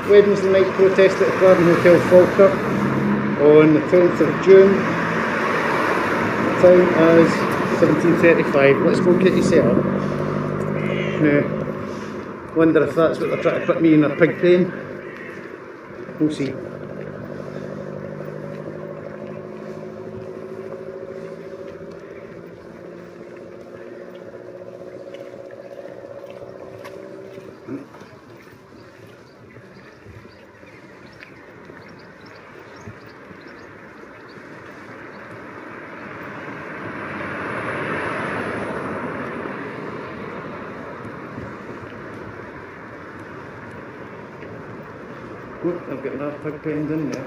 Wednesday night protest at the Cladhan Hotel Falkirk on the 10th of June. Time is 17:35. Let's go get you set up. Now, wonder if that's what they're trying to put me in a pig pen. We'll see. Oh, I've got another pig penned in there.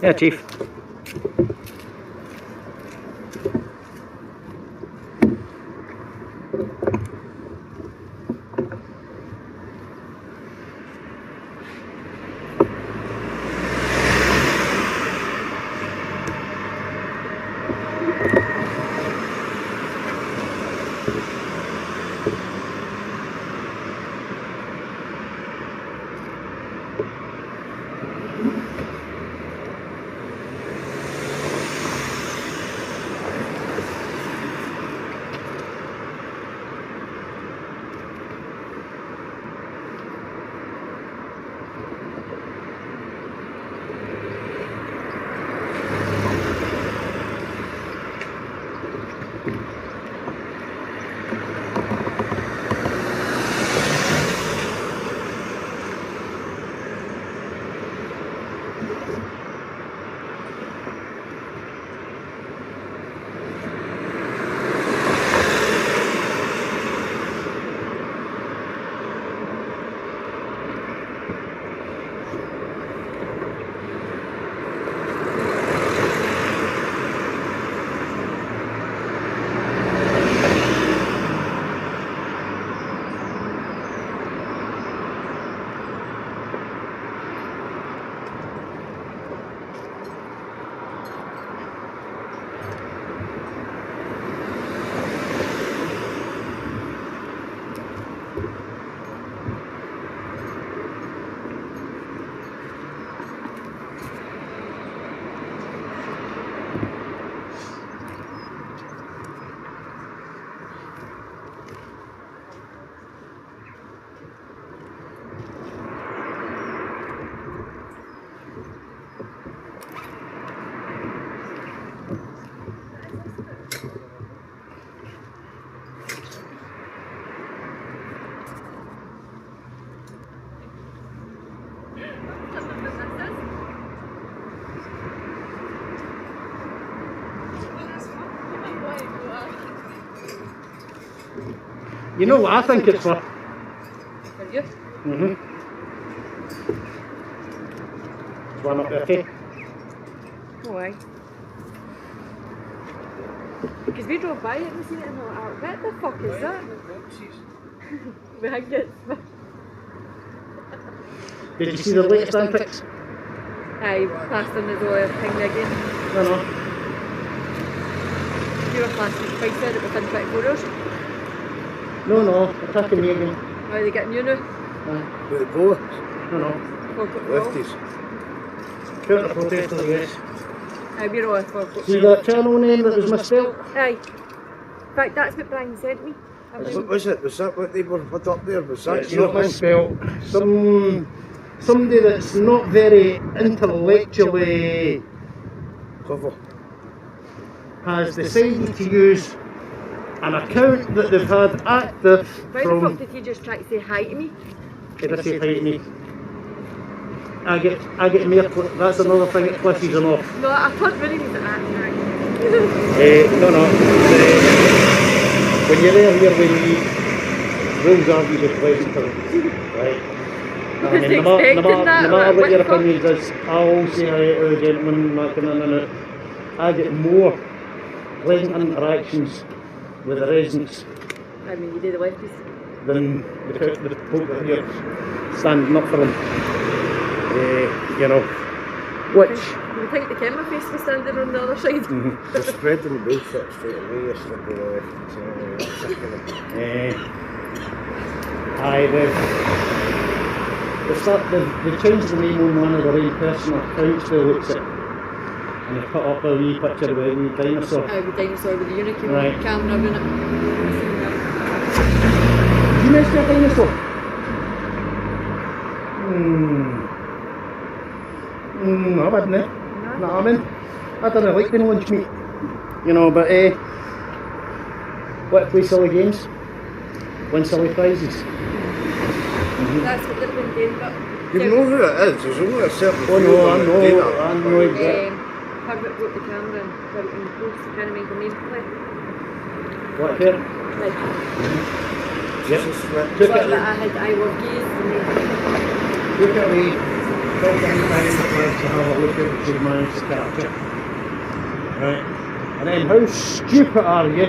Yeah, Chief. You know what I think it's for? Are you? It's one up there, okay? Why? Because we drove by it and seen it and we're like, what the fuck is that? Behind it. Did you see the latest antics? Aye, passed on the door, pinged again. No. last week, I said it within 24 hours. No, attacking me again. Are they getting you now? With the bullets, No. lefties. Counter protesters, yes. Aye, we're all for See that channel name that was misspelled? Aye. In fact, that's what Brian sent me. What was it? Was that what they were put up there? Was that It's not misspelled. Somebody that's not very intellectually cover? has decided to use an account that they've had active Why the from. fuck did you just try to say hi to me? Did I say hi to me? I get more. That's another thing that pisses them off. No, I thought really was that. No. When you're there here with me, rules are you just pleasant to them, right? I mean, no matter what your opinions is, I'll say hi to the gentleman, that kind of. I get more pleasant interactions with the residents I mean, you do the lefties. than the folk that are here standing up for them. You know, which. You would think the camera face was standing on the other side. They're spreading bullshit straight away yesterday. They've changed the name on one of their own personal accounts by the looks at it. And they put up a wee picture of a wee dinosaur. Aye, the dinosaur with the unicorn Right. camera in it. Did you miss your dinosaur? I wouldn't. No, I mean, I don't like the lunch meat. You know, but let play silly games, win silly prizes. That's what they've been doing, but... You know who it is? There's only a certain Oh few no, of I them that do know that. exactly. Herbert broke the camera and put it in the post to kind of make the name play. What here? Like, Jesus, man. Took what it, that I had, I were gays and they... look at me. Don't get me time to have a look at what you've managed to capture. Right. And then how stupid are you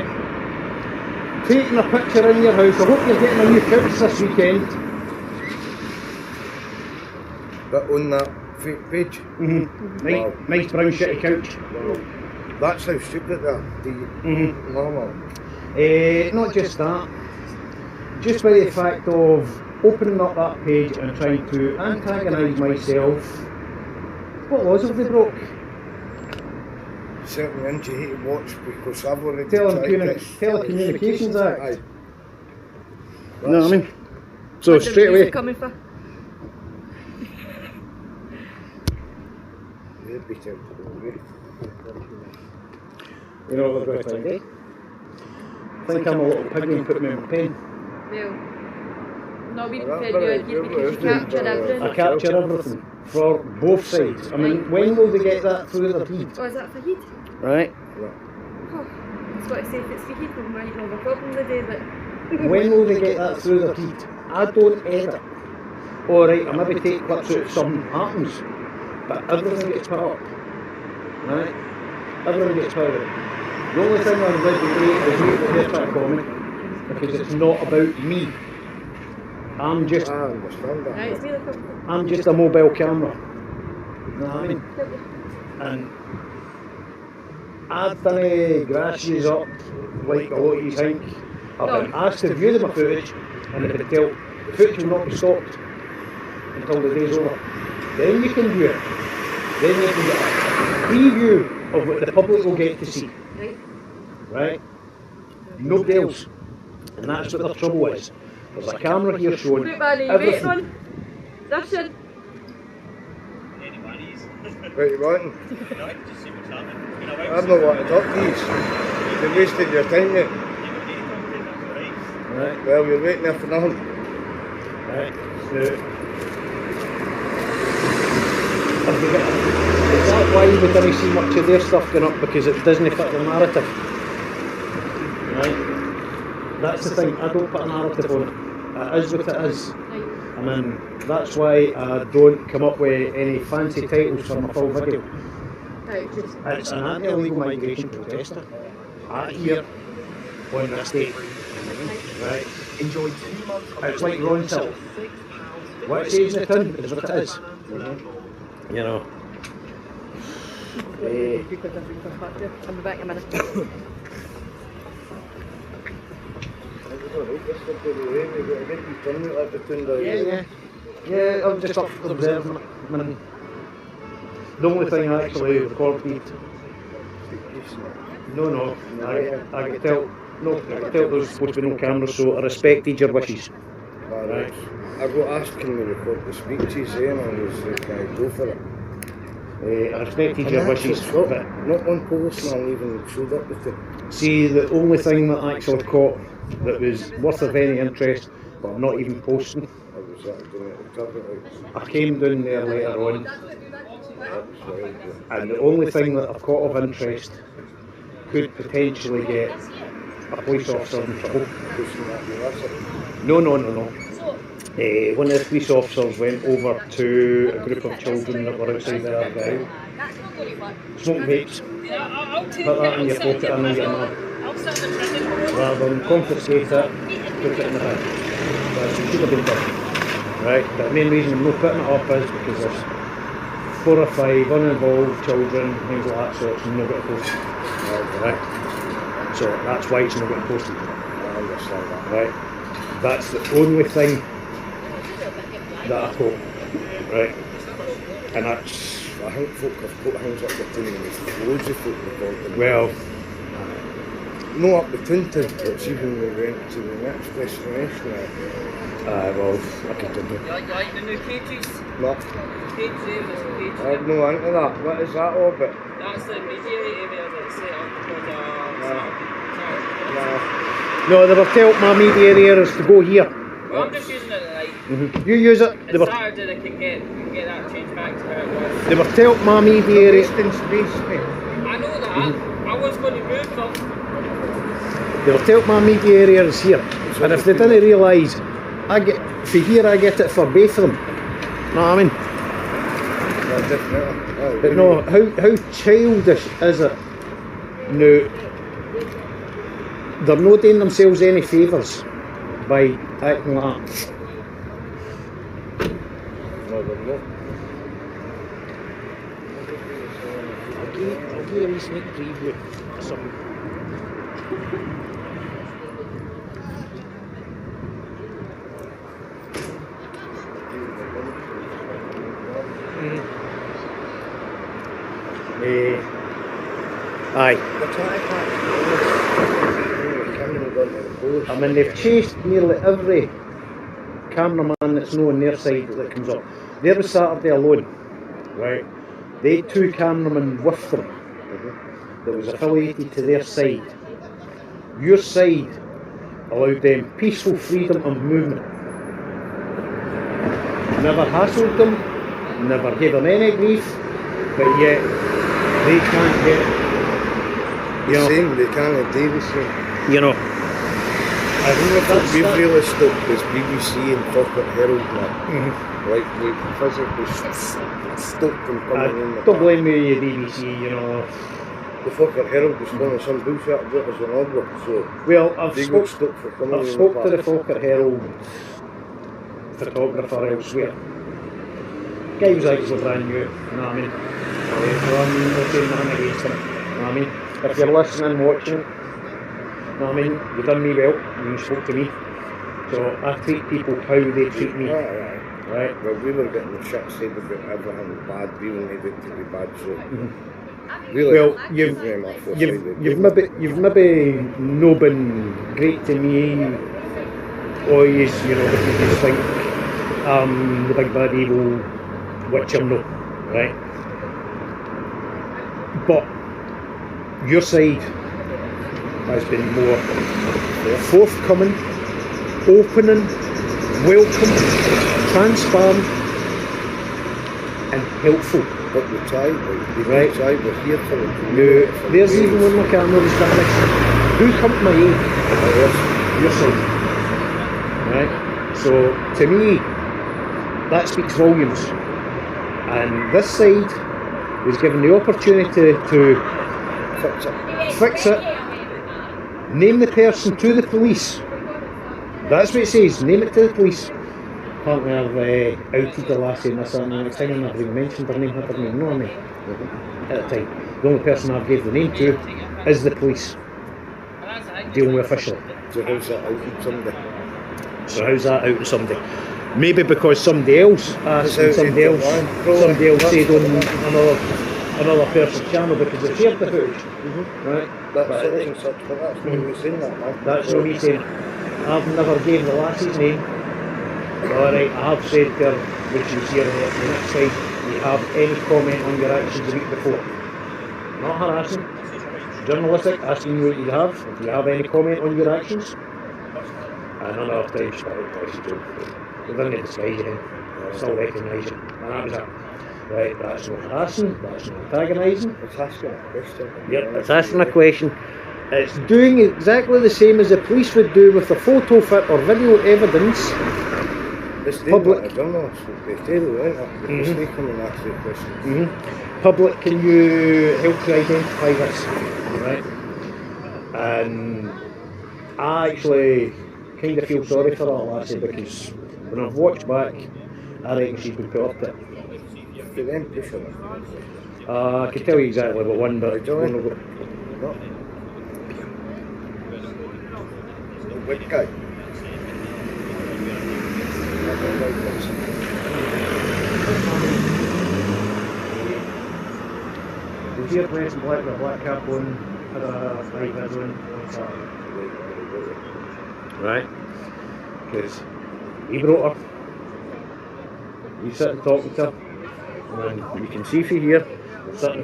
taking a picture in your house? I hope you're getting a new couch this weekend. But on that fake page. Nice brown shitty couch. Wow. That's how stupid they are. Normal. Not just that, just by the fact of opening up that page and trying to antagonise myself. What laws have they broke? Certain ones you hate to watch because I've already tried this. Telecommunications Act. Aye. You know what I mean? So What the straight music away. coming for? They'd be tempted to go away. You know what they're going to do? Think I'm a little piggy and put me in my pen. Well, no, we Well, prefer you here because you capture everything. I capture everything for both sides. I mean, when will they get that through their feed? Oh, is that for heat? Right? Oh, that's what I say, if it's for heat, we might have a problem the day that... When will they get that through their feed? I don't edit. Alright, I maybe take clips out if something happens, but everything gets put up. Right? Everything gets put up. The only thing I would like to do is make what they're trying to call me, because it's not about me. I'm just I understand that. Right, it's me that comes. I'm just a mobile camera. You know what I mean? And I've done grasses up like a lot of you think. I've been asked to view my footage and they can tell the footage will not be stopped until the day's over. Then you can view it. Then you can get a preview of what the public will get to see. Right. Right? Nobody else. And that's what the trouble is. There's a camera here showing Put man, are you waiting everything. on? Russian. What you wanting? I'm not wanting to talk to you. You're wasting your time, mate. Right? Well, you're waiting there for nothing. Right. Is that why we didn't see much of their stuff going up? Because it doesn't fit the narrative. Right? That's the thing, I don't put a narrative on it. It is what it is. Right. I mean, that's why I don't come up with any fancy titles for my full video. Right, just... It's an anti-illegal migration protester out here on this day. Right? Enjoy 2 months of It's like Ron Sill. What it says in the tin is what it is. You know. I'll be back in a minute. Yeah, I'm just up observing it. I mean, the only thing I actually recorded. No, I could tell. No, I could tell there's supposed to be no cameras, so I respected your wishes. Right. I got asked can we record the speeches and I was like, go for it. I respected your wishes. But Not one policeman even showed up with it. see, the only thing that I actually caught that was worth of any interest, but I'm not even posting. I was doing it at I came down there later on, and the only thing that I've caught of interest could potentially get a police officer in trouble. No. One of the police officers went over to a group of children that were outside their vehicle, smoking vapes, put that in your pocket and then get mad. Rather than confiscate it, put it in the bin. That's what should have been done. Right, but the main reason I'm not putting it up is because there's 4 or 5 uninvolved children, things like that, so it's not getting posted. Right. So that's why it's not getting posted. I understand that. Right. That's the only thing that I caught. Right. And that's, I think folk have put things up the tin and there's loads of folk recording. well, No up the Tintin, but even we went to the next destination. well, I can tell you. You like the new cages? No, Cage there, there's a cage I there. have no into that. What is that all about? That's the media area that's set up because No, they were telling my media areas to go here. well, I'm just using it like You use it. They it's were, Saturday they can get that changed back to how it was. they were telling my media area. Wasting space, mate. I know that. I was going to move them. They were telling my media areas here, and if they didn't realise, I get for here, I get it for both of them. Know what I mean? Yeah, definitely. But no, how childish is it? No, they're not doing themselves any favours by acting like that. No, they're not. I'll give you a wee sneak preview or something. Aye. They're trying to catch the I mean, they've chased nearly every cameraman that's not on their side that comes up. There was Saturday alone, right? They had 2 cameramen with them that was affiliated to their side. Your side allowed them peaceful freedom of movement. Never hassled them, never gave them any grief, but yet they can't get, The same, they can't do the same. you know. I think what we've really stopped is BBC and Falkirk Herald now. Like, we physically stopped them coming in the Don't blame me, BBC, you know. The Falkirk Herald was one of some bullshit about us on Arbor, so Well, they got stopped for coming in I've spoke to the the Falkirk Herald photographer elsewhere. Guy was actually brand new, you know what I mean? So I'm not saying nothing against him, you know what I mean? If you're listening, watching, you know what I mean? You've done me well, you spoke to me. So I treat people how they treat me, right? Well, we were getting shit said about everything bad, we were made it to be bad, so really, Well, give them off the side you've maybe no been great to me, always, you know, because you think the big bad evil, which I'm not, right? But your side has been more forthcoming, opening, welcome, transparent, and helpful. But we tried, we Right. tried, we're here for it. No, there's even when my camera was vanished. Who come to my aid? Your side. Right? So, to me, that speaks volumes. And this side was given the opportunity to fix it, name the person to the police. That's what it says, name it to the police. Apparently I've outed the lassie and this and that thing, and I've even mentioned her name, I didn't even know her name at the time. The only person I've gave the name to is the police. And that's dealing with officially. So how's that out with somebody? So how's that out to somebody? Maybe because somebody else asked and It's out somebody in else, the line. somebody else said on another person's channel because they shared the footage. Right? That's But it, such, but that's not me saying that, man. that's not me saying. I've never gave the lass's name. Alright, I have said to her when she was here the next time, you have any comment on your actions the week before. Not harassing, journalistic, asking you what you have. If you have any comment on your actions. And another time she thought, she's joking. They didn't disguise him. Still recognise him. And that was it. Right, that's not harassing, that's not antagonising. It's asking a question. Yep, it's asking a question. It's doing exactly the same as the police would do with the photo fit or video evidence. It's Public. public. I don't know. They tell you, isn't it? Because they come and ask you questions. Public, can you help to identify this? Right? And I actually kind of feel sorry for that lassie because when I've watched back, I reckon she's been put up to it. They then push her. I can tell you exactly what one, but Johnny? one will go. No. The white guy. Was he dressed in black with a black cap on, had a white head on Saturday? Right. Because he brought her. He's sitting talking to her. And you can see from here, they're sitting.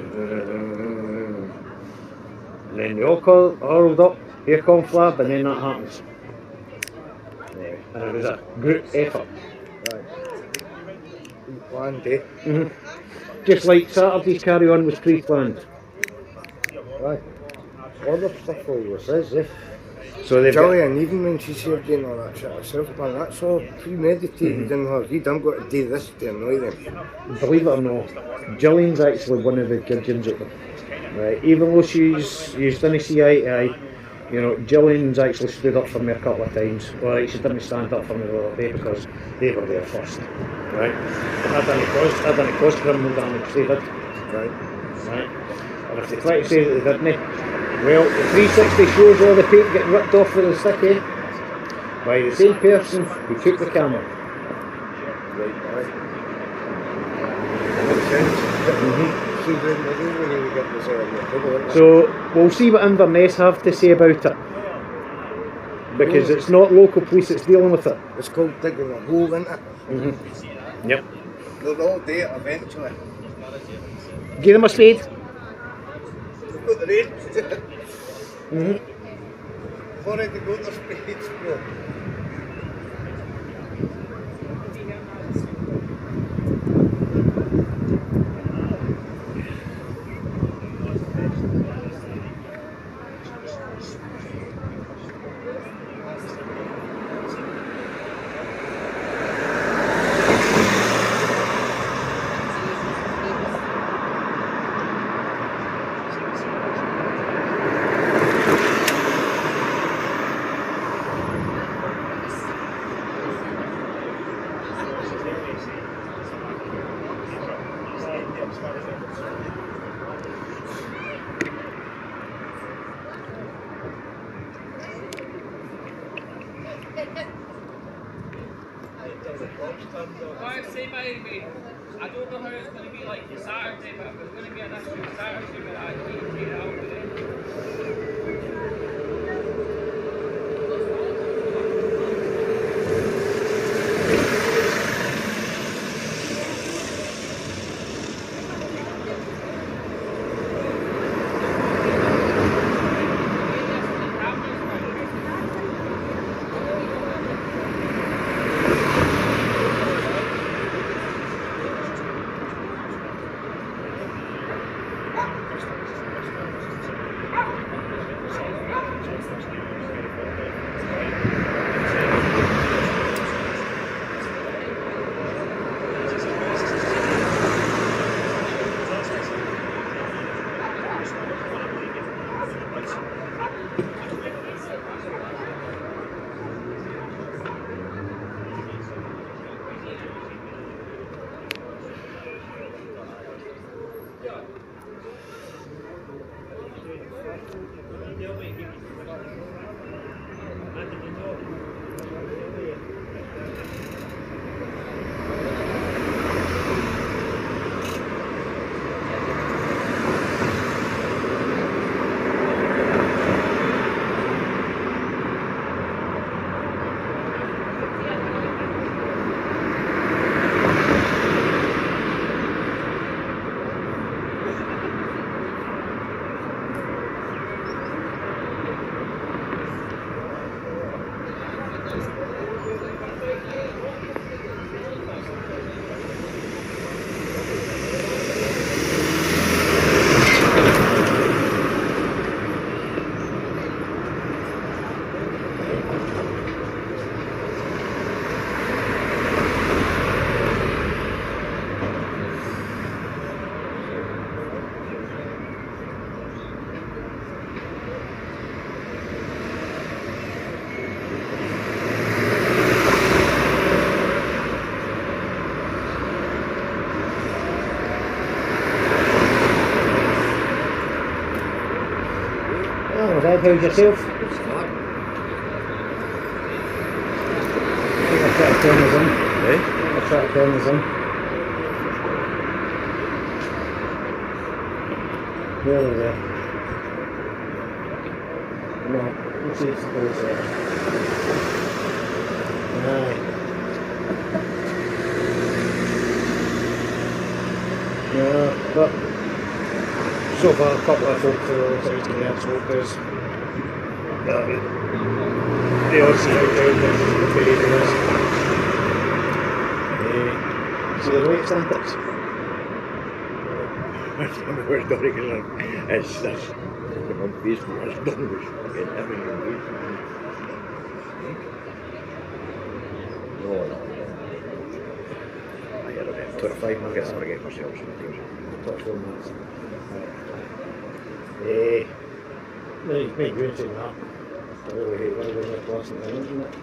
And then they all huddled up, here comes Flab, and then that happens. And it was a group effort. One day. Just like Saturday's carry on was pre-planned. Right. All the stuff always says, eh? So they've Jolly, got, and even when she's here doing all that shit herself, man, that's all premeditated in her head. I'm going to do this to annoy them. believe it or not, Gillian's actually one of the gudgeons at them. Right? Even though you didn't see eye to eye, you know, Gillian's actually stood up for me a couple of times. Well, she didn't stand up for me the other day because they were there first. Right? I didn't cause criminal damage, they did. Right. Right? And if they try to say that they didn't, well, the 360 shows all the tape getting ripped off with the sticky by the same person who took the camera. Right, right. Makes sense. See, then they don't really get this out of the trouble, isn't it? So we'll see what Inverness have to say about it. Because it's not local police that's dealing with it. It's called digging a hole, isn't it? Yep. They'll all do it eventually. Give them a spade. They've got the rain. Already got their spades, bro. I don't know how it's going to be like for Saturday, but if it's going to be an issue Saturday, but I need to take it out today. not bad. How's yourself? I think I'll try to turn this in. I'll try to turn this in. There we go. No, let's see if it goes there. Aye. Yeah, but so far a couple of folk for the sides of the smokers. The odds is out there with the babies. See the weight standards? We're going to it's just on Facebook, it's done with fucking everything. No. I had about 25 minutes to get myself some 24 minutes. No, you can make good thing that. I really hate when they're plastic, isn't it?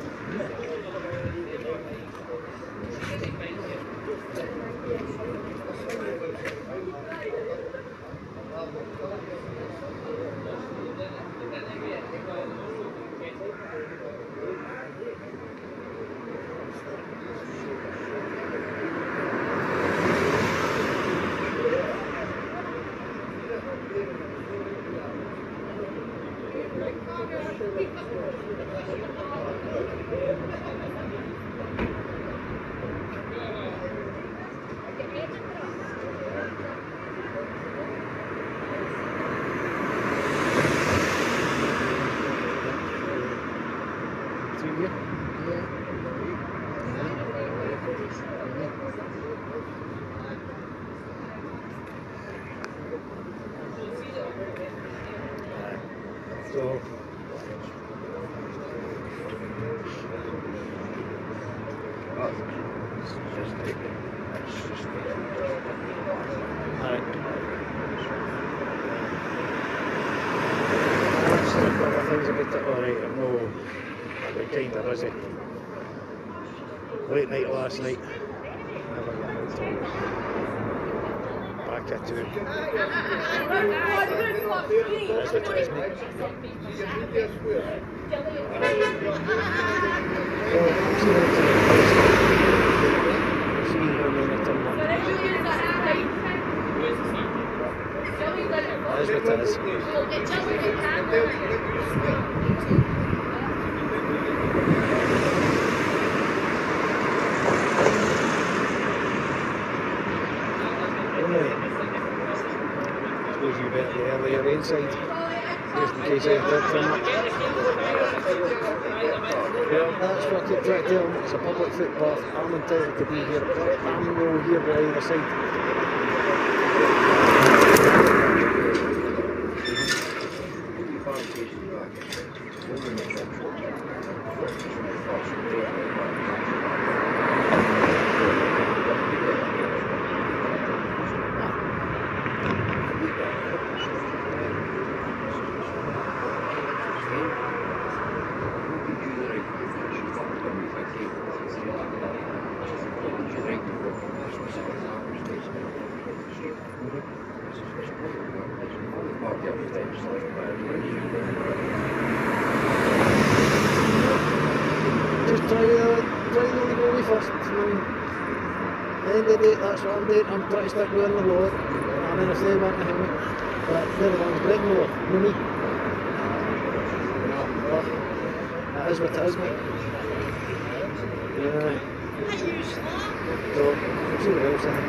So things a bit alright, I know I've been kind of busy. Late night last night. Never got out till back at it. Advertisement. As it is. Suppose you bet the earlier inside, just in case I did turn up. Well, that's what I keep trying to tell them. It's a public footpath. I'm entitled to be here, but I'm no here by either side. Just try to only go away first. At the end of the day, that's what I'm doing. I'm trying to stick within the law. I mean, if they want to help me, but they're the ones breaking the law, no me. But that is what it is, mate. Yeah. So, we'll see what else I have.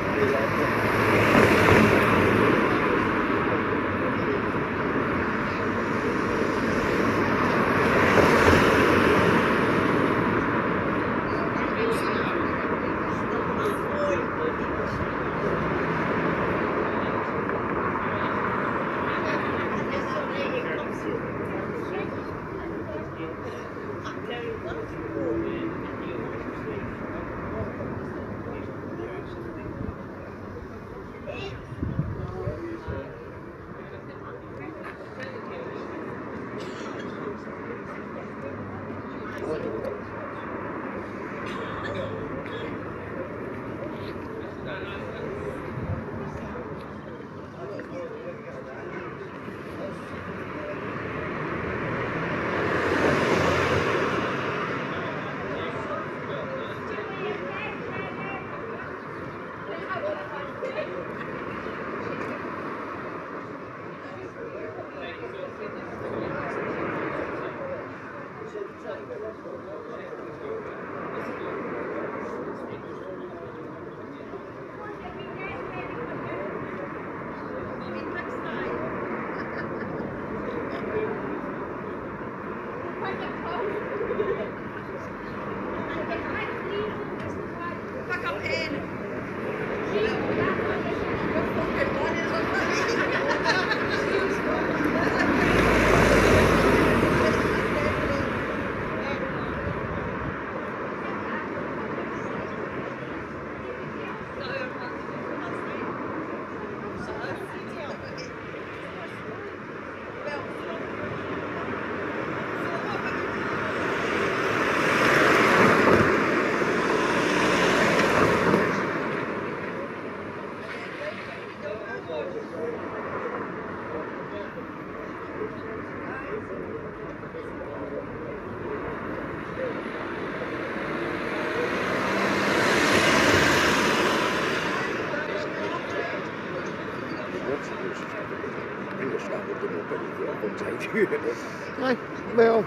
Aye, well,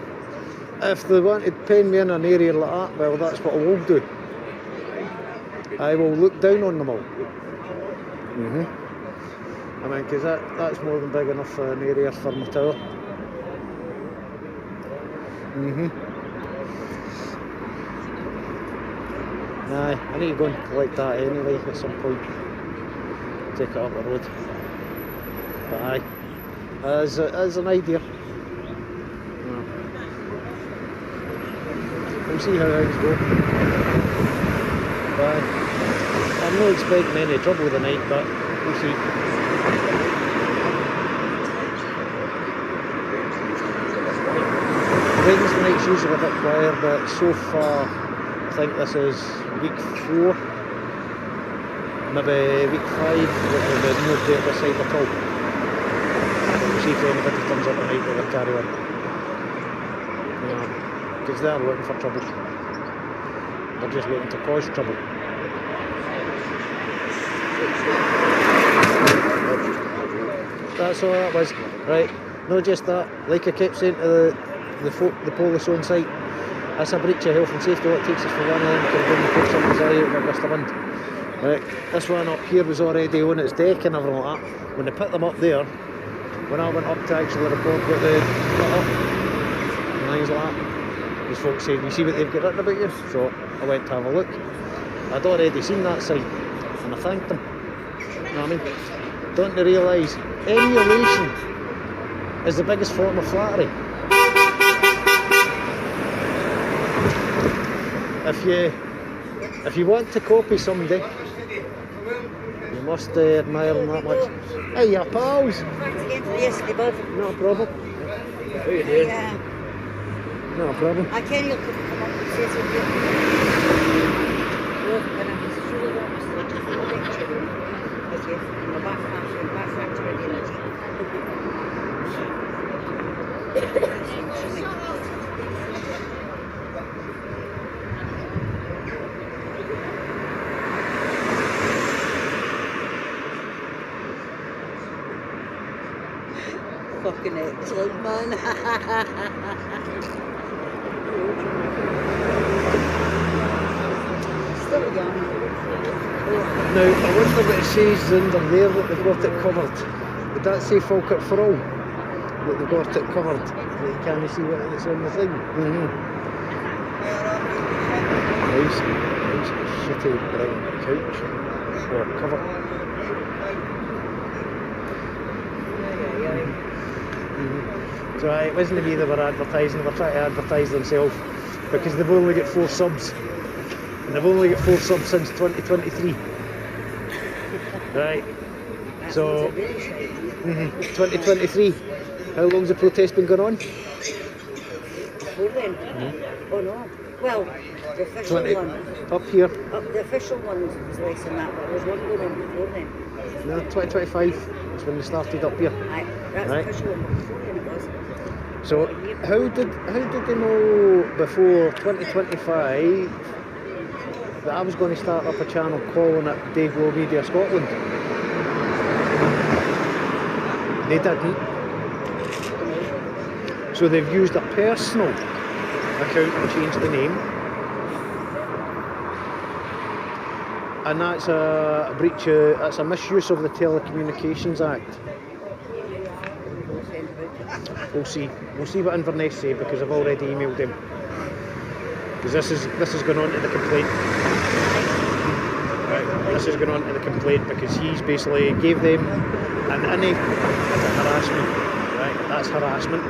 if they want to pen me in an area like that, well, that's what I will do. I will look down on them all. I mean, because that's more than big enough an area for my tower. Aye, I need to go and collect that anyway at some point. Take it up the road. But aye, as an idea. We'll see how things go. But I'm not expecting any trouble tonight, but we'll see. Wednesday night's usually a bit quieter, but so far I think this is week 4, maybe week 5, with the nobody at this side at all. We'll see if anybody turns up tonight with a carry on. Because they're looking for trouble. They're just looking to cause trouble. That's all that was. Right, not just that, like I kept saying to the police on site, that's a breach of health and safety. What it takes us for one of them to bring the put somebody's eye out with a gust of wind. Right, this one up here was already on its deck and everything like that. When they put them up there, when I went up to actually report what they put up, and things like that, these folks said, you see what they've got written about you? So I went to have a look. I'd already seen that site, and I thanked them. You know what I mean? Don't they realise emulation is the biggest form of flattery? If you want to copy somebody, you must admire them that much. Hey, your pals! Yesterday, bud. No problem. How you doing? No problem. I can't even come up and say something. Fucking excellent, man. Still young. Now, I wonder what it says under there that they've got it covered. Would that say Falkirk for all? That they've got it covered? That you can't see what it's on the thing? Nice shitty brown couch. Or cover. So it wasn't me they were advertising, they were trying to advertise themselves because they've only got 4 subs. And they've only got 4 subs since 2023. Right. So 2023. How long's the protest been going on? Before then? Oh no. Well, the official one. Up here. The official one was less than that, but there was one going on before then. No, 2025 is when they started up here. Aye, that's Right. the official one before then it was. So how did they know before 2025 that I was going to start up a channel calling it Dayglow Media Scotland? They didn't. So they've used a personal account to change the name. And that's a breach, that's a misuse of the Telecommunications Act. We'll see what Inverness say because I've already emailed him. Because this is going on to the complaint. Right, this is going on to the complaint because he's basically gave them an innie harassment. Right, that's harassment.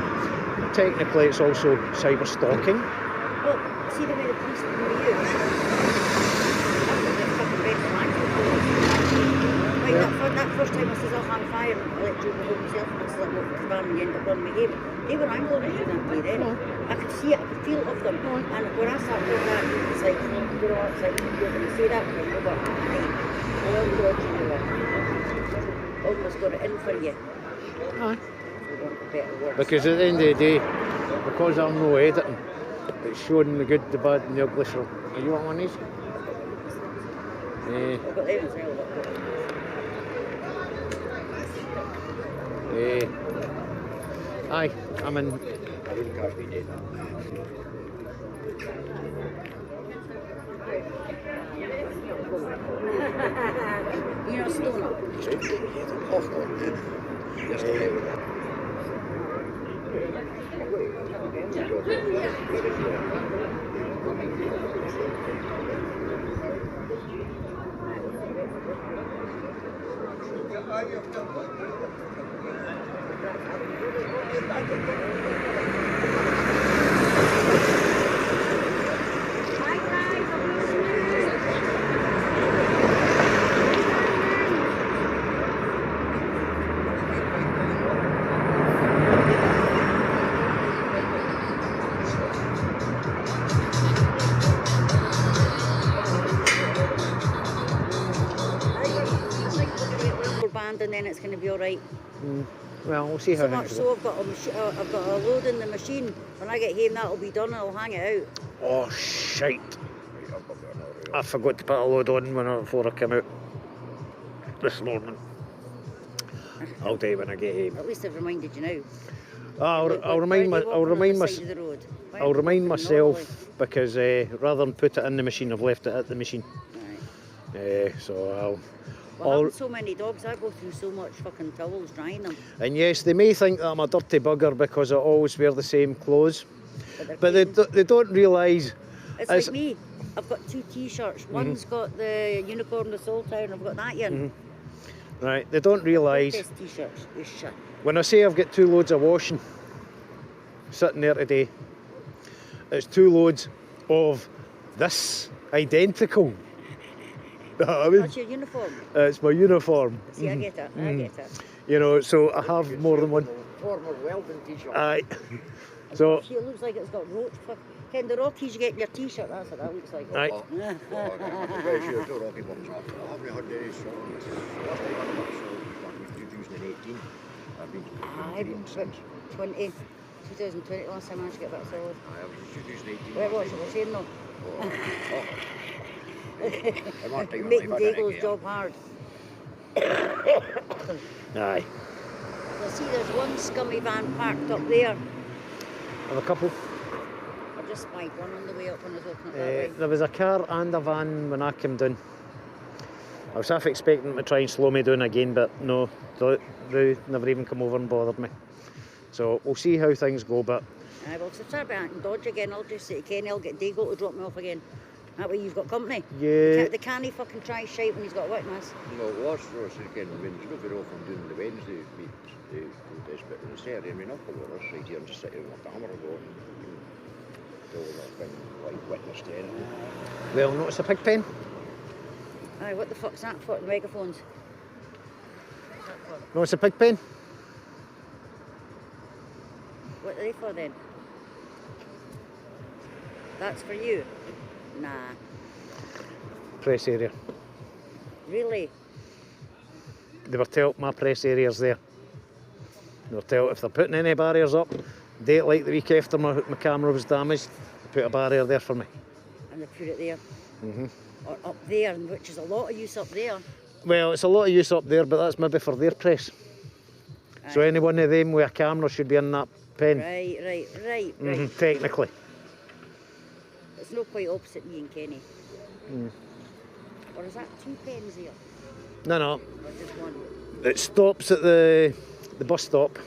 Technically, it's also cyber stalking. Well, see the way the police are going to use. That first time I says I'll hang fire and I'll let you go home myself and I says I'll walk the van and you end up running me game. They were angling at you that day then. I could see it, I could feel it of them. And when I started doing that, it's like, you know, it's like, you're going to say that to me, but all dodging you were. Almost got it in for you. Aye. For want of better words. Because at the end of the day, because I'm no editing, it's showing the good, the bad and the ugly. So, you want one of these? I've got them as well. Aye, I'm in. I wouldn't catch me dead. You're not stoner. Just a bit. Band and then it's going to be all right. Well, we'll see how So much things go. so I've got a load in the machine. When I get home, that'll be done and I'll hang it out. Oh, shite. I forgot to put a load on before I came out this morning. I'll do when I get home. At least I've reminded you now. I'll remind myself because rather than put it in the machine, I've left it at the machine. Right. So Well, having so many dogs, I go through so much fucking towels drying them. And yes, they may think that I'm a dirty bugger because I always wear the same clothes, but they don't realise. It's like me. I've got 2 t-shirts. One's got the Unicorn of Soul Town. I've got that in. Right, they don't realise. T-shirts. They're shit. When I say I've got 2 loads of washing sitting there today, it's 2 loads of this identical. I mean, That's your uniform. It's my uniform. See, I get it. I get it. You know, so I have more than one. Former welding t-shirt. Aye. So. It looks like it's got roach. Ken, the Rockies, you get in your t-shirt. That's what that looks like. Aye. I'm very sure the Rocky ones. I haven't heard any songs. Last time I heard songs was in 2018. I've been green since. 2020, last time I managed to get that solid. I was 2018. Where was it? We're saying no. Making Dago's job hard. Aye. Well, see, there's one scummy van parked up there. Have a couple. I just spied one on the way up when I was walking up that way. There was a car and a van when I came down. I was half expecting them to try and slow me down again, but no, they never even come over and bothered me. So we'll see how things go, but... Aye, well, if I start back and dodge again, I'll just say to Kenny, I'll get Dago to drop me off again. That way you've got company. Yeah. They can't fucking try shite when he's got a witness. No, last Ross again, when it's not very often doing the Wednesday meet, they protest, but on the Saturday, I mean, I'll come over right here and just sit here with the camera going. So I've been like witness to anything. Well, notice a pig pen? Aye, what the fuck's that for? The megaphones. Notice a pig pen? What are they for then? That's for you? Nah. Press area. Really? They were told my press area's there. They were told if they're putting any barriers up, date like the week after my camera was damaged, they put a barrier there for me. And they put it there? Or up there, which is a lot of use up there. Well, it's a lot of use up there, but that's maybe for their press. Aye. So any one of them with a camera should be in that pen. Right. Technically. It's not quite opposite me and Kenny. Or is that 2 pens here? No. Or just one? It stops at the bus stop, Right.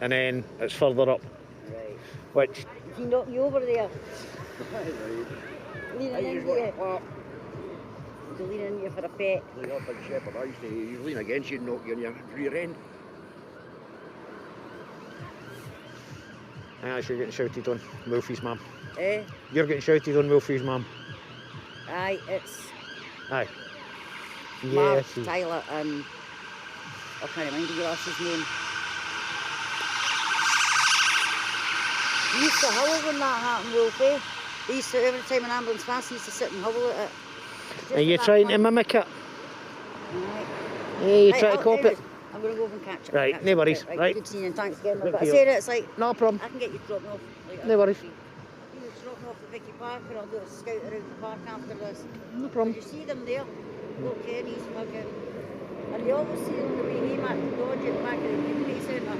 and then it's further up. Right. Which, If he knock you over there, leaning into you. He's leaning into you for a pet. Like a big shepherd, I used to, you lean against you and knock you in your rear end. I think you're getting shouted on, Wolfie's mum. Eh? You're getting shouted on, Wolfie's mum. Aye, it's Aye. Mark, Yes. Tyler and... I can't remember your lass's name. We used to howl when that happened, Wolfie. They used to, every time an ambulance passed, he used to sit and howl at it. Just Are you that trying to fun. mimic it? Right. Yeah, you Right, try to copy it? anyways, I'm going to go over and catch it. Right, no worries, right. Good seeing you and thanks again. Good But for I you. said it's like, No problem. I can get you to drop me off. Like, No worries. You just drop me off at Vicky Park and I'll do a scout around the park after this. No problem. Did you see them there? Look, Kenny's fucking... And you always see them on the way home at the Dodge at the back of the community centre. I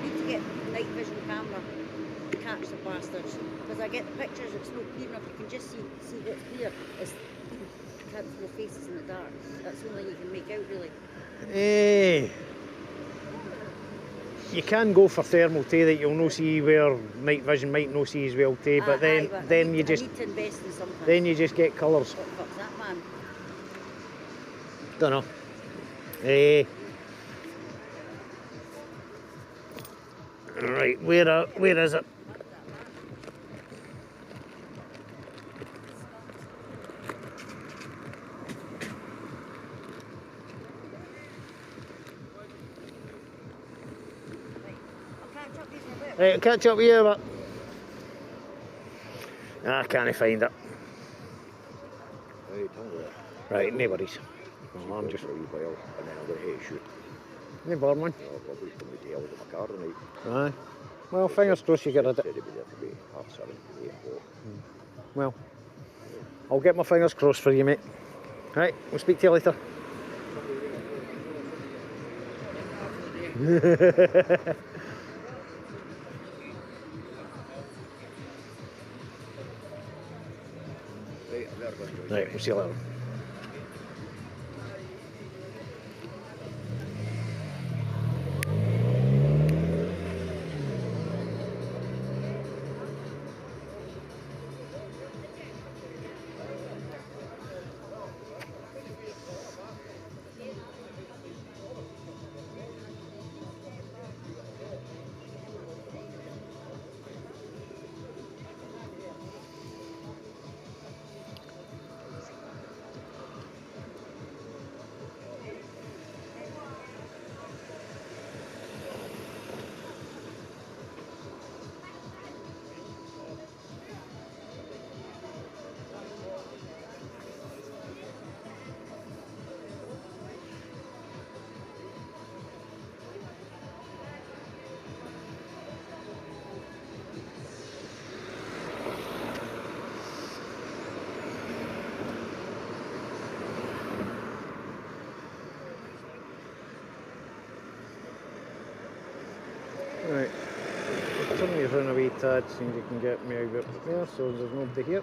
need to to get night vision camera to catch the bastards. Because I get the pictures, it's not clear enough, you can just see what's clear. It's, you can't see the faces in the dark. That's the only thing you can make out, really. You can go for thermal too, that you'll no see where night vision might no see as well too, but then I need to invest in something. Then you just get colours. What the fuck's that, man? Don't know. Right, where is it? Right, I'll catch up with you, but I can't find it. Right, no worries. Oh, I'm just a wee while, and then I'm going to hit shoot. no bother, man. I'll probably come with the out of my car tonight. Aye. Well, fingers crossed you get it. Said it'd be there for me, 7:30, 8 o'clock. Well, I'll get my fingers crossed for you, mate. Right, we'll speak to you later. Right, we'll see you later. Right, turn you around a wee tad, see if you can get me out there, so there's nobody here.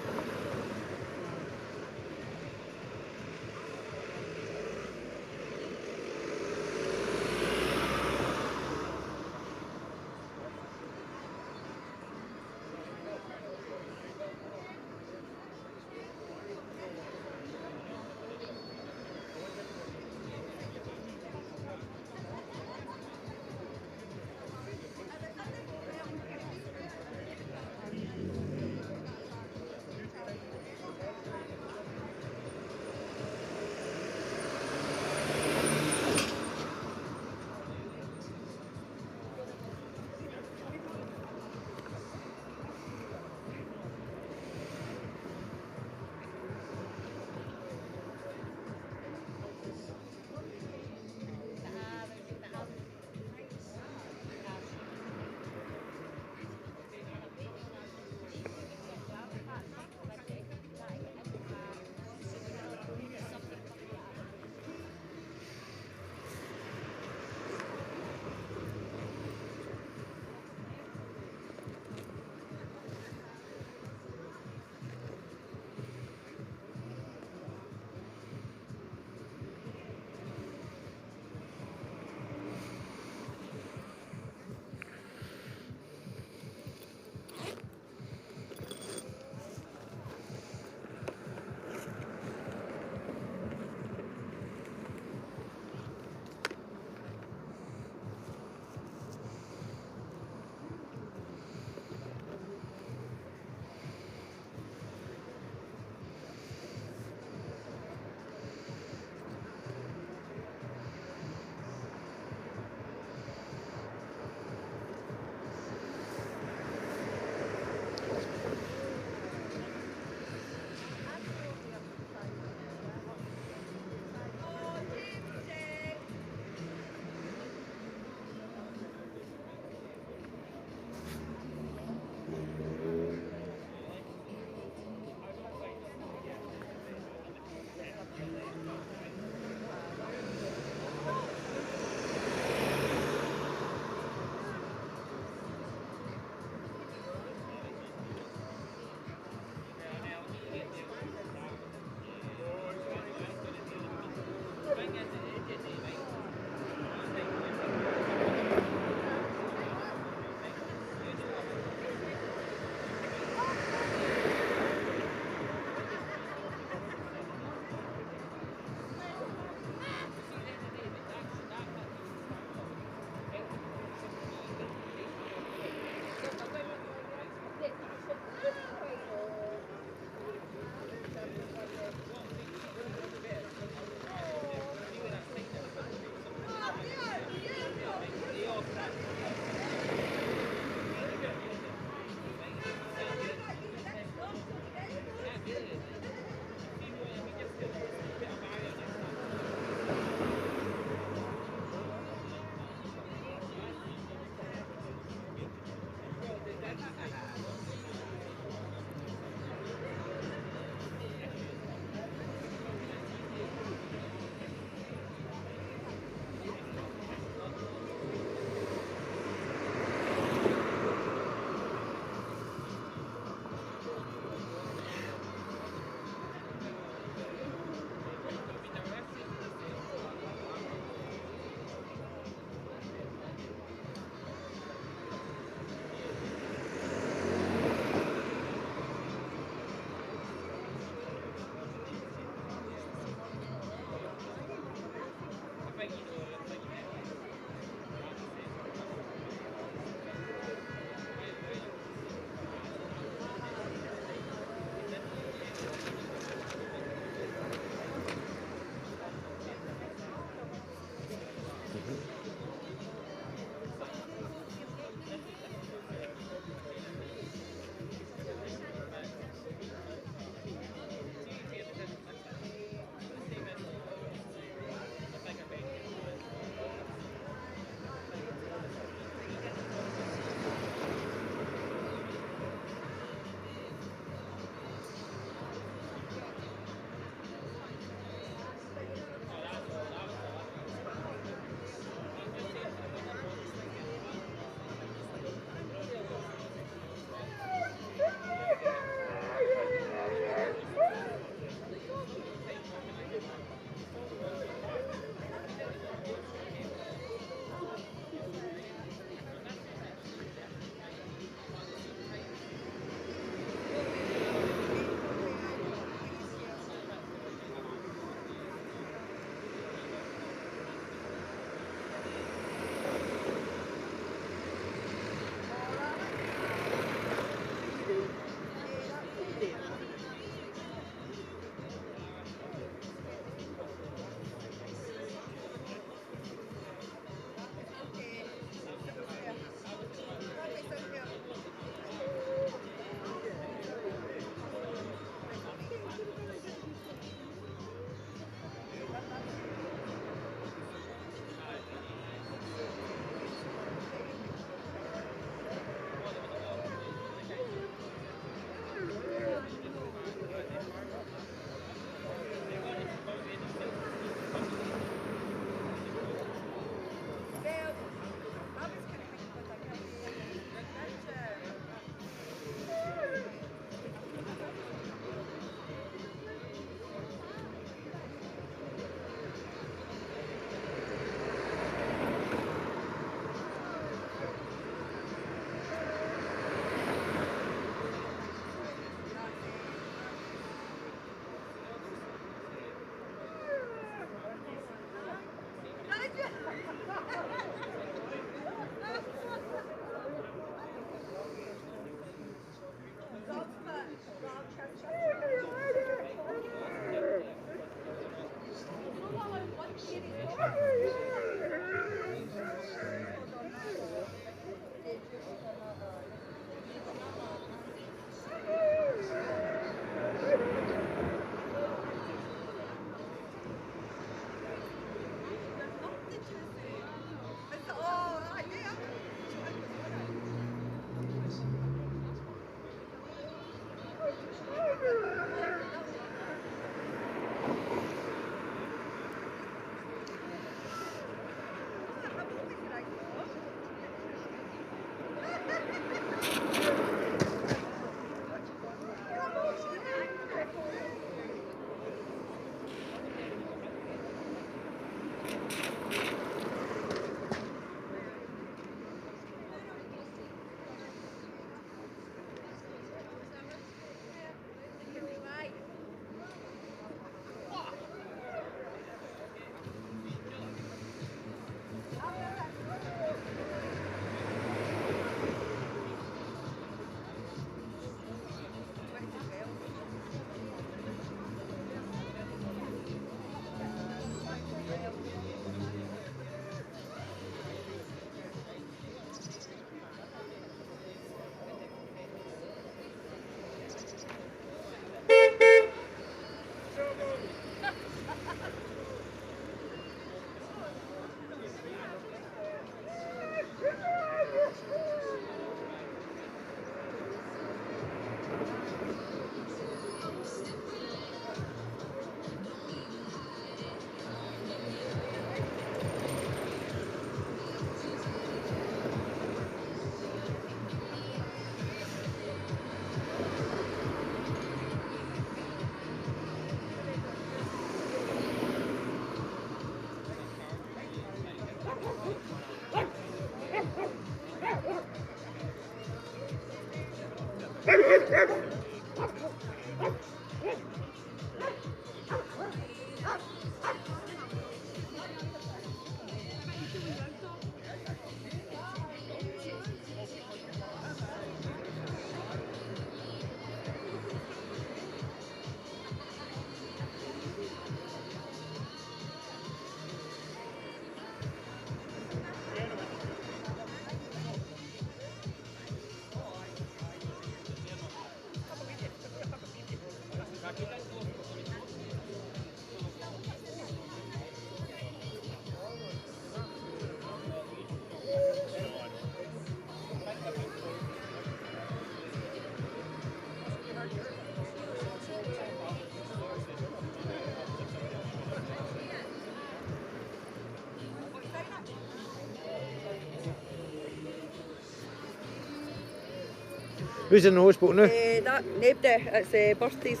Who's in the hospital now? That nobody, it's birthdays.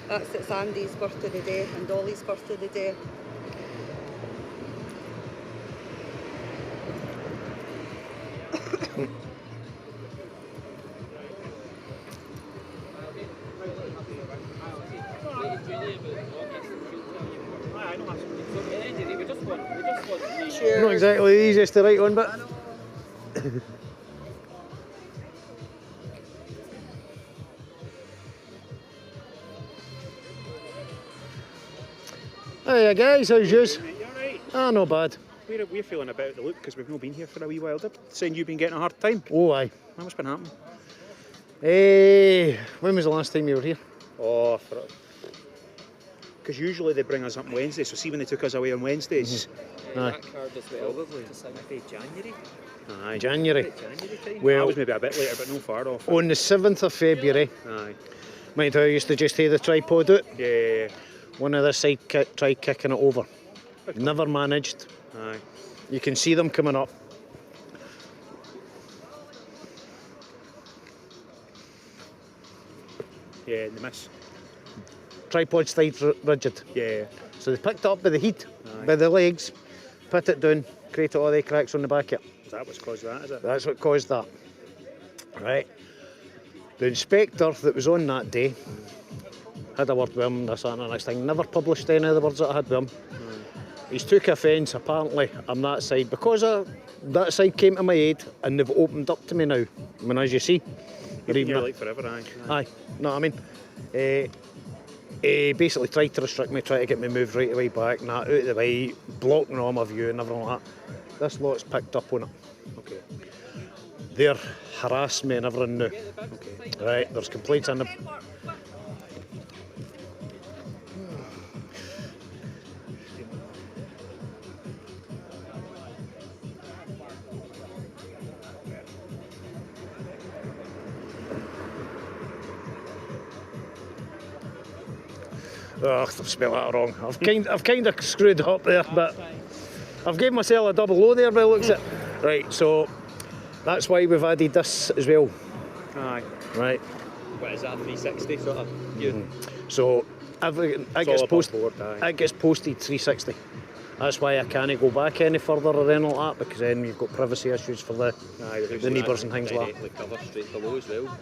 It's Andy's birthday today and Dolly's birthday today. Not exactly the easiest to write on, but hiya guys, how's yours? Ah, not bad. We're feeling about the look because we've not been here for a wee while. Saying you've been getting a hard time. Oh aye. What's been happening? When was the last time you were here? Oh, because usually they bring us up on Wednesday. So see when they took us away on Wednesdays. Aye. January. Aye. January. Well, Well, I was maybe a bit later, but no far off. on the 7th of February, Aye. mind how I used to just have the tripod out? Yeah. One other side tried kicking it over. Never managed. Aye. You can see them coming up. Yeah, in the miss. Tripod stayed rigid. Yeah. So they picked it up by the heat, Aye. by the legs, put it down, created all the cracks on the back of it. Is that what's caused that, is it? That's what caused that. Right. The inspector that was on that day had a word with him, this, that and the next thing. Never published any of the words that I had with him. He's took offence, apparently, on that side. Because that side came to my aid and they've opened up to me now. I mean, as you see. You've they're been here even- like forever, aye. Aye, know what I mean? He basically tried to restrict me, tried to get me moved right away back, and that, out of the way, blocking all my view and everything like that. This lot's picked up on it. Okay. They're harassing me and everything now. Okay. Right, there's complaints in the... Ugh, I've spelled that wrong. I've kind of screwed it up there, but I've given myself a double O there by the looks of it. Right, so that's why we've added this as well. Aye. Right. What is that, 360 sort of? So everything it gets all above posted. board, aye. It gets posted 360. That's why I can't go back any further or anything like that, because then you've got privacy issues for the neighbours and things like that. Directly cover straight below as well.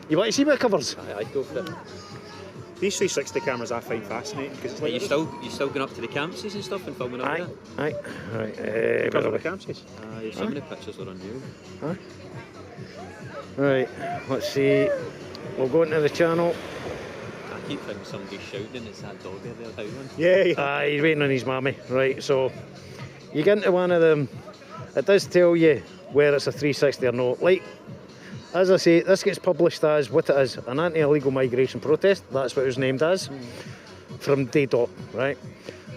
You want to see my covers? Aye, I'd go for it. These 360 cameras I find fascinating because it's But like you still going up to the campuses and stuff and filming up Aye, there? aye, right. because of the campuses. Aye, some of the pictures are unreal. Right, let's see. We'll go into the channel. I keep thinking somebody's shouting and it's that dog there howling. Yeah. He's waiting on his mammy. Right, so you get into one of them. It does tell you where it's a 360 or not. Like, as I say, this gets published as what it is, an anti-illegal migration protest. That's what it was named as from day dot, right?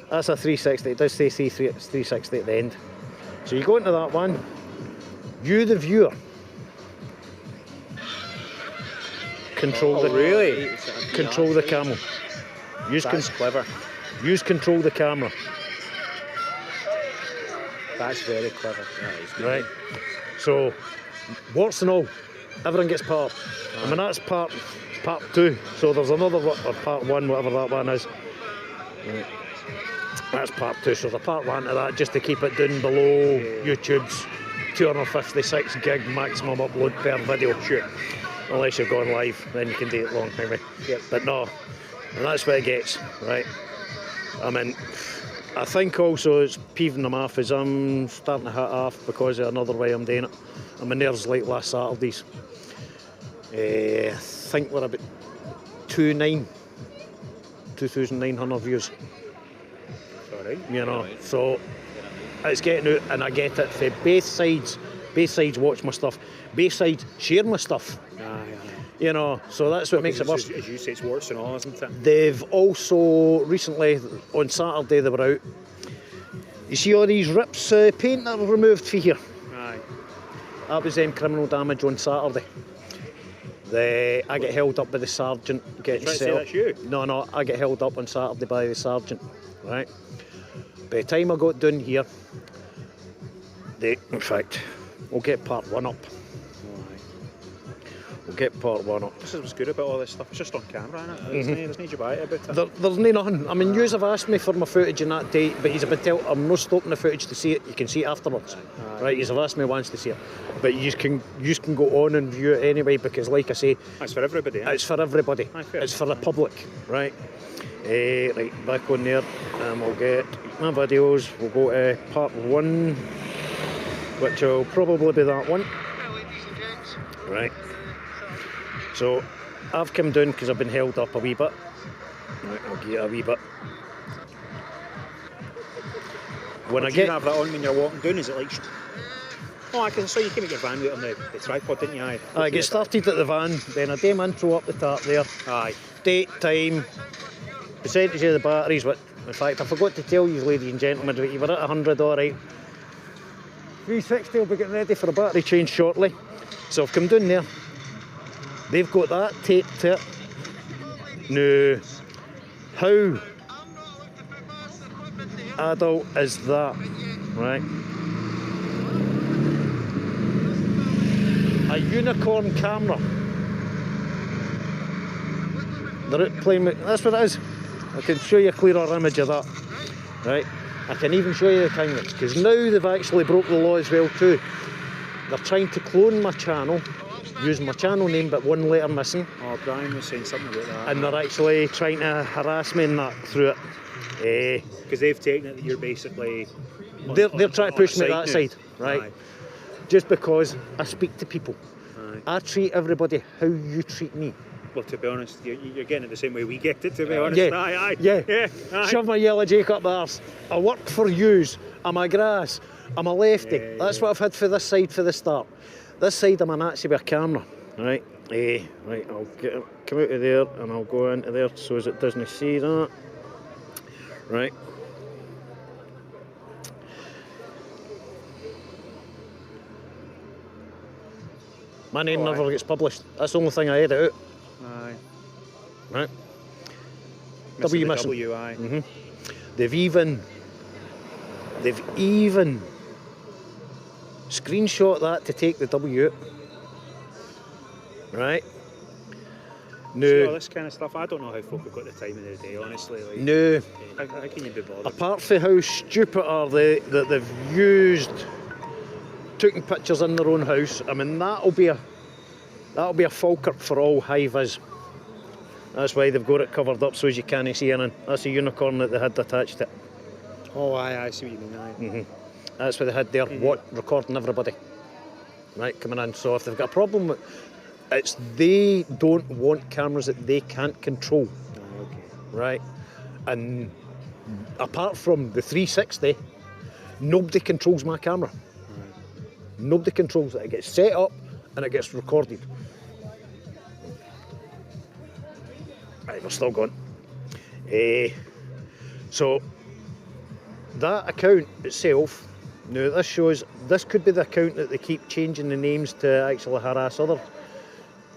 That's a 360. It does say 360 at the end. So you go into that one. You, the viewer, control control the camera. That's clever. Use control the camera. That's very clever. Right. So, warts and all, everything gets part. I mean, that's part 2. So there's another or part 1, whatever that one is. Right. That's part 2. So the part 1 of that, just to keep it down below YouTube's 256 gig maximum upload per video. Sure. Unless you've gone live, then you can do it long anyway. Yep. But no, and that's what it gets, right? I mean, I think also it's peeving them off is I'm starting to hit off because of another way I'm doing it. I mean, there's like last Saturday's. I think we're about 2,900 views. Alright. You know, so it's getting out, and I get it for both sides. Both sides watch my stuff. Both sides share my stuff. You know, so that's what makes it worse. As you say, it's worse and all, isn't it? They've also recently, on Saturday, they were out. You see all these rips paint that were removed for here? Aye. That was criminal damage on Saturday. I get held up by the sergeant getting Trying to say set up. that's you? No, I get held up on Saturday by the sergeant, right? By the time I got down here, in fact, we'll get part 1 up. We'll get part 1 up. This is what's good about all this stuff. It's just on camera, isn't it? There's no debate about it. There's no nothing. I mean, yous have asked me for my footage in that day, but he's been I'm not stopping the footage to see it. You can see it afterwards, right? Yous have asked me once to see it, but yous can go on and view it anyway because, like I say, it's for everybody. It's for everybody. Aye, It's for the public, right? Right, back on there, and we'll get my videos. We'll go to part 1, which will probably be that one, right? So I've come down because I've been held up a wee bit. Right, I'll give you a wee bit. When I get you have that on when you're walking down, is it like? Oh, I saw you came with your van out on the tripod, didn't you? Aye. I get started at the van, then I do my intro up the top there. Aye. Date, time, percentage of the batteries. What? In fact, I forgot to tell you, ladies and gentlemen, that you were at 100, all right. 360 will be getting ready for a battery change shortly. So I've come down there. They've got that taped to it. Now, how adult is that, right? A unicorn camera. They're out playing with, that's what it is. I can show you a clearer image of that, right? I can even show you the timelapse, because now they've actually broke the law as well too. They're trying to clone my channel, using my channel name but one letter missing. Oh, Brian was saying something about that. And they're actually trying to harass me in that through it. Because they've taken it that you're basically... They're trying to push me that side, right? Aye. Just because I speak to people. Aye. I treat everybody how you treat me. Well, to be honest, you're getting it the same way we get it, to be honest. Yeah, Aye. yeah. Aye. Shove my yellow jake up the arse. I work for yous. I'm a grass. I'm a lefty. Yeah, That's what I've had for this side for the start. This side I'm a Nazi with a camera. Right? Right, I'll come out of there and I'll go into there so as it doesn't see that. Right. My name never gets published. That's the only thing I edit out. Aye. Right? Missing the missing. W, aye. They've even screenshot that to take the W out. Right? See all No. this kind of stuff, I don't know how folk have got the time of the day, honestly. Like, No. how can you be bothered? Apart from how stupid are they that they've taken pictures in their own house. I mean, that'll be a Falkirk for all high vis. That's why they've got it covered up so as you can't see anything. That's a unicorn that they had attached to it. Oh, aye, I see what you mean, aye. That's what they had there, recording everybody. Right, coming in. So if they've got a problem with it's they don't want cameras that they can't control. Aye, okay. Right? And apart from the 360, nobody controls my camera. Nobody controls it. It gets set up and it gets recorded. Right, we're still going. So that account itself, now this could be the account that they keep changing the names to actually harass other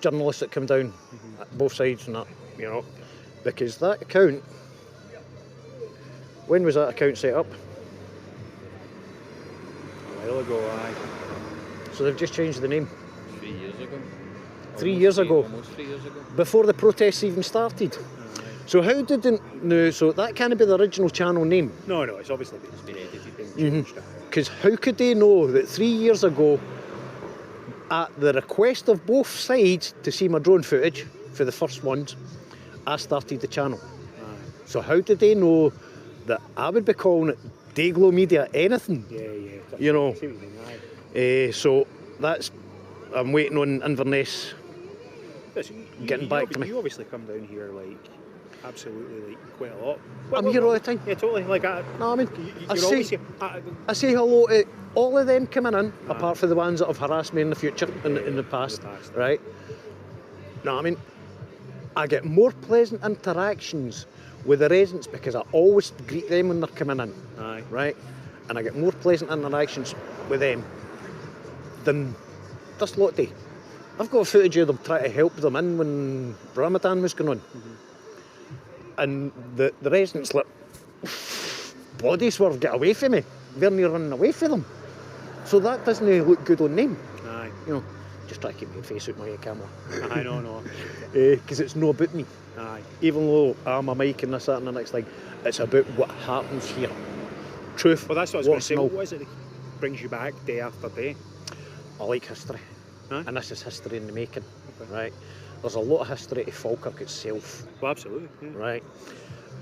journalists that come down both sides and that, you know, because that account, when was that account set up? A while ago, aye. So they've just changed the name. 3 years ago. 3 years ago. Almost 3 years ago. Before the protests even started. So how did it... No, so that can't be the original channel name. No, it's obviously been edited and changed. Because how could they know that 3 years ago, at the request of both sides to see my drone footage for the first ones, I started the channel. So how did they know that I would be calling it Dayglow Media anything? Yeah. You know. See what you mean, aye. So that's... I'm waiting on Inverness Listen, getting back to me. You obviously come down here like absolutely like quite a lot. I'm here all the time. Yeah, totally. Like No, I mean, I you're say, always here. I say hello to all of them coming in, apart from the ones that have harassed me in the future, in the past, right? No, I mean, I get more pleasant interactions with the residents because I always greet them when they're coming in, right? And I get more pleasant interactions with them than this lot do. I've got footage of them trying to help them in when Ramadan was going on. And the residents, like, bodies were get away from me. They're near running away from them. So that doesn't look good on them. Aye. You know, just try to keep my face out my camera. I know. Because it's not about me. Aye. Even though I'm a mic and this, that and the next thing, it's about what happens here. Truth. Well, that's what I was going to say. no. What is it that brings you back day after day? I like history. Aye. And this is history in the making, right? There's a lot of history to Falkirk itself. Well, absolutely. Yeah. Right?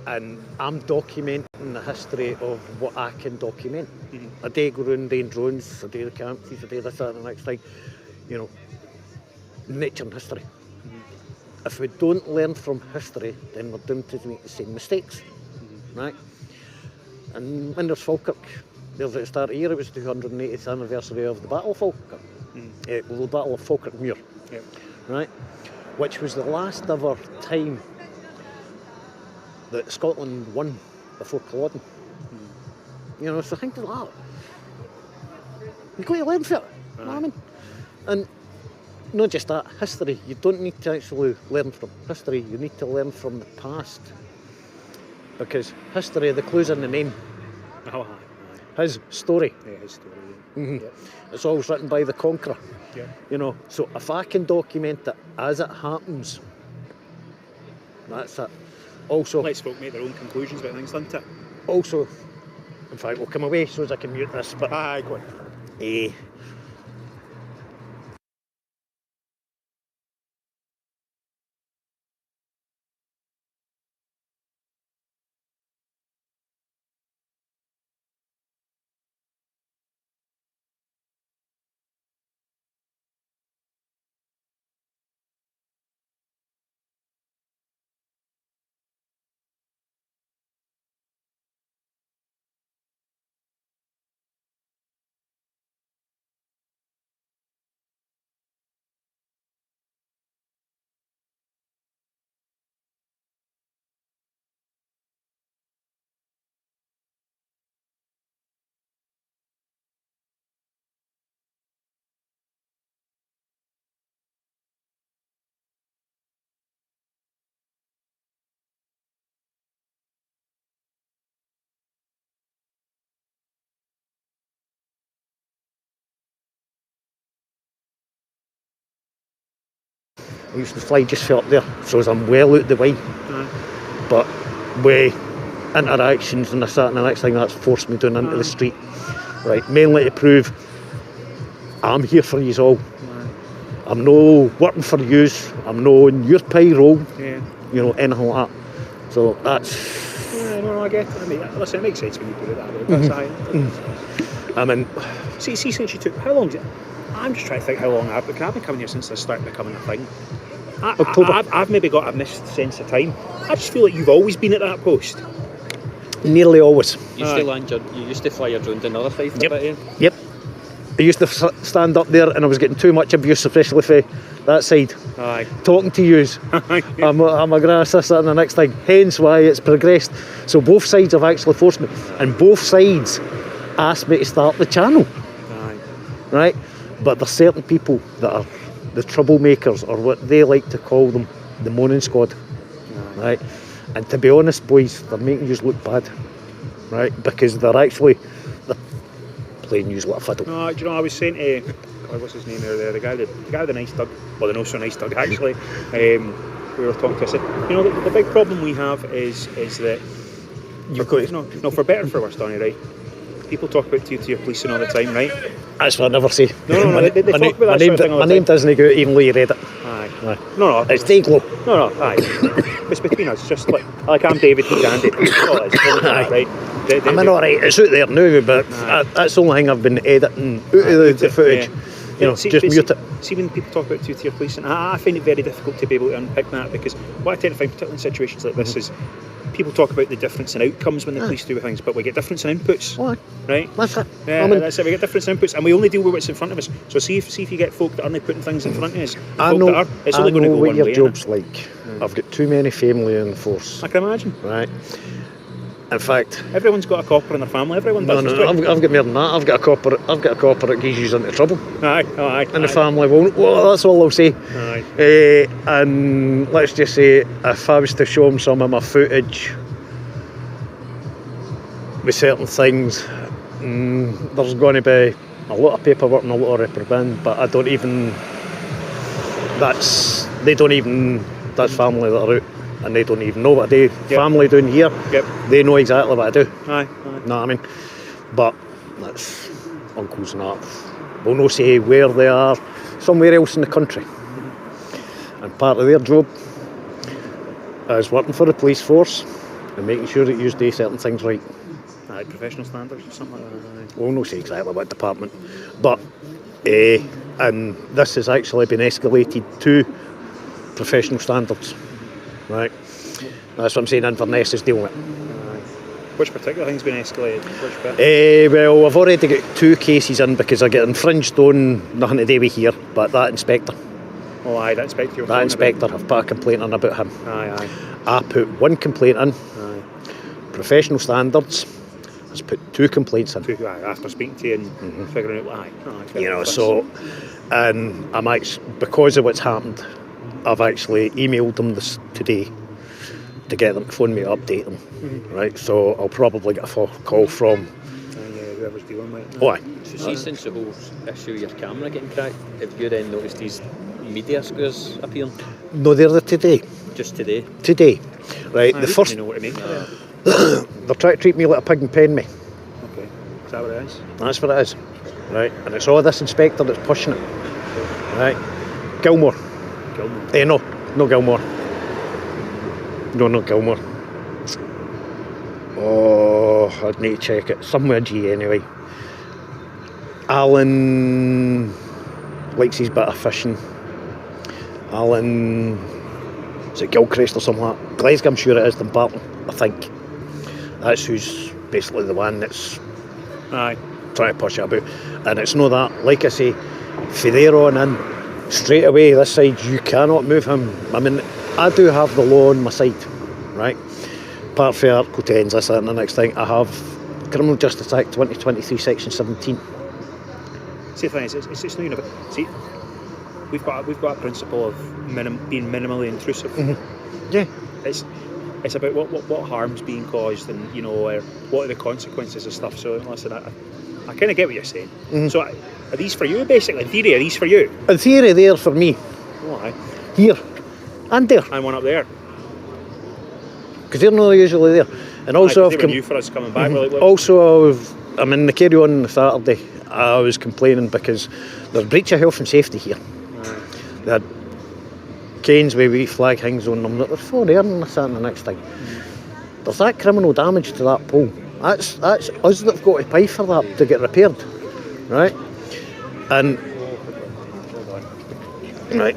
And I'm documenting the history of what I can document. A day go around doing drones, a day the campsies, a day this, that and the next thing. You know, nature and history. If we don't learn from history, then we're doomed to make the same mistakes, right? And when there's Falkirk, there's at the start of the year, it was the 280th anniversary of the Battle of Falkirk. The Battle of Falkirk Muir, right? Which was the last ever time that Scotland won before Culloden. You know, so think of that. You've got to learn from it, you know what I mean? And not just that, history. You don't need to actually learn from history, you need to learn from the past. Because history, the clue's in the name. Oh, His story. yeah, his story. Yep. It's always written by the conqueror. Yeah. You know, so if I can document it as it happens, that's it. Also, Let's folk make their own conclusions about things, doesn't it? Also, in fact, we'll come away so as I can mute this, but Aye, go on. I used to fly just for up there, so as I'm well out the way. But with interactions and this, that and the next thing, that's forced me down into the street. Right, mainly to prove I'm here for yous all. I'm no working for yous, I'm no on your payroll, you know, anything like that. So that's... Yeah, no, I get it. I mean, listen, it makes sense when you put it that way. That's I mean... See, since you took... How long did... I'm just trying to think how long I've been coming here since this started becoming a thing. October. I've maybe got a missed sense of time. I just feel like you've always been at that post. Nearly always. You used to fly your drone to another side for a bit, eh? Yep. I used to stand up there and I was getting too much abuse, especially for that side. Aye. Talking to yous. I'm a grass, this, that and the next thing. Hence why it's progressed. So both sides have actually forced me. And both sides asked me to start the channel. Aye. Right? But there's certain people that are the troublemakers, or what they like to call them, the moaning squad. Right? And to be honest, boys, they're making yous look bad. Right? Because they're playing yous like a fiddle. No, do you know, I was saying to... what's his name there? The guy with the nice dog. Well, the not so nice dog, actually. we were talking to. I said, you know, the big problem we have is that You've got no, for better or for worse, Donny, right? People talk about two-tier policing all the time, right? That's what I never say. No, they talk about that sort of thing all the my name time. doesn't go out even though you read it. Aye. No. It's Dayglow. No, aye. It's between us, just like I'm David, he's Andy. Aye. Right? I'm alright, it's out there now, but that's the only thing I've been editing out of the footage. Yeah. You know, just mute it. See, when people talk about two-tier policing, I find it very difficult to be able to unpick that, because what I tend to find, particularly in situations like this, is people talk about the difference in outcomes when the police do things, but we get difference in inputs. What? Right? That's it. Yeah, that's it. We get difference in inputs, and we only deal with what's in front of us. So see if you get folk that aren't putting things in front of us. I know it's only going to go what one your way. job's like. I've got too many family in the force. I can imagine. Right. In fact, everyone's got a copper in their family. Everyone does. No, I've got more than that. I've got a copper that gets you into trouble. Aye. And the family won't. Well, that's all I'll say. Aye. And let's just say, if I was to show them some of my footage with certain things, there's going to be a lot of paperwork and a lot of reprimand. But I don't even. That's family that are out. And they don't even know what I do. Family down here, they know exactly what I do. Aye. Know what I mean? But that's uncles and that. We'll not say where they are, somewhere else in the country. And part of their job is working for the police force and making sure that you do certain things right. Aye, professional standards or something like that. We'll not say exactly what department. But, and this has actually been escalated to professional standards. Right, that's what I'm saying. Inverness is dealing with. Which particular thing's been escalated? Which bit? Well, I've already got 2 cases in because I get infringed on, nothing to do with here, but that inspector. Oh, aye, that inspector. That inspector, I've put a complaint in about him. Aye. I put 1 complaint in. Aye. Professional standards has put 2 complaints in. After speaking to you and figuring out, aye. You know, so, and I'm actually, because of what's happened, I've actually emailed them this today to get them to phone me to update them. Right, so I'll probably get a phone call from whoever's dealing with it. Oh, aye. So see, since the whole issue of your camera getting cracked, have you then noticed these media squares appearing? No, they're there today. Just today? Today. Right, I the first... know what I mean. They're trying to treat me like a pig and pen me. Okay, is that what it is? That's what it is. Right, and it's all this inspector that's pushing it. Right, Gilmore. No Gilmore. No, not Gilmore. Oh, I'd need to check it. Somewhere G anyway. Alan likes his bit of fishing. Alan, is it Gilchrist or something like that? Glasgow, I'm sure it is, Dumbarton, I think. That's who's basically the one that's trying to push it about. And it's not that, like I say, from there on in, straight away this side you cannot move him. I mean, I do have the law on my side, right? Apart from Article 10, this and the next thing, I have Criminal Justice Act 2023 Section 17. See, the thing is, it's not even about, see, we've got a principle of being minimally intrusive. Yeah. It's about what harm's being caused, and you know, what are the consequences of stuff. So listen, I kind of get what you're saying. So are these for you, basically? In theory, are these for you? In theory, they're for me. Oh, aye. Here. And there. And one up there. Because they're not usually there. And also, they were new for us coming back. Also, I'm in the carry on Saturday. I was complaining because there's breach of health and safety here. They had canes with wee flag hangs on them that they're for there and this, that and the next thing. There's that criminal damage to that pole. That's us that've got to pay for that to get repaired. Right? And right.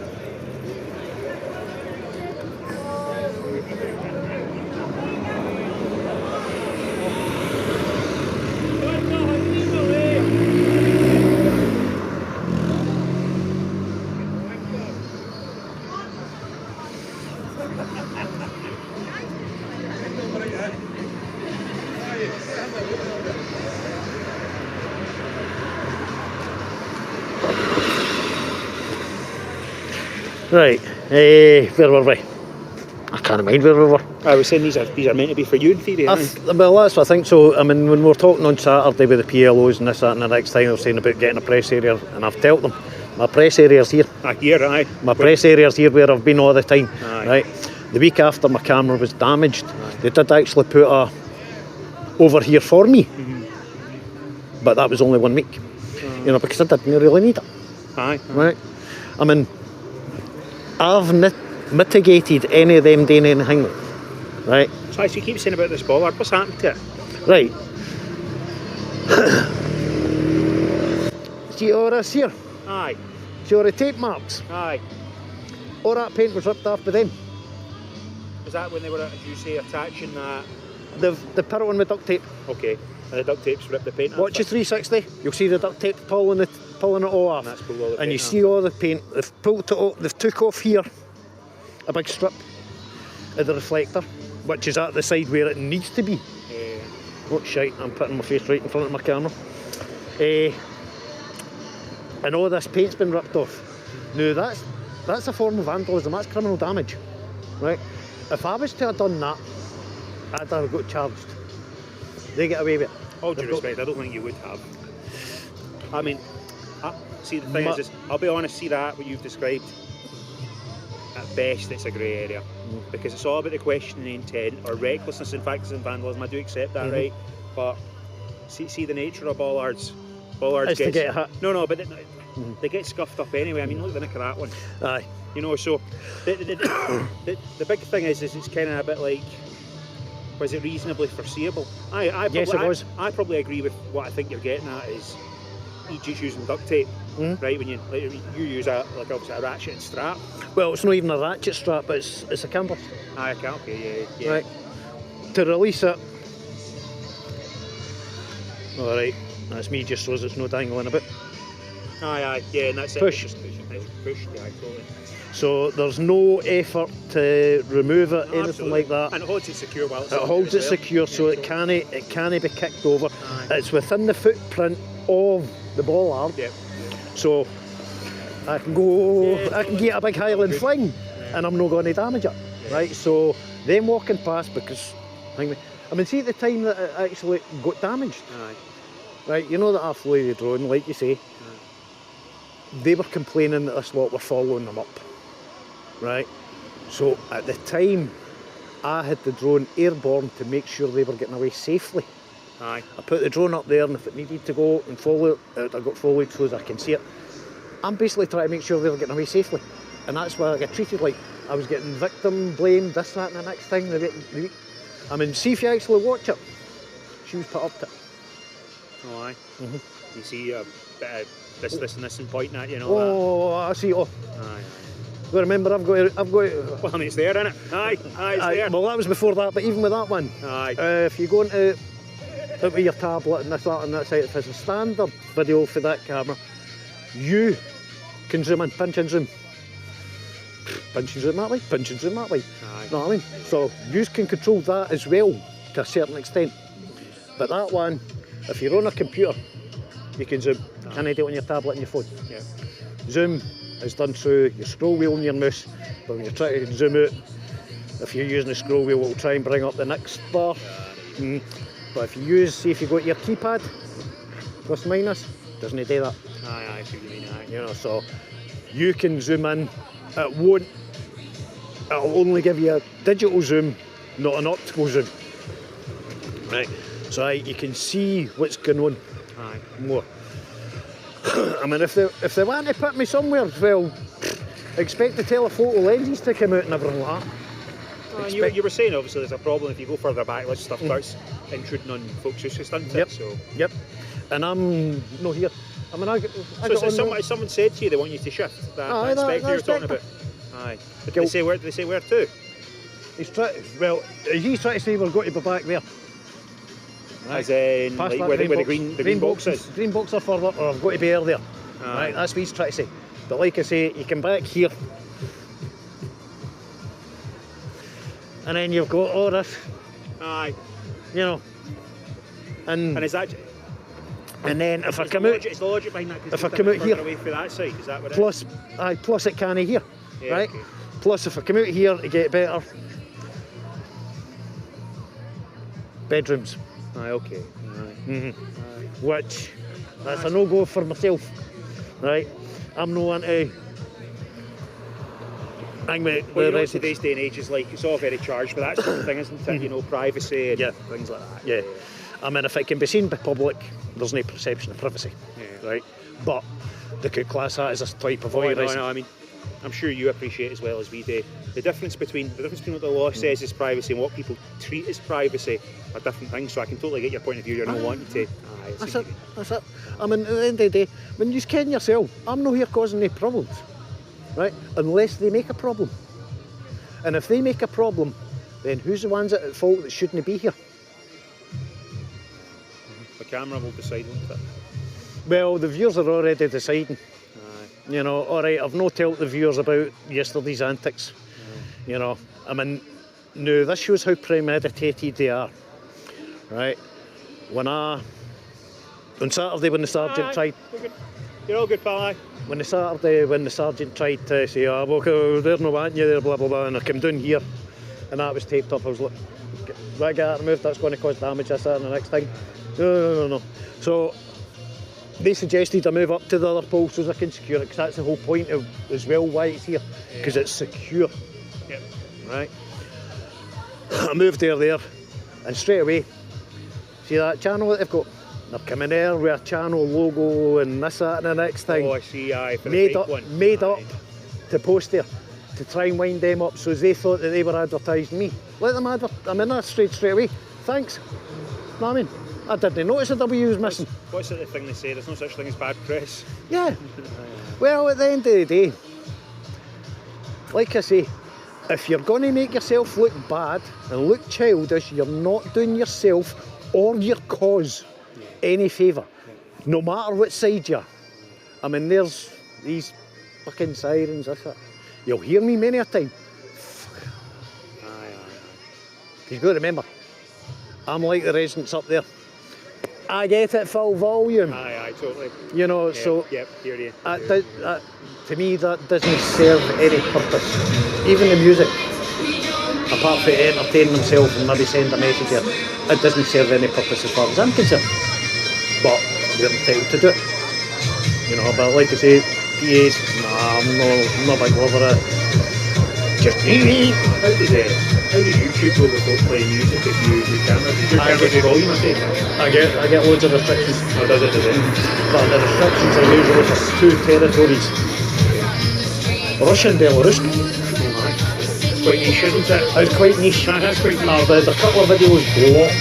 Right, where were we? I can't mind where we were. I was saying these are meant to be for you in theory, well, that's what I think. So, I mean, when we were talking on Saturday with the PLOs and this, that and the next time, they were saying about getting a press area, and I've told them, My press area's here. Here, aye. My press area's here where I've been all the time. Aye. Right. The week after my camera was damaged, they did actually put a over here for me. But that was only 1 week. You know, because I didn't really need it. Aye. Right. I mean, I've mitigated any of them doing anything. Right. So as you keep saying about this bollard, what's happened to it? Right. See all this here? Aye. See all the tape marks? Aye. All that paint was ripped off by them. Was that when they were, as you say, attaching that? The put it on with duct tape. Okay. And the duct tape's ripped the paint off? Watch your 360, you'll see the duct tape pulling it all off. And that's pulled all the and you paint see all the paint. They've pulled it off, they've took off here a big strip of the reflector, which is at the side where it needs to be. Yeah. Oh shite, I'm putting my face right in front of my camera. And all this paint's been ripped off. Now that's a form of vandalism, that's criminal damage. Right? If I was to have done that, I'd have got charged. They get away with it. All due respect, I don't think you would have. I mean, see, the thing is, I'll be honest, see that, what you've described, at best it's a grey area. Because it's all about the questioning intent or recklessness. In fact, it's in vandalism, I do accept that, right? But see the nature of bollards. Bollards to get hit. No, but they get scuffed up anyway. I mean, look at the nick of that one. Aye. You know, so the big thing is it's kind of a bit like, was it reasonably foreseeable? Yes, it was. I probably agree with what I think you're getting at is you just using duct tape, right? When you use obviously a ratchet strap. Well, it's not even a ratchet strap, but it's a canvas. Aye, okay, yeah. Right. To release it. All right. That's me just so as it's no dangling a bit. Aye, yeah, and that's push. It. Push, yeah, totally. So there's no effort to remove it, anything Absolutely. like that. And it holds it secure while it's It holds it secure, so it can't be kicked over. Aye. It's within the footprint of the bollard. Yep. So I can go, I can get a big Highland fling, and I'm not going to damage it, right? So them walking past, because I mean, see at the time that it actually got damaged, right? You know that I flew the drone, like you say. They were complaining that this lot were following them up, right? So at the time, I had the drone airborne to make sure they were getting away safely. Aye. I put the drone up there, and if it needed to go and follow it, I got followed so as I can see it. I'm basically trying to make sure they were getting away safely, and that's why I get treated like I was getting victim blamed, this, that, and the next thing. I mean, see if you actually watch it. She was put up to it. Oh, aye. You see a bit of this and this and pointing at, you know. Oh, I see. Oh. Aye. But remember, I've got. Well, I mean, it's there, isn't it? Aye, it's there. Well, that was before that, but even with that one, if you go into it with your tablet and this, that, and that side, if it's a standard video for that camera, you can zoom in, pinch and zoom. Pinch and zoom that way, pinch and zoom that way. You know what I mean? So you can control that as well to a certain extent. But that one, if you're on a computer, you can zoom. Can't do it on your tablet and your phone. Yeah. Zoom is done through your scroll wheel and your mouse. But when you try to zoom out, if you're using the scroll wheel, it will try and bring up the next bar. But if you use, see if you got your keypad, plus minus, doesn't do that. Aye, I see what you mean. Aye. You know, so you can zoom in. It'll only give you a digital zoom, not an optical zoom. Right. So you can see what's going on. Aye. More. I mean, if they want to put me somewhere, well, expect the telephoto lenses to come out and everything like that. You were saying obviously there's a problem if you go further back, this stuff starts intruding on folks' uses, doesn't it? So. Yep. And I'm not here. I mean, someone said to you they want you to shift that inspector you're talking about. Aye. But they say where to? He's trying to say we're going to be back there. Right. As in, like, where the green box is? Green box are further, or I've got to be earlier. Right, that's what he's trying to say. But like I say, you come back here, and then you've got all this. Aye. You know. And is that... And then if I come out... It's the logic behind that, if I come out here... away from that side, is that what plus, plus it can't here, yeah, right? Okay. Plus if I come out here to get better... bedrooms. Aye, okay. Aye. Which, that's a no-go for myself, right? I'm no into. Well, you know, today's day and age is like, it's all very charged for that sort of thing, isn't it? You know, privacy and things like that. Yeah. I mean, if it can be seen by public, there's no perception of privacy, right? But they could class that as a type of voyeurism. No, I mean, I'm sure you appreciate as well as we do. The difference between what the law says is privacy and what people treat as privacy are different things. So I can totally get your point of view. You're not wanting to. That's it. I mean, at the end of the day, when you ken yourself, I'm not here causing any problems, right? Unless they make a problem. And if they make a problem, then who's the ones at fault that shouldn't be here? The camera will decide, won't it? Well, the viewers are already deciding. You know, all right, I've no told the viewers about yesterday's antics. You know, I mean, no, this shows how premeditated they are, right? On Saturday when the sergeant tried... You're all good, pal, When the sergeant tried to say, oh, well, they're not wanting you there, blah, blah, blah, and I came down here, and that was taped up, I was like, that get that removed, that's going to cause damage, this, that, and the next thing. No. So, they suggested I move up to the other post so I can secure it, because that's the whole point of as well why it's here, because it's secure. Yep. Right? I moved there, and straight away, see that channel that they've got? They're coming there with a channel logo and this, that, and the next thing. Oh, I see, for made the up, one. Made up to post there, to try and wind them up, so they thought that they were advertising me. Let them I'm in that straight away. Thanks. Know what I mean? I didn't notice a W was missing. What's the thing they say? There's no such thing as bad press. Yeah. Well, at the end of the day, like I say, if you're going to make yourself look bad and look childish, you're not doing yourself or your cause any favour, no matter what side you're. I mean, there's these fucking sirens, that's it. You'll hear me many a time. You've got to remember, I'm like the residents up there. I get it full volume. Aye, totally. You know, yeah, so yep, hear you. To me, that doesn't serve any purpose. Even the music, apart from entertain themselves and maybe send a message here, it doesn't serve any purpose as far as I'm concerned. But they're entitled to do it. You know, but like I say, PAs, nah, I'm not a big lover of it. Just How does YouTube go without playing music if you use your camera? Does your camera do volume or something? I get loads of restrictions. Oh, does it? But the restrictions are usually for two territories. Russia and Belarus. It's quite niche, isn't it? It's quite niche. That's quite niche. There's a couple of videos blocked.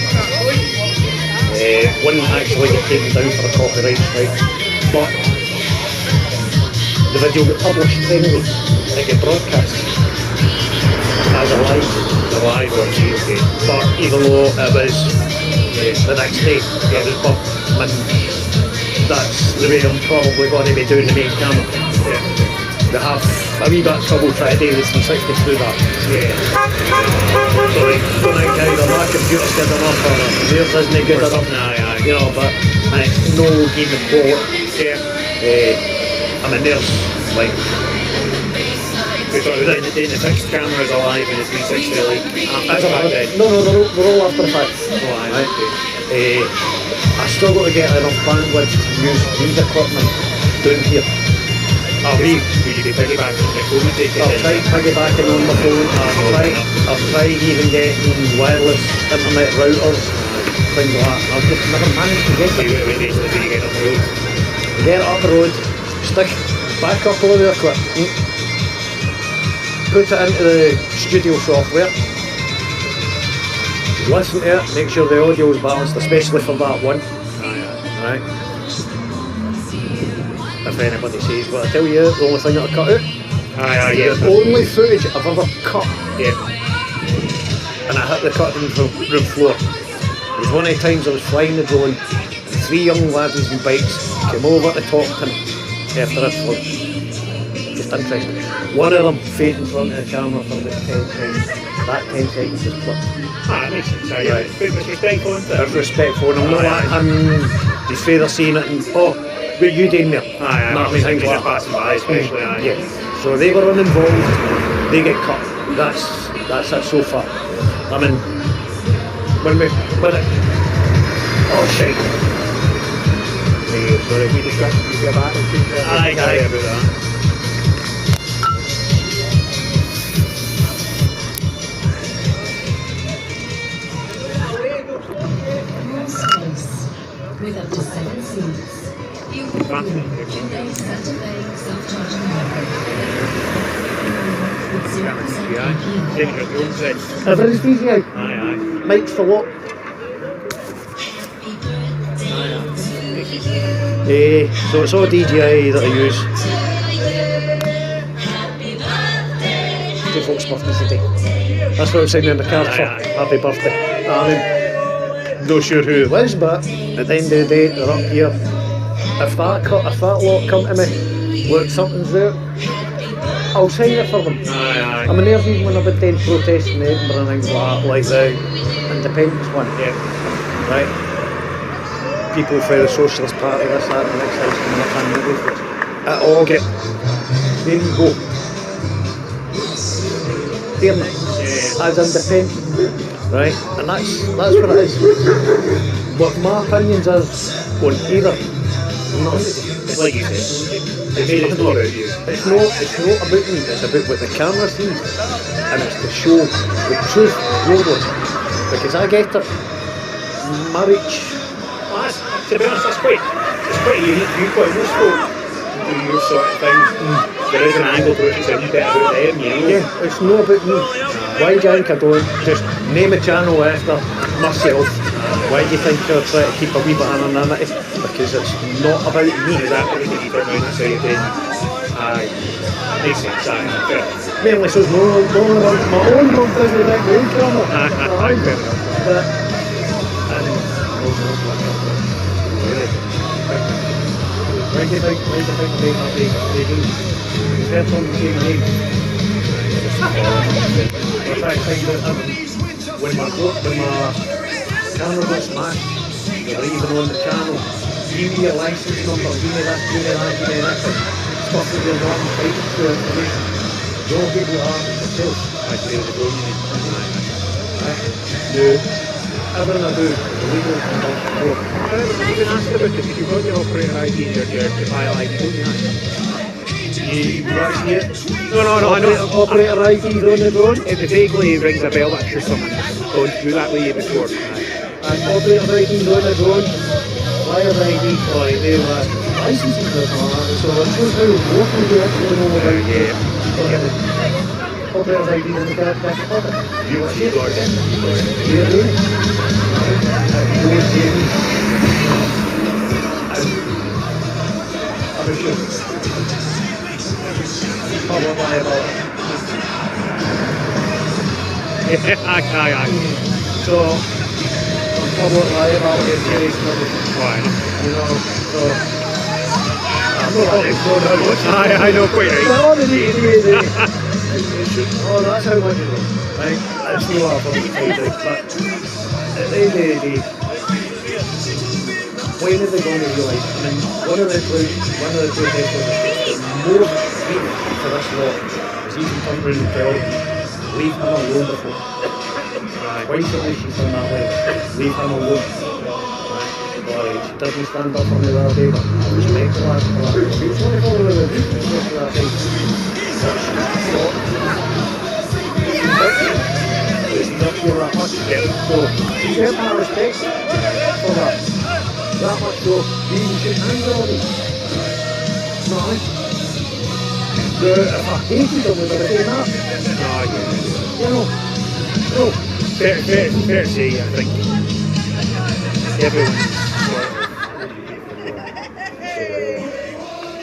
One actually got taken down for a copyright strike. But the video got published anyway. It got broadcast as a live on YouTube. But even though it was the next day, it was bumped. And that's the way I'm probably going to be doing the main camera. They have a wee bit of trouble trying to do this and 60 through that. So like, going out either my computer's good enough or theirs isn't good enough. You know, but it's no game of quality. I mean, there's like... The fixed camera is alive and it's 360 like after the fact. No, they're all after the fact. I struggle to get enough bandwidth to use these equipment down here. I'll try piggybacking on my phone. I've tried even getting wireless internet routers, things like that. I've just never managed to get it. Get it up the road, stick back up all the equipment, put it into the studio software, listen to it, make sure the audio is balanced, especially for that one. Right. If anybody says, but I tell you, the only thing that I cut out, the only footage I've ever cut, and I hit the cutting room floor. It was one of the times I was flying the drone, and 3 young laddies in bikes came over to talk to me after this one. Just interesting. One of them faded in front of the camera for about 10 seconds. That 10 seconds just clipped. That makes sense. Right. It's respectful, isn't it? It's respectful, and I'm not letting his father seeing it and, oh, what are you doing there? Things like passing by, especially. Yeah. So they were uninvolved, they get cut. That's it so far. I mean, when it... Oh shit. Sorry, we discussed you get back. Aye. Sorry about that. With up to 7 seats. You will today's Saturday self-charging Everything's DJI. Aye. Mike's for what? So it's all DJI that I use. Two folks' birthdays today. That's what I'm saying in the card for. Happy birthday. I mean, not sure who it was, but at the end of the day, they're up here. If that lot come to me, look, something's there, I'll sign it for them. Aye. I mean, there's even when I've been doing protests in Edinburgh and things like the Independence one. Yeah. Right? People for the Socialist Party, this, that, and the next house coming up and moving. It all get. There you go. Hear me? As independent. Right? And that's what it is. What my opinions is on either. It's like you said. It's not about you. It's not about me, it's about what the camera sees. And it's to show the truth globally. Because I get it. Marriage. To be honest, it's quite a unique viewpoint. Most folk do your sort of thing. There is an angle to which it's a wee bit about them, you know? Yeah, it's not about me. Why do you think I don't just name a channel after myself? Why do you think I try to keep a wee bit of anonymity? Because it's not about me. Exactly what you turn around and say then. Aye. Makes sense, aye. Mainly so it's my own home business, like my own camera. Aye, fair enough. But why do you think they do? Depends on the same name. In fact, when my camera got smashed, they were even on the channel. Give me your license number, give me that, give me that, give me that. Stuff that they're not entitled to information. Don't give you that yourself. I say the goal you need. No. Everything I do is illegal and non-control. You can ask about this. If you've got your operator ID and your file ID, don't you ask? You see it? No, I know. Operator ID on the drone. If it vaguely rings a bell, that's just something gone through that way before. And operator ID on the drone. Flyer ID, they were licenses and all that. So it shows how local you actually know about operator ID in the back pocket. You got it. Yeah, I'm sure. I won't lie about it. Aye. So, I won't lie about it. Why? You know, so. I'm not Aye, I know quite right. Oh, that's how much it is. Right? That's no other but at the end of the day, when are they going to realise? I mean, one of the protesters that more hate for this law is even turned around and tell leave him alone before. Twice at least she's done that way. Leave him alone. Right? She didn't stand up for me the other day, but I respect the lad for that. She was only following the route for that thing. It's not feel that much. So you get my respect for that. That much so you can shake hands on me. No. If I hated them, would I say that? You know. No. Fair to say, I think everyone's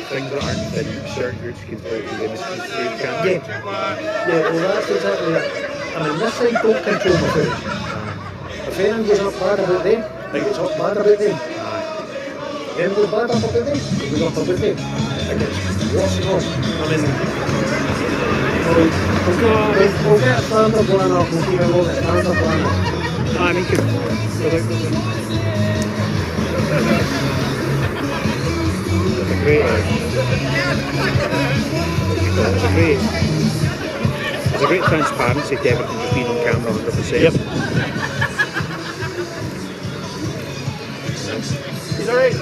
things that aren't in certain groups can play the industry through, can't they? Yeah, well that's exactly it. I mean, this thing don't control my footage. If anyone goes up bad about them, they get up bad about them. Then goes bad up about them, they goes up about them. It gets worse and worse. I mean, we'll get a standard one up, we'll keep it on the standard one up. I mean, there's a great transparency to everything that's been on camera 100%. Yep. Is that right?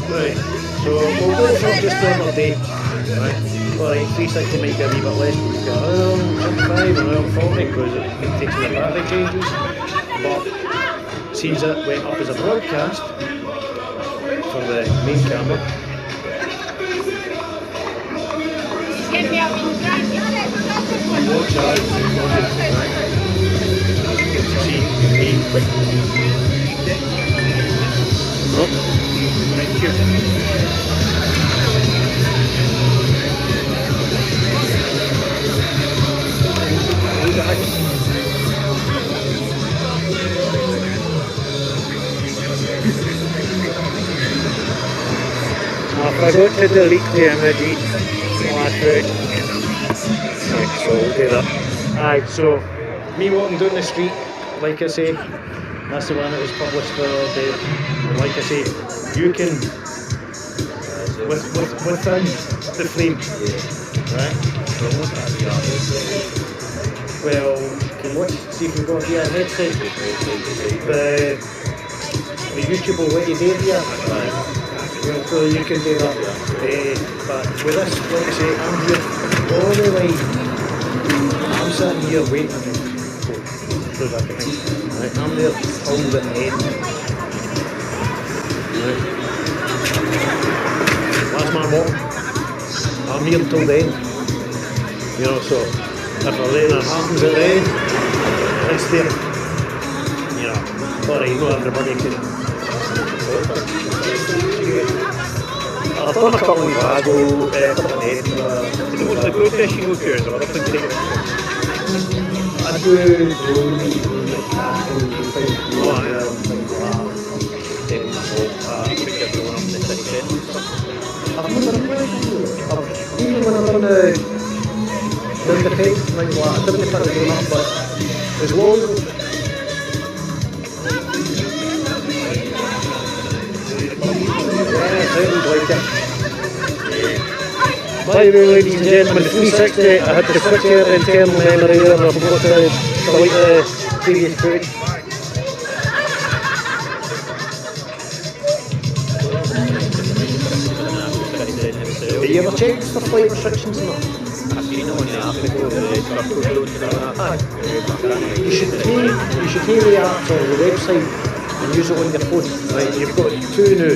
Right, so we'll go for just the other day. Right, alright, 360 might be a wee bit less, but you've got around 25 and around 40 because it takes the battery changes. But since it went up as a broadcast for the main camera. No charge, right. See, me. Oh. Thank you. I forgot to delete the image last week. Right, so we'll do that. Aye, so me walking down the street, like I say, that's the one that was published the other day. And like I say, you can within the frame, right? Well, you can watch, see if you've got here a headset. The YouTube will let you do it here. So you can do that. But with this, like I say, I'm here all the way. I'm sitting here waiting. Right, I'm there till the end. Right. Last man walking. I'm here till the end. You know, so if anything happens at the end, it's there. You know, alright, not everybody can. I've done a couple in Glasgow, a couple in Edinburgh. What's the protest you go to? Is there other things to take? I do drones, things like castles and things like that. I've never really even when I've done the independent things like that, I didn't put the game up, but as long as sounds like it. By the way, ladies and gentlemen, the 360, I had to switch out the internal memory there and I forgot to delete the previous footage. Have you ever checked for flight restrictions and that? You should take the app or the website and use it on your phone. Right, you've got two now.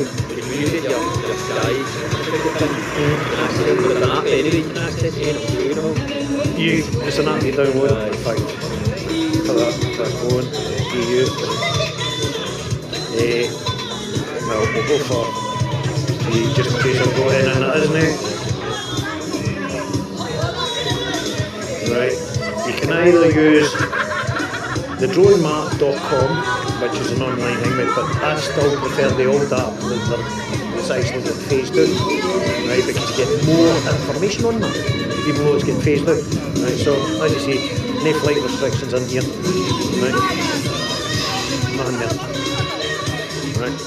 It's an app you download, in fact, for that phone, you use. Well, we'll go for just in case I've got in and it isn't it. Right, you can either use the dronemap.com, which is an online thing, but I still prefer the old app that's actually got phased out, right, because you get more information on them, even though it's getting phased out, right, so as you see, no flight restrictions in here, right, nothing there, right,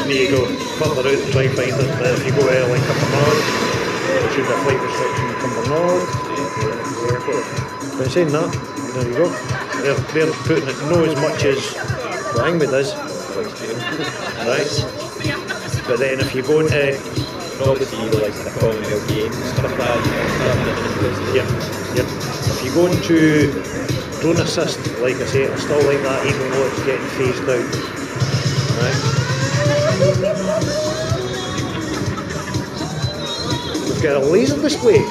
there you go, further out to try and find it, if you go out like Cumbernauld, there should be a flight restriction in Cumbernauld, but saying that, there you go, they're putting it no as much as the Angmid is, right, but then if you go into obviously like the Commonwealth Games stuff like that, yep. If you go into drone assist, like I say, it's still like that even though it's getting phased out, right. We've got a laser display.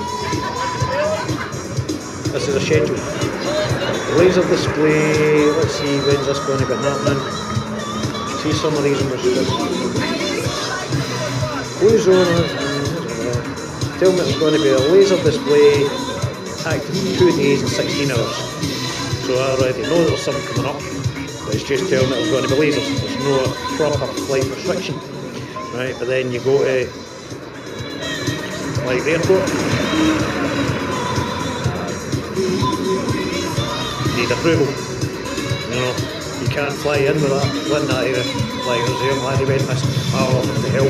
This is a schedule. Laser display, let's see when's this going to be happening. See some of these restrictions. Blue zone, tell me it's going to be a laser display active in 2 days and 16 hours. So I already know there's something coming up, but it's just telling me there's going to be lasers. There's no proper flight restriction. Right, but then you go to like the airport. Need approval. You know, you can't fly in with that, letting that either. Like there's a young lady went this, what the hell?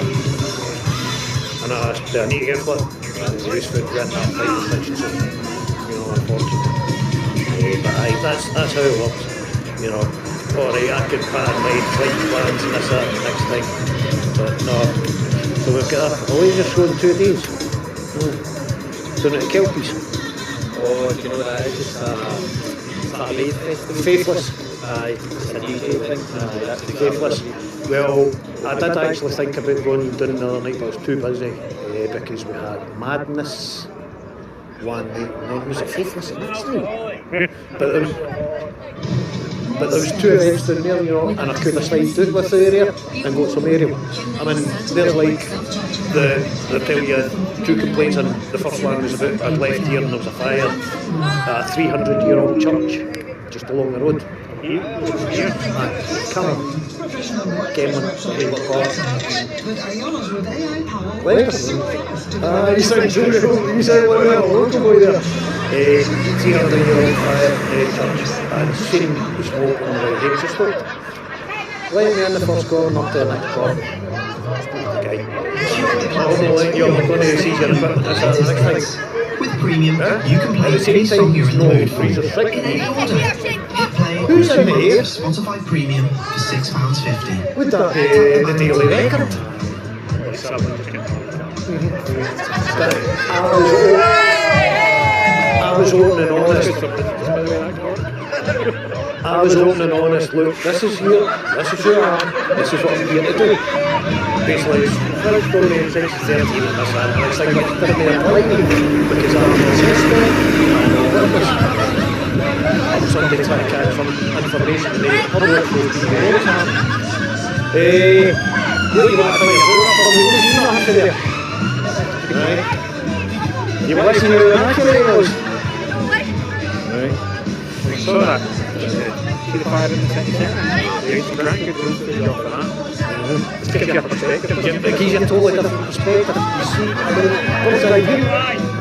And I asked, do I need to get flight? And he was food written that flight restriction, so, you know, unfortunately. But that's how it works, you know. Alright, I could plan my flight plans and this, that, next time. But no, so we've got a laser show in 2 days. Doing it at Kelpies. Oh, do you know what that is? It's a rave festival. Faithless. Aye, it's a DJ thing. Aye, that's the Faithless. Well, I did actually think about going down the other night, but I was too busy because we had Madness one night, and then was it Faithless the next night? But there was 2 events down there, you know, and I could have stayed out with the area and got some aerial. I mean, there's like, they tell you 2 complaints, and the first one was about I'd left here and there was a fire at a 300-year-old church just along the road. Come on. Cameron, you sound like a local boy there. 300-year-old fire church, and seen the smoke on the way. He was just stopped. Let me in the first car and up to the next car. Okay. I don't know you're going to see your equipment. That's the next thing. With premium, you can play At the same time, your no freezer sick. Who's in here? Spotify Premium for £6.50. Would that be the daily record? I was open and honest. I was open and honest. Look, this is here. This is who I am. This is what I'm here to do. Basically, it's story in 13 and this and it's like what did me apply because I'm successful and a witness. I'm somebody trying to catch some information in the public who's been going on. What you want to find out from me? What do you not have to do? Right? You want to see how accurate it was? Right? So that. See the fire in the city centre? There's some grand good rules to the job for that. It's gives you a perspective. It gives you a totally different perspective. You see, I mean, what's I do?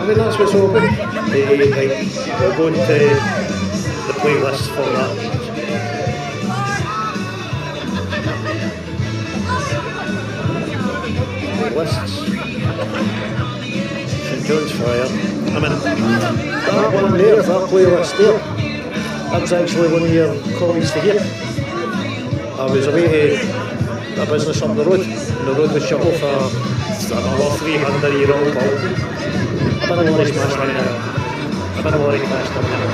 I mean, that's what's open. We're going to the playlist for that. Playlists. St John's Fire. I mean, that one there, that playlist there, that was actually one of your colleagues to hear. I was away to a business up the road, and the road was shut off another 300-year-old pub. I don't know what he smashed in there. I don't know what he smashed in there.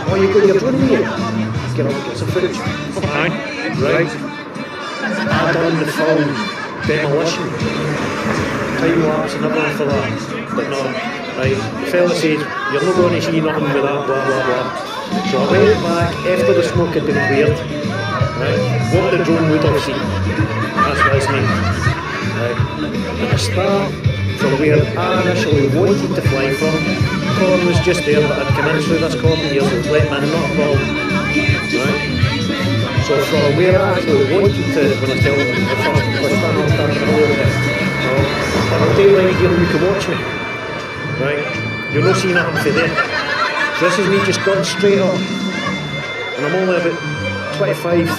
Oh, you got your drone with you? Get on, get some footage. Aye. Right. I done the film Demolition. Time lapse and everything for that. But no, right. The fella said, you're not going to see nothing with that, blah blah blah. So I went back after the smoke had been cleared. Right, what the drone would have seen. That's what it's named. Right. And I start from where I initially wanted to fly from. Corn was just there, but I'd come in through this corner here, so let me not a problem. Right. So from where I actually wanted to, when I tell them the first stand up a little bit. And I'll tell you right here, you can watch me. Right. You'll not see nothing from there. So this is me just going straight up. And I'm only about 25,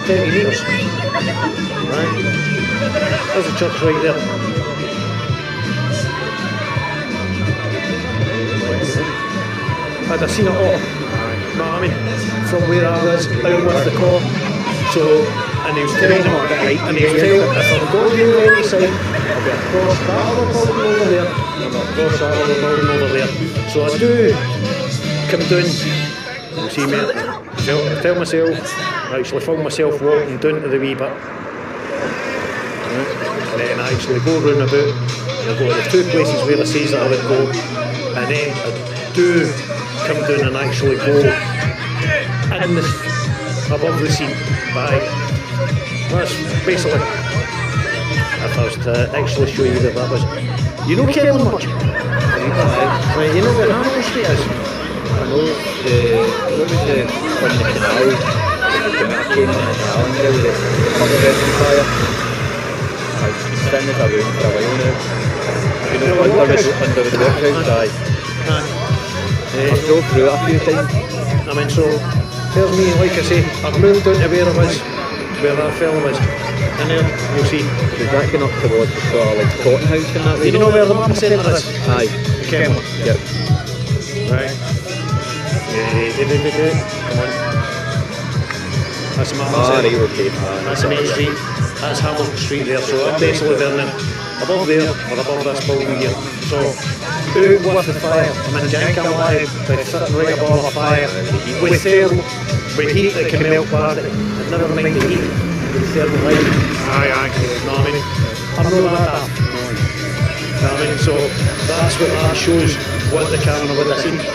30 metres. Right? There's the church right there. Had I seen it all? No, I mean, from where I was out with the car. So, and he was telling me, and he was telling me, if I'm going to any side, I'll be across that other building over there, and across that other building over there. So I do come down, you see me, tell myself, I actually found myself walking down to the wee bit, and then I actually go round about, and I go to the 2 places where it says that I would go, and then I do come down and actually go in this, above the scene, but that's basically, if I was to actually show you that was, you know Kelvin much? Right, you know where Hamilton Street is? I know what was the on the canal, the came on the canal and there was the other resin fire. I've been sitting in a room for a while now. You know, under the workhouse, aye. I drove through it a few times. I mean, so, there's me, like I say, I've moved down to where I was, where that fella was. And there, you'll see. Is that going up towards the sort of like Cotton House and that way? You know where the Martin Centre is? Aye. Kemmer. Yep. Right. Come on. That's Ah, Martin. right, okay. That's the main street. That's Hamilton Street there. So I'm basically living above there or above this building here. So out with the fire. I'm in Jenkin Live, by sitting right above a fire with heat that can melt body. And never mind the heat. With thermal light. Aye. You know what I mean? I'm not like that. You know what I mean? So that's what that shows what the camera would have seen. You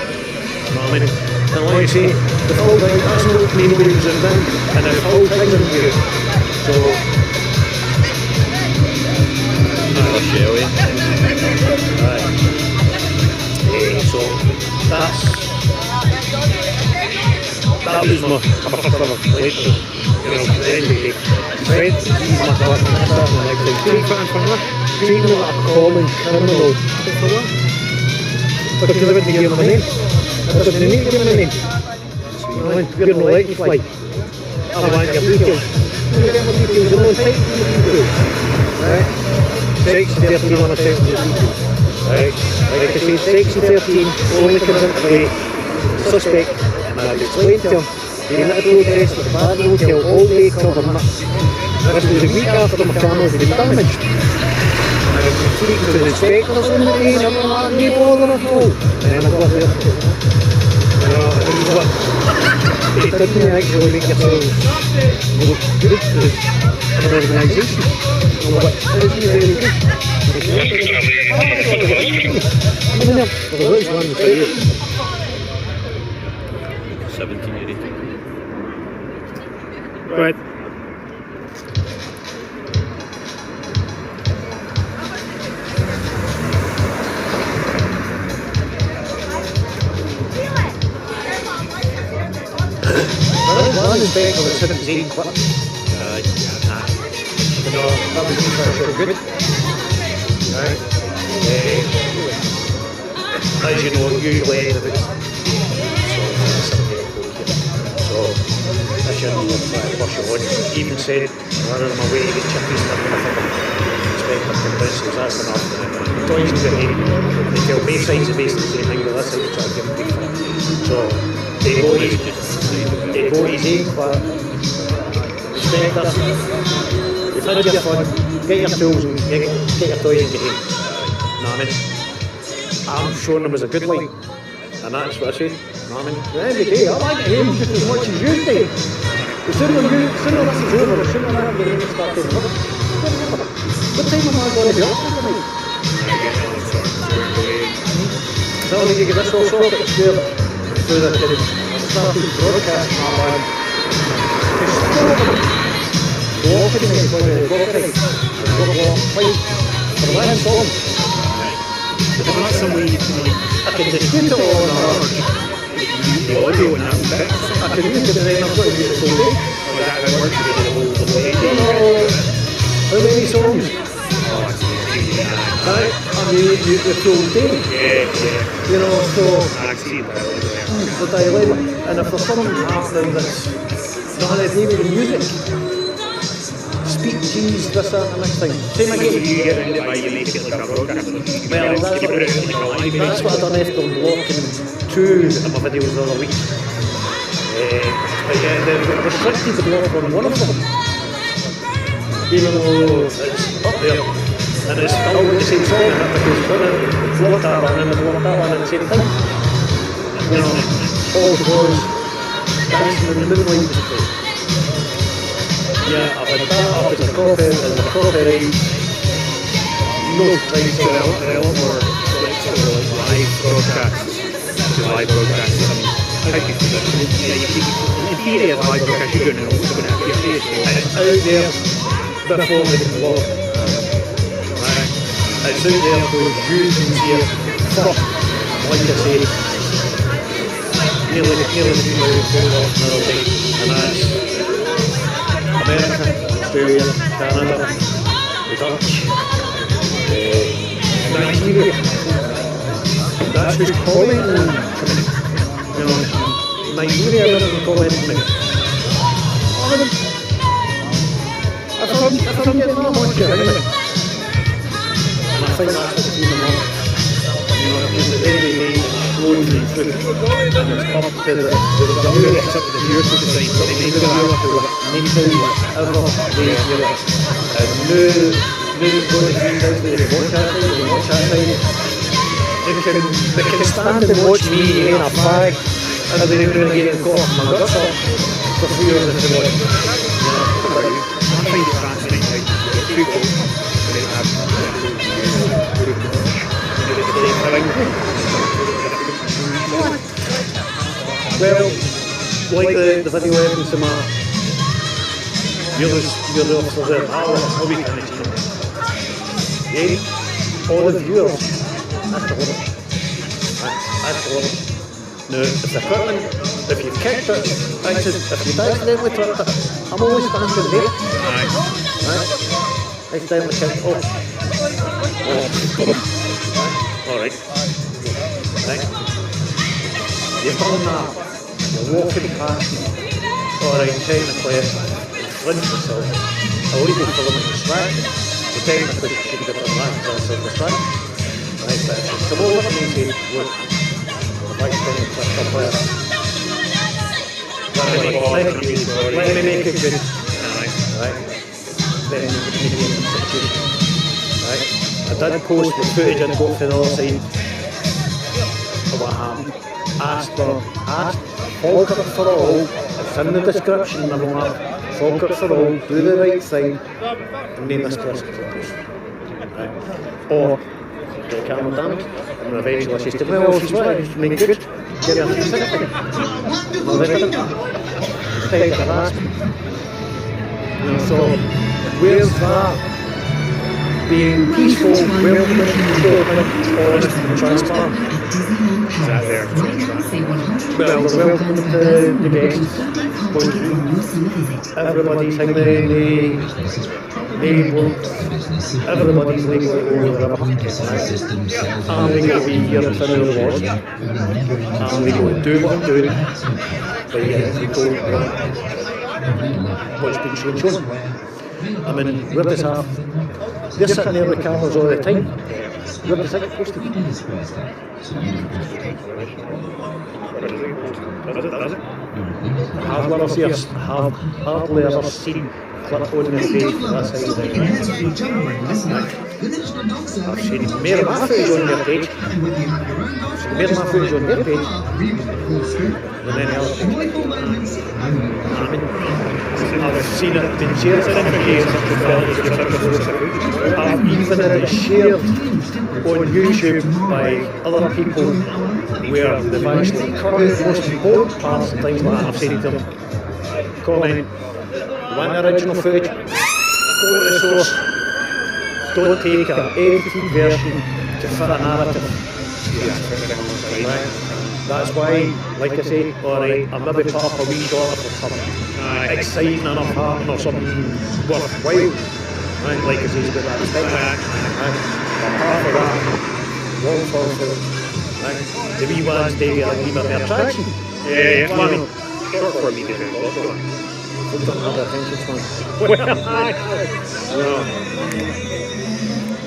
know what I mean? And like you say, the full time, that's not what main way was in then, and the full time in here. So, Shelly. so that was my first ever flight. You know, anyway, Fred, he's my partner, that's my next thing. Treating him like a common criminal. For what? Because I wouldn't give him a name. I didn't need to give him a name. You're not letting me fly. I want your details. You get my details, you're not entitled to your details. Right? Section 13 on a section of details. Right? Like I say, section 13 only comes into play suspect, and I've explained to him, being at a protest at the Cladhan Hotel all day cover nuts. This was a week after my camera had been damaged. I was speaking to the inspectors on the day, and I'm like, no bother at all. And then I got there. It doesn't actually make yourselves look good to an organisation. But it isn't very good. I mean, there was one for you. 1780. Right. One inspector that said it was 8 clips. That was sure good. Right. As you know, usually end of it. So I shouldn't have push it on. Even said, I'm on my way to get chippies and inspector convinces that's enough. Toys in the head. They tell both sides are basically the same thing, but that's how you try to give them people. So they go easy, but respect us. You've had your fun, get your tools and get your toys and get in. Know what I mean? I'm showing them as a good light, and that's what I say. Know what I mean? At the end of the day, I like him just as much as you do. The sooner this is over, the sooner I have the rain start taking over. What time am I going to be up for tonight? Tell me you get this all sorted square through the kids. Started broadcasting online. Just stop them. Walking in for the property. Fight for the last song. There's not some way you can I can dispute it all on the audio and that bit. I can use it and then I've got to use it all day. Or that how it works, you get the whole day. How many songs? Right? I mean, the full day. Yeah. You know, so the dilemma. And if there's something happening that's not had to do with the music, speak cheese, this, that, and the next thing. Same again. So you get into it by you make it like a broadcast. Well, that's what I've done after blocking 2 of my videos the other week. They're restricted to block on one of them. Even though it's up there. And it's still the same song in it because when I blocked that one and I blocked that one at the same time. You know, all because dancing in the moonlight was played. Yeah, I've had that up as a copyright. No rights to it, a lot more rights to live broadcasts. Live broadcasts. How do you do that? In theory, a live broadcast, you're going to know what's going to happen. It's out there before they can block. Right? It's out there so you can see it first. Like I say, nearly the people who go off another day. And that's America, Australia, Canada, the Dutch, Nigeria. That's who's commenting. You know, Nigeria doesn't comment on me. If I'm getting that much anyway. And I think that's what's been the moment. You know, because at the end of the day, showing the food. And it's up to the viewer, It's up to the viewers to decide what they make of that. need to whatever they feel. And no going to find out that they watch that side, they watch that side. They can stand and watch me in a fag, and they're going to get a cough my guts off for fear of the watch. I find it fascinating how two folks and then have Well, like the video evidence of my you're the officer there, I'll be kind of team. All the viewers, that's the limit. That's the limit. Now, if the equipment, if you've kicked it, if you've accidentally tripped it, I'm always standing there. Right? Accidentally kicked it. Alright. Right. You've done that. You're walking past me. Alright, technically, flinch myself. Illegal for them to distract. So technically, you shouldn't have done that because I said distract. Right, but if you come over to me and say, look, I'd like to click up there. Let me make it good. Right? Then you would make it good. Right? I did post the footage and got to the other side of what happened. Ask Falkirk for all, it's in the description and all that. Falkirk for all, do the right thing and name this person purpose. Right? Or get camera damage and eventually I said, well, if she's right, she's making good, get her 360. No, they didn't. Take the last. So, where's that? Being peaceful, welcoming, open, honest and transparent. Is that there? Well, welcome to the guests. Everybody's hanging everybody's legally over the river. I'm legally be here in front of the lodge. I'm legally do what I'm doing. But yeah, we don't want what's been shown. I mean, where does have... They're sitting there with cameras all the time. Where does it get posted? I've hardly ever seen a clip on the page for that side of the game. I've seen more of my footage on their page. I've seen more of my footage on their page than any other page. I mean, I've seen it been shared I've even had it shared on YouTube by other people where they've actually cut out the most important parts and things like that. I've said to them, comment, want the original footage, go to the source, don't take an edited version to fit a narrative. Right? That's why, like I say, alright, I maybe put up a wee shot for something exciting enough happening or something worthwhile. Right? Like I say, it's got that respect. Apart from that, long form footage. Right? The wee ones, they get a wee bit of attraction. Yeah. Well, short form media is a lot of fun. Folk don't have the attention span. Well,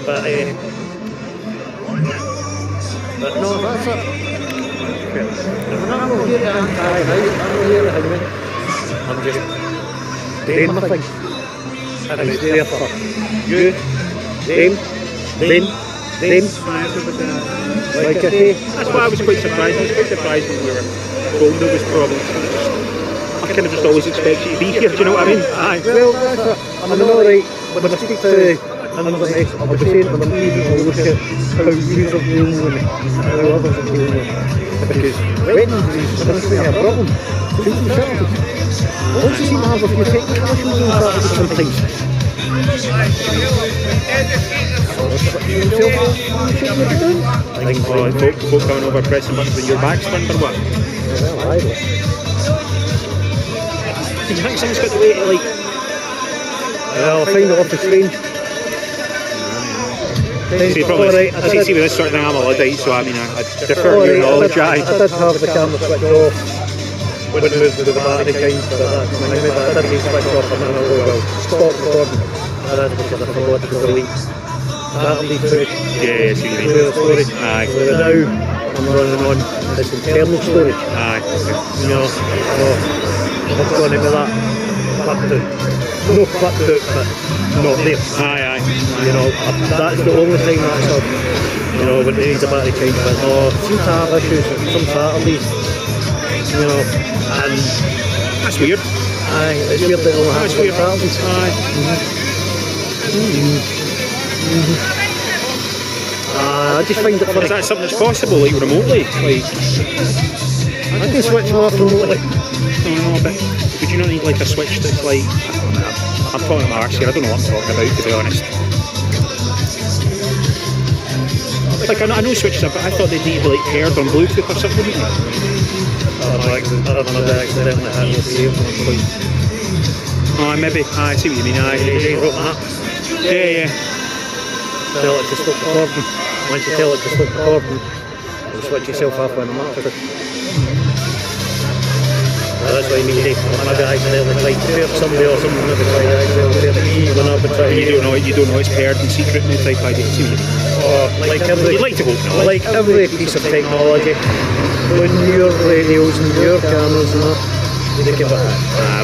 but no, that's it. I'm not here to anti-hype, I'm not here to hang me. I'm just doing my thing. And it's there for you, them. Like I say, that's why I was quite surprised. I was quite surprised when we were told there was problems. I kind of just always expect you to be here, do you know what I mean? Aye. Well, that's it. I mean, alright, when I speak to another mate, I'll be saying to them, people look at how you are dealing with it, how others are dealing with it. Because when there's a problem, people shut up. Once you seem to have a few technical issues and that sometimes. Folk going over pressing buttons with your backspin or what? Well, I don't. Do you think something's got the way to like... Well, I find it awfully strange. See, probably, as you see with this sort of thing, I'm a Luddite, so I mean, I defer to your knowledge. I did have the camera switched off when it moved to the battery kind, but I didn't need switch off, and then I will stop recording. And that's because I forgot to delete. That'll be footage. Yeah, see what you mean. Aye. So now, I'm running on this internal storage. Aye. You know, so I've gone into that clapped out. No clapped out, but not there. Aye. You know, that's the only time that's up. You know, when it needs a battery change, but no, seem to have issues some Saturdays. You know, and That's weird. aye, it's weird that it only happens on Saturdays. Aye. I just find it funny. Is that something that's possible, like remotely? Like, I can switch them off remotely. no, but would you not need like a switch that's like, I'm talking about arse here, I don't know what I'm talking about, to be honest. Like, I know switches up, but I thought they'd need to be like paired on Bluetooth or something, wouldn't they? I've never accidentally had no save on the point. Oh, maybe. I see what you mean. Yeah. Tell it to stop recording. Once you tell it to stop recording, you switch yourself off when I'm after it. Well, that's what I mean, Dave. Maybe I accidentally tried to pair somebody or something, maybe try to accidentally pair me when I've been trying. You don't know it's paired in secret new type idea. See what you mean? Oh, like every, You'd like to hope not. like every piece of technology, when your radios and your cameras and that, they give it a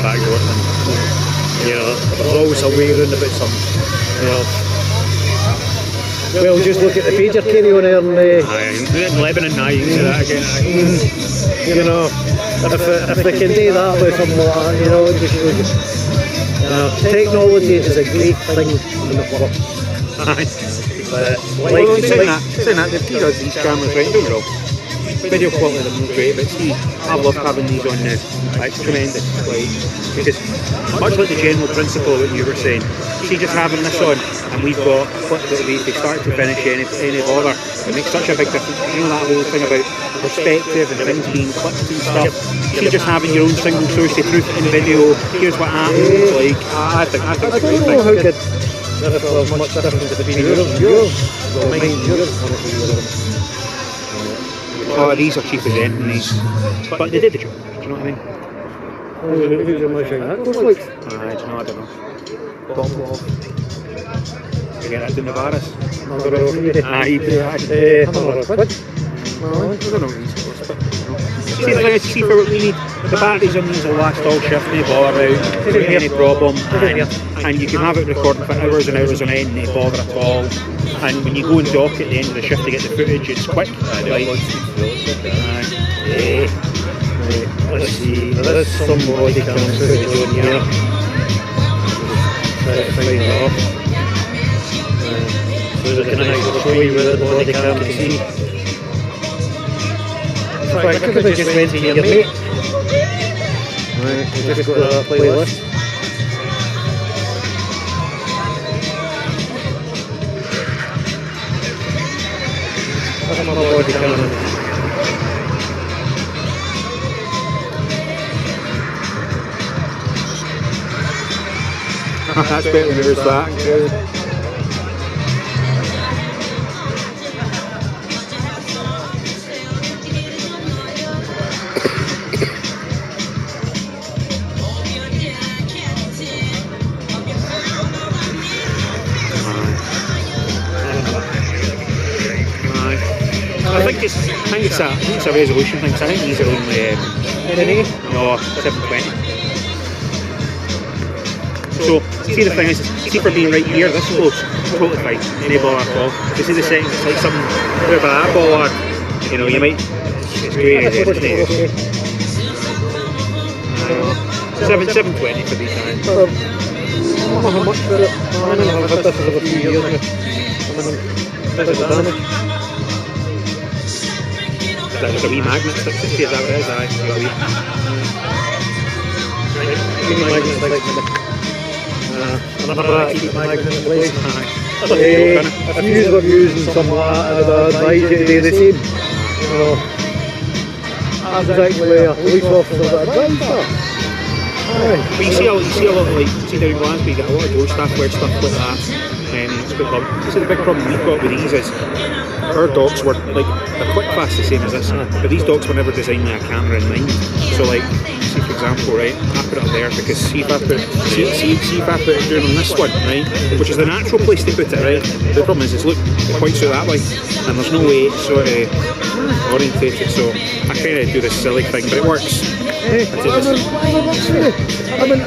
backdoor thing. you know, there's always a way around about something, you know. Well, just look at the pager carry on there In Lebanon, you can say that again. you know, if they can do that with something like that, you know, just you know, technology is a great thing when it works. But saying that, they've got these cameras right, don't know. Video quality is not great, but see, I love having these on now. It's tremendous, like, because much like the general principle of what you were saying, see, just having this on, and we've got clips that we start to finish any bother, it makes such a big difference. You know that whole thing about perspective and things being clipped and stuff. See, just having your own single source of truth in video. Here's what happens. Like, I think it's a great don't know how thing. good. If there's much difference between yours, well, mine and yours. Oh, these are cheap as anything, these. But they did the job, do you know what I mean? Who's your most that goes like? I don't know. Bomb off. You get that down the bars? Aye, I don't know. I don't know what these cost, but you know. See, the thing is, see for what we need, the batteries on these will last all shift, no bother out, any problem, and you can have it recording for hours and hours on end, no bother at all. And when you go and dock at the end of the shift to get the footage, it's quick. Like, Let's see, there is some body cam footage on here. Try to find it off. So they can actually show you where the body cam can see. In fact, I could have just went to your mate. Right, we'll just go to that playlist. That's my body cam. that's better than yours, that. I think it's a resolution thing. So I think these are only 720. So see, the thing is, see, for being right here, this close, totally fine, no bother at all. You see the settings, it's like something with an apple, or you know, you might. It's great as anything. 720 for these times. How much for it? I've had this for a few years now. This is damage. Is that just a wee magnet stick? Is that what it is? Aye, a wee. Magnet stick. And I've had to keep the magnet in place. If you were using something like that, I'd advise you to do the same. You know, that's actually a police officer that advised that. But you see a lot of, like, see down in Glasgow, you get a lot of Joe staff wear stuff like that. It's a bit problem. You see, the big problem we've got with these is our docks were like, they're quick fast the same as this, but these docks were never designed with a camera in mind. So, like, see, for example, right, I put it up there because see if I put it down on this one, right, which is the natural place to put it, right. The problem is, look, it points out that way, and there's no way to sort of orientated, so I kind of do this silly thing, but it works. Whatever works for you. I mean,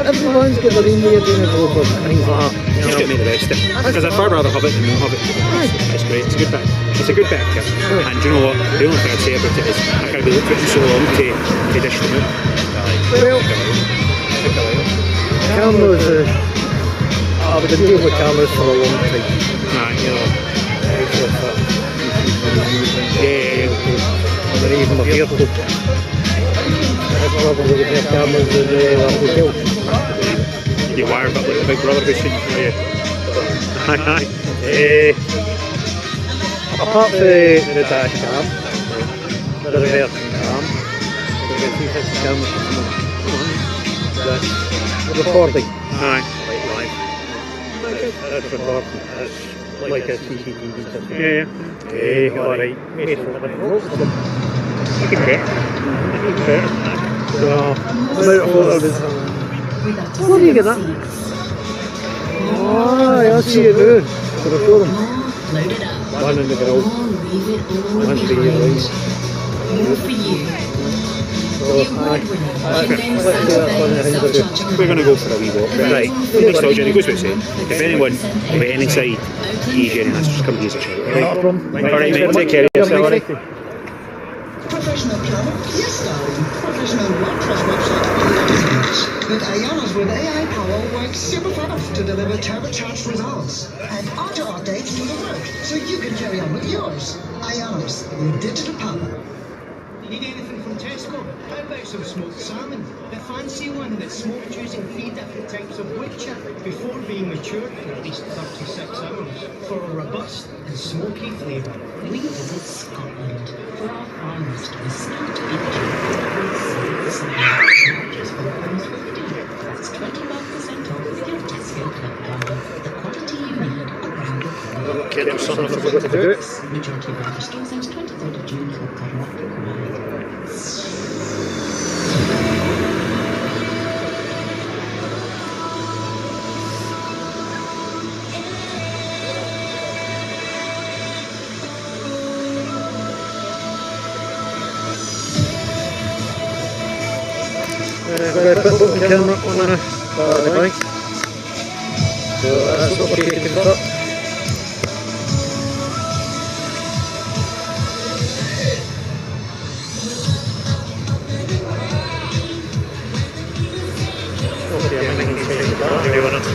everyone's got their own way of doing it over things like that. You just got to make the best of it. Because I'd far rather have it than not have it. It's great. It's a good bit. It's a good bit of kit. And do you know what? The only thing I'd say about it is I can't be looked at so long to dish them out. Well, cameras, I've been dealing with cameras for a long time. You know. Yeah. And even my beer club. I've probably got their cameras in the hotel. You wired up like the big brother who's seen you. Apart from the dash cam, the reverse cam, we've got 360 cameras. That's recording. Aye. That's recording. That's like a CCTV system. Yeah. Alright. You can bet. So, what do you get that? Oh, I see you do. For the forum. One in the grill. One for you, right? So, we're going to go for a wee walk. Right. Next door, Jenny, goes without saying. If anyone of any side, Jenny, that's just come to use a shout. Alright, mate, take care of yourself. Professional planner? Yes, darling. Professional WordPress website? But Ayana's with AI power works super fast to deliver turbocharged results and auto updates to the work so you can carry on with yours. Ayana's, your digital power. Need anything from Tesco? How about some smoked salmon? The fancy one that's smoked using 3 different types of wood chip before being matured for at least 36 hours for a robust and smoky flavour. We visit Scotland for our farmers to discount energy. Charges for almost 50. That's 25% off with your Tesco Club card. The quality you need around the clock. Okay, there's something I forgot to do. Majority of our stores since 23rd of June for card not required. Got a put the camera on the bank. So that's what we're taking it up. Okay, I'm going to change the battery on it.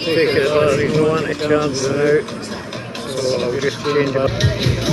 take it that he's no anti-chance now, so I'll just change it.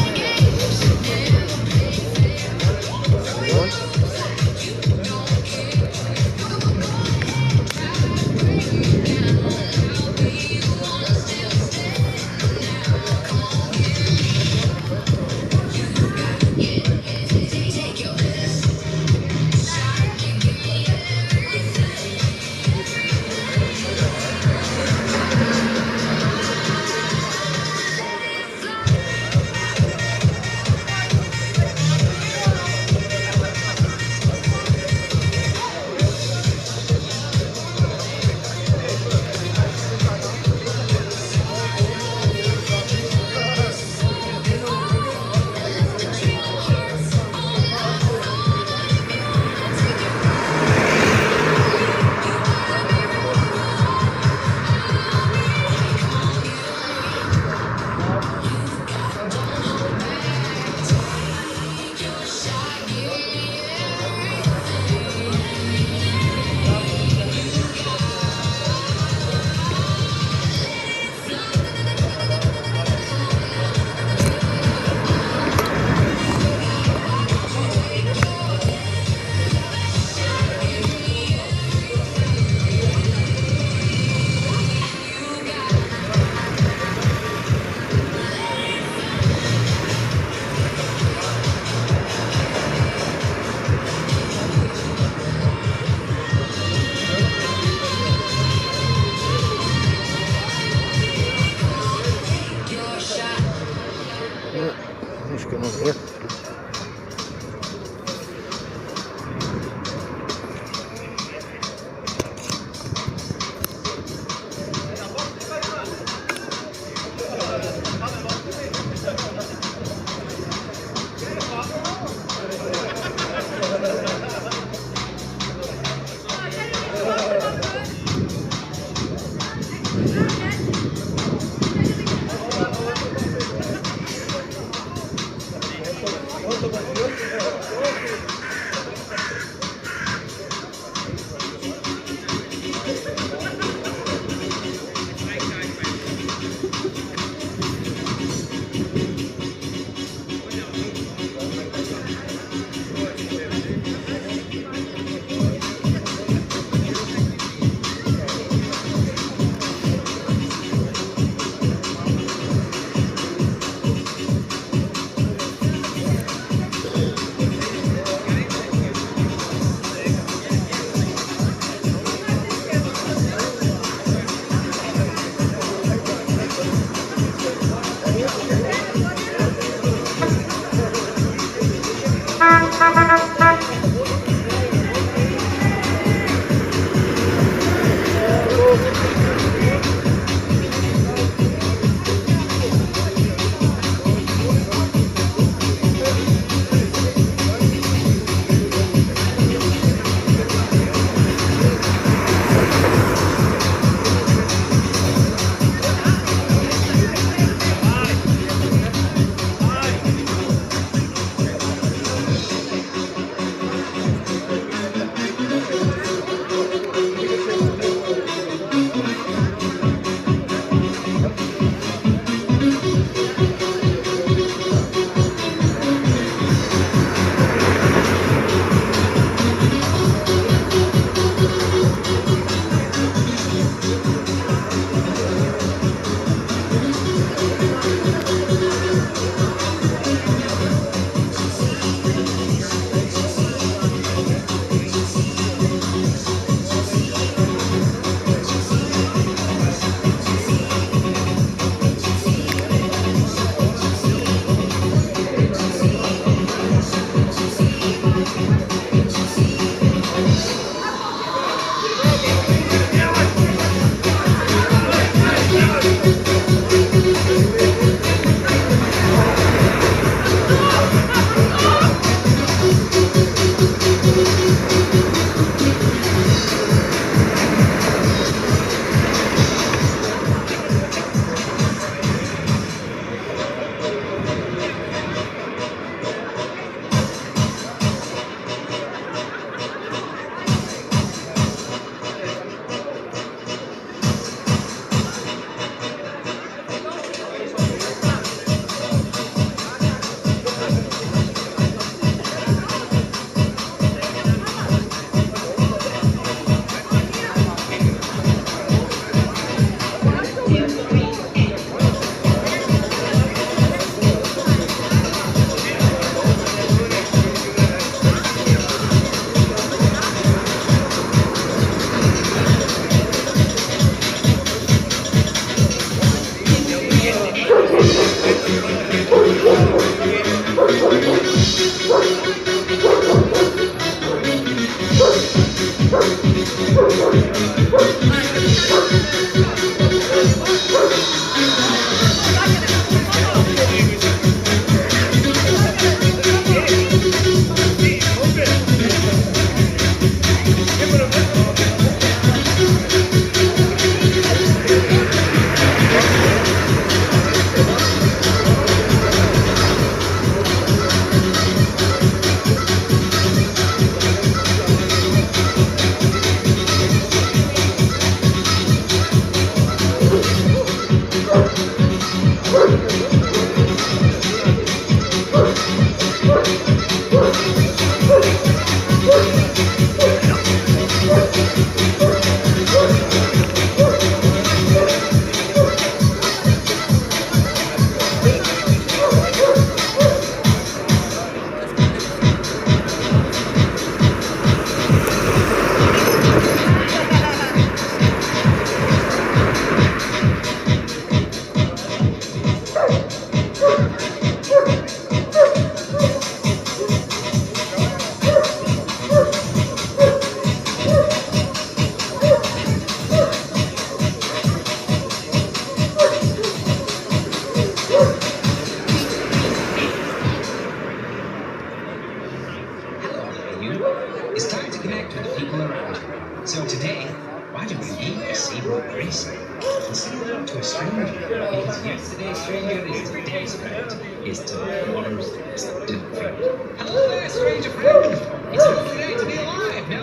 It's time to connect with the people around you. So today, why don't we meet the Seabrook Racer and say hello to a stranger? Because yesterday's stranger is today's friend, is tomorrow's distant friend. Hello there, stranger friend. It's a lovely day to be alive, no?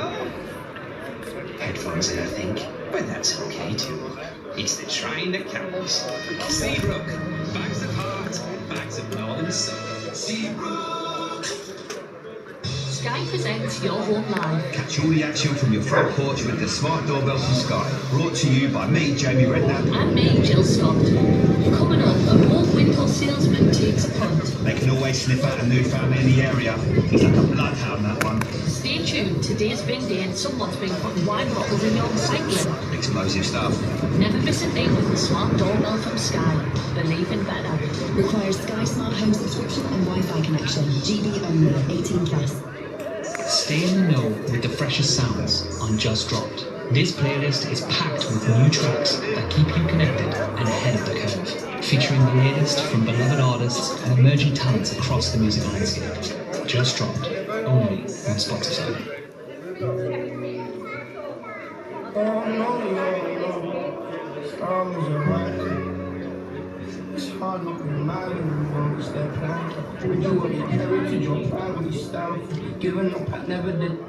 Headphones in, I think, but that's okay too. It's the shrine that counts. Seabrook, bags of heart, bags of northern sun. Seabrook. Sky presents Your Home Live. Catch all the action from your front porch with the smart doorbell from Sky. Brought to you by me, Jamie Redknapp. And me, Jill Scott. Coming up, a bold window salesman takes a punt. They can always sniff out a new family in the area. He's like a bloodhound, that one. Stay tuned. Today's big day and someone's been putting wine bottles in your recycling. Explosive stuff. Never miss a thing with the smart doorbell from Sky. Believe in better. Requires Sky Smart Home subscription and Wi-Fi connection. GB only, 18+. Stay in the know with the freshest sounds on Just Dropped. This playlist is packed with new tracks that keep you connected and ahead of the curve, featuring the latest from beloved artists and emerging talents across the music landscape. Just Dropped, only on Spotify. It's hard not to remind amongst their plan. We do what your heritage or family style. Giving up, I never did.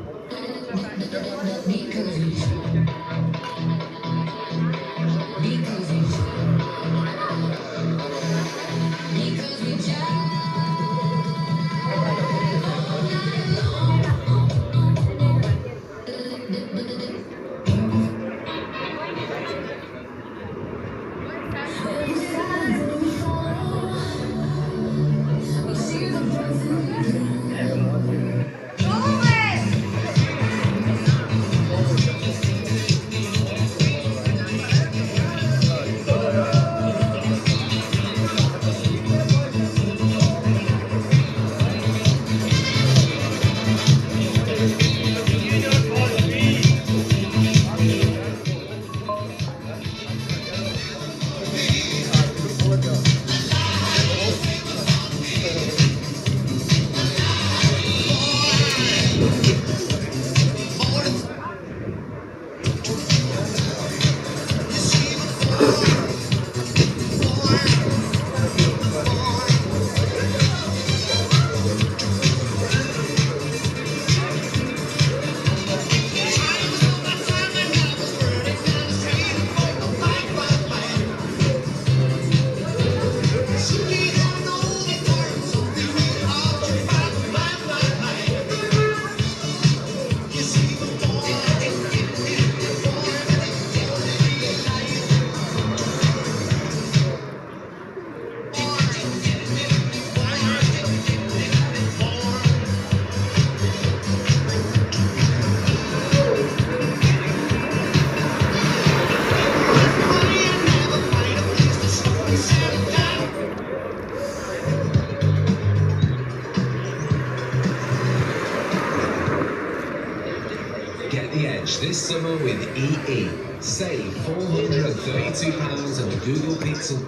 Get the edge this summer with EE. Save £432 on the Google Pixel.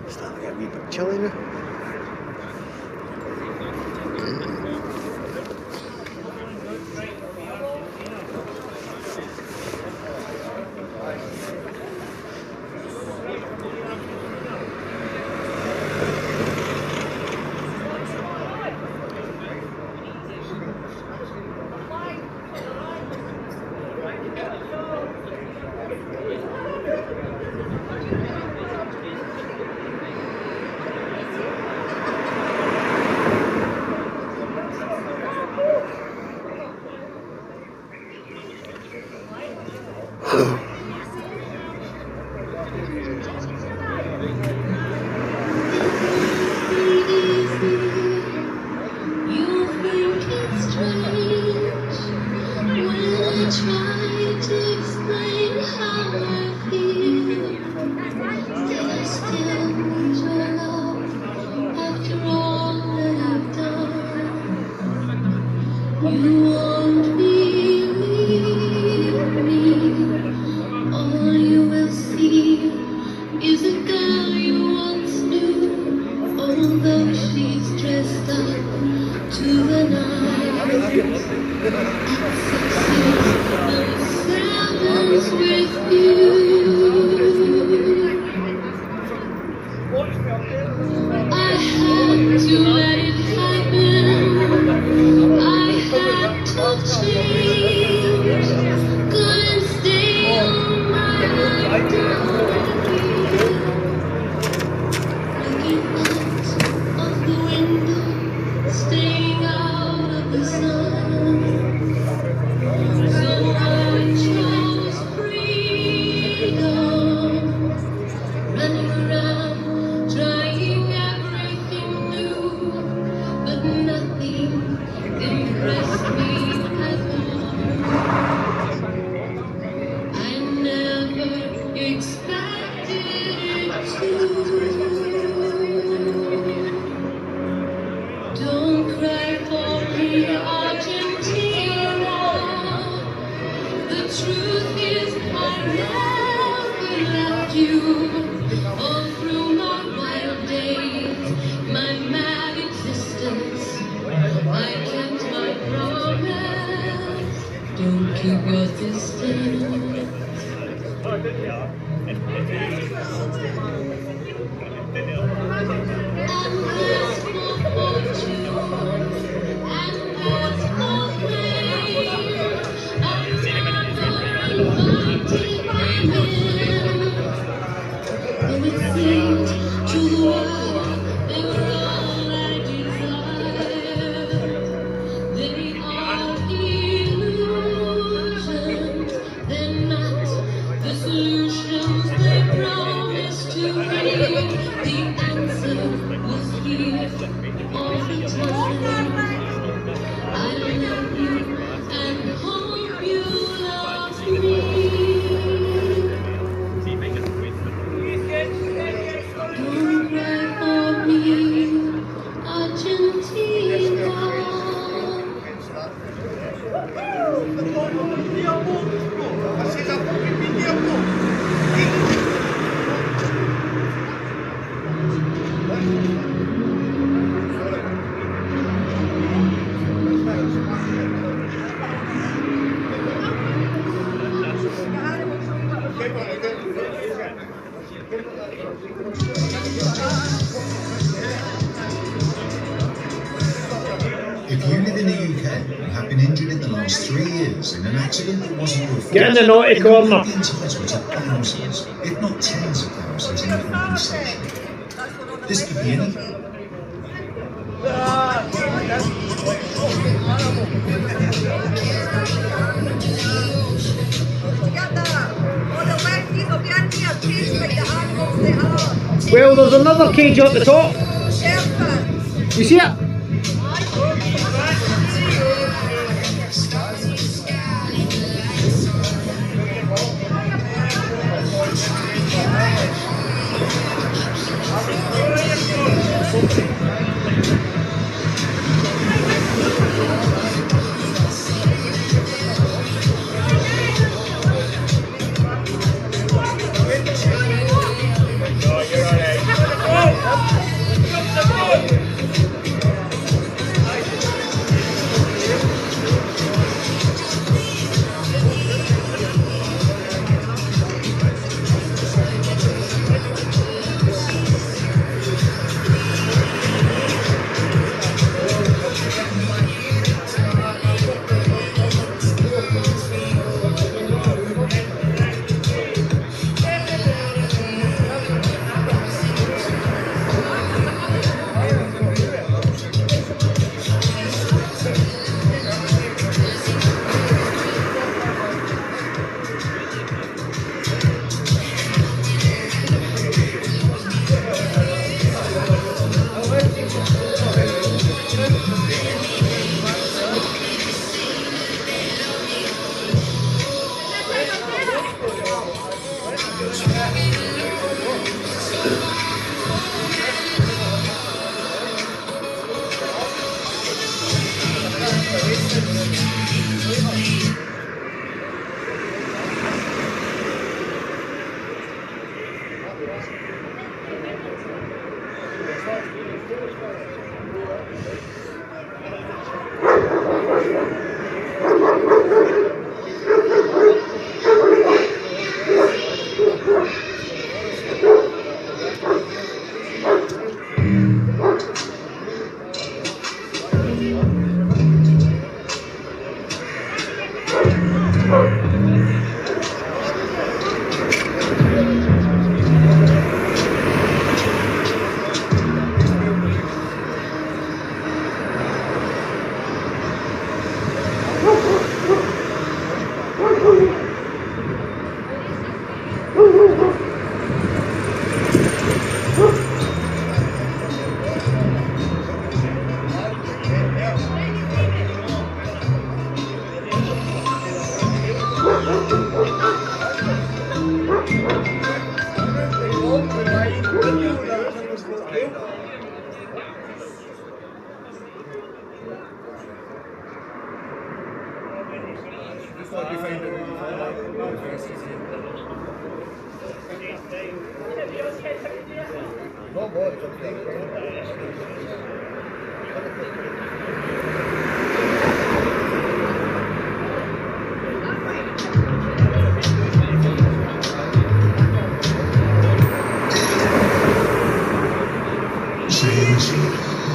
Starting to get a wee bit chilly now. The solutions they promise to bring, the answer If you live in the UK and have been injured in the last 3 years in an accident that wasn't your fault, Get in the naughty you corner. could be entitled to thousands, if not tens of thousands in compensation. This could be anything. Well, there's another cage at the top. You see it?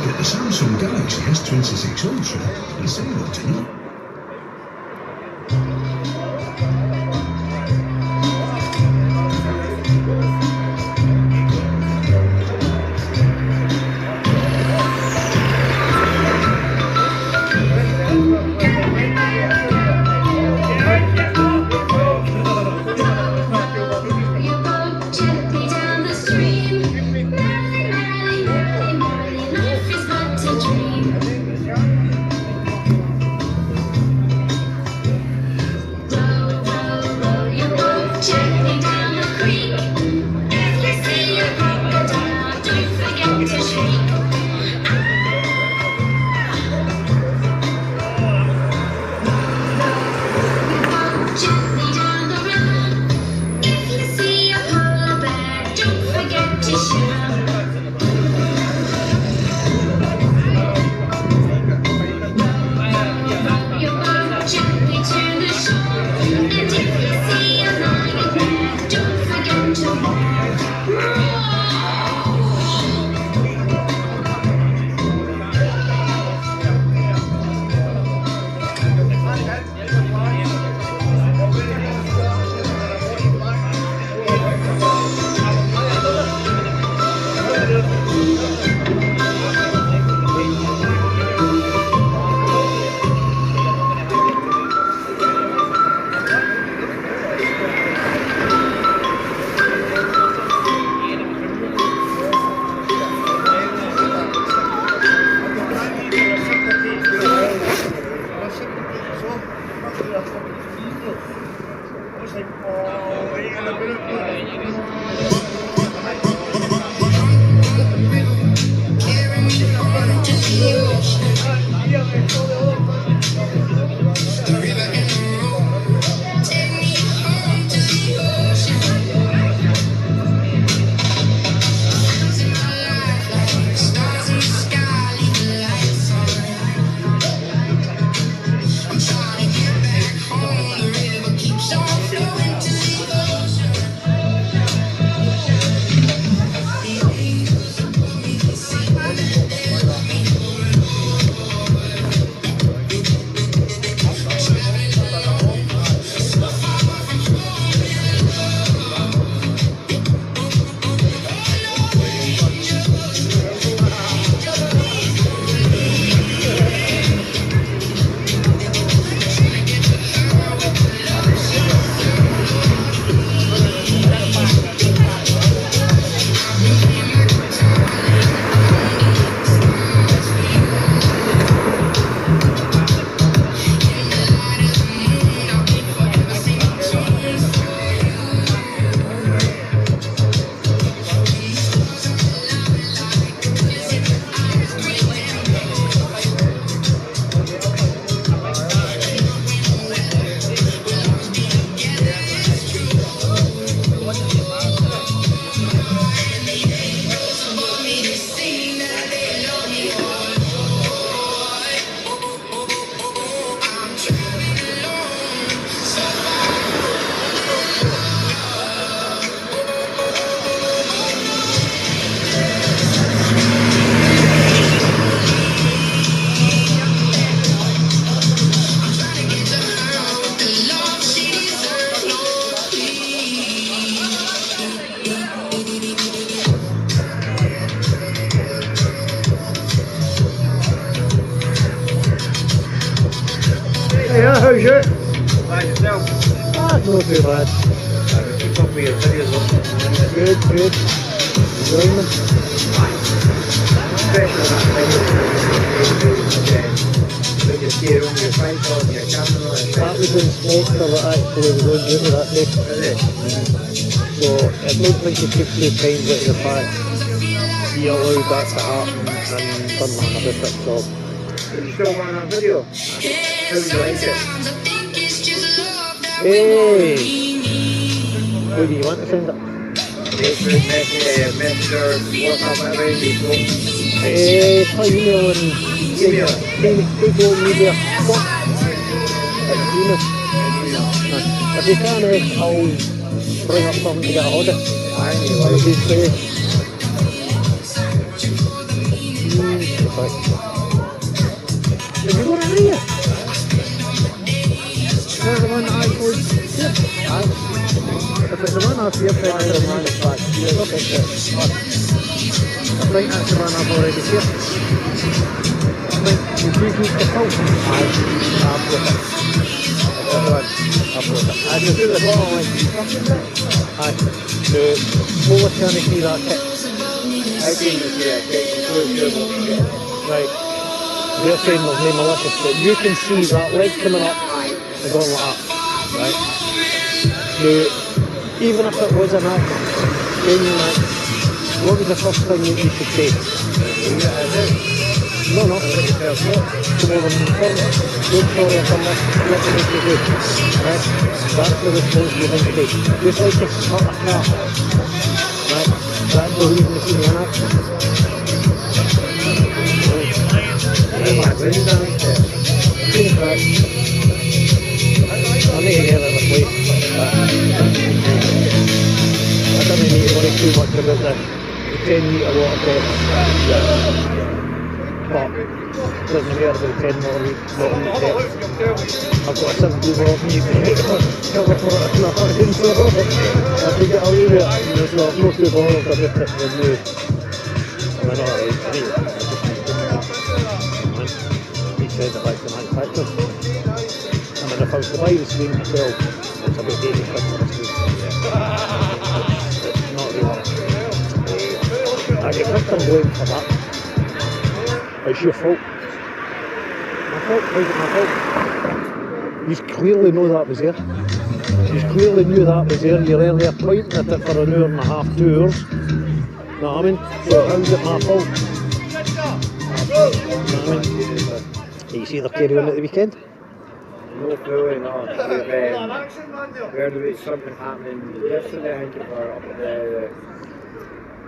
Get the Samsung Galaxy S26 Ultra and save up to not. Yeah, how's you? By yourself. Ah, not too bad. Keep up with your videos. Good, good. Enjoying them? Especially that video with your gear on your tripod and your camera. That was Inspector that actually was on duty that day. Really? So I don't think he took too kindly to the fact he allowed that to happen and done that a bit job. You still want that video? How do you like it? Hey! Where do you want to send it? Facebook, Messenger, WhatsApp, whatever you need. Try email and Email. Facebook media. Email. If you can, I'll bring up something to get a hold of. That would be great. Did you want to read it? There's the one that I told you. If it's the one I've here, then it's the one that's back. Okay, I think that's the one I've already here. I think you do keep the phone. I've got it. I've got it. I just do the bottom line. Aye. So, Mola can't see that kit. I think it's Right. They're saying there's no malicious, but you can see that leg coming up and going like that. Right? Now, even if it was an accident, then like, what was the first thing that you should say? No. Come over and inform us. Don't sorry if I'm not what we need to do. Right? That's the responsible thing to do. Just like a cut a car. Right? That's the reason to see an accident. I need to get out of the place. I don't need to worry too much about the 10 metre water depth. But doesn't matter about 10 water depth. I've got a 17 water meter cover for it in a hurricane, so I have to get away with it. So I'm not too bothered about it when you... I'm alright, anyway. Said that like the manufacturer. I mean, if I was to buy the screen myself, it's about 80 quid for the screen. It's not really. I get victim blame for that. It's your fault. My fault, why is it my fault? You clearly know that was there. You clearly knew that was there. You're earlier pointing at it for an hour and a half, 2 hours. Know what I mean? So how's it my fault? Know what I mean? You see the carry on at the weekend? No clue, no. Heard about something happening yesterday, I think, or up at the...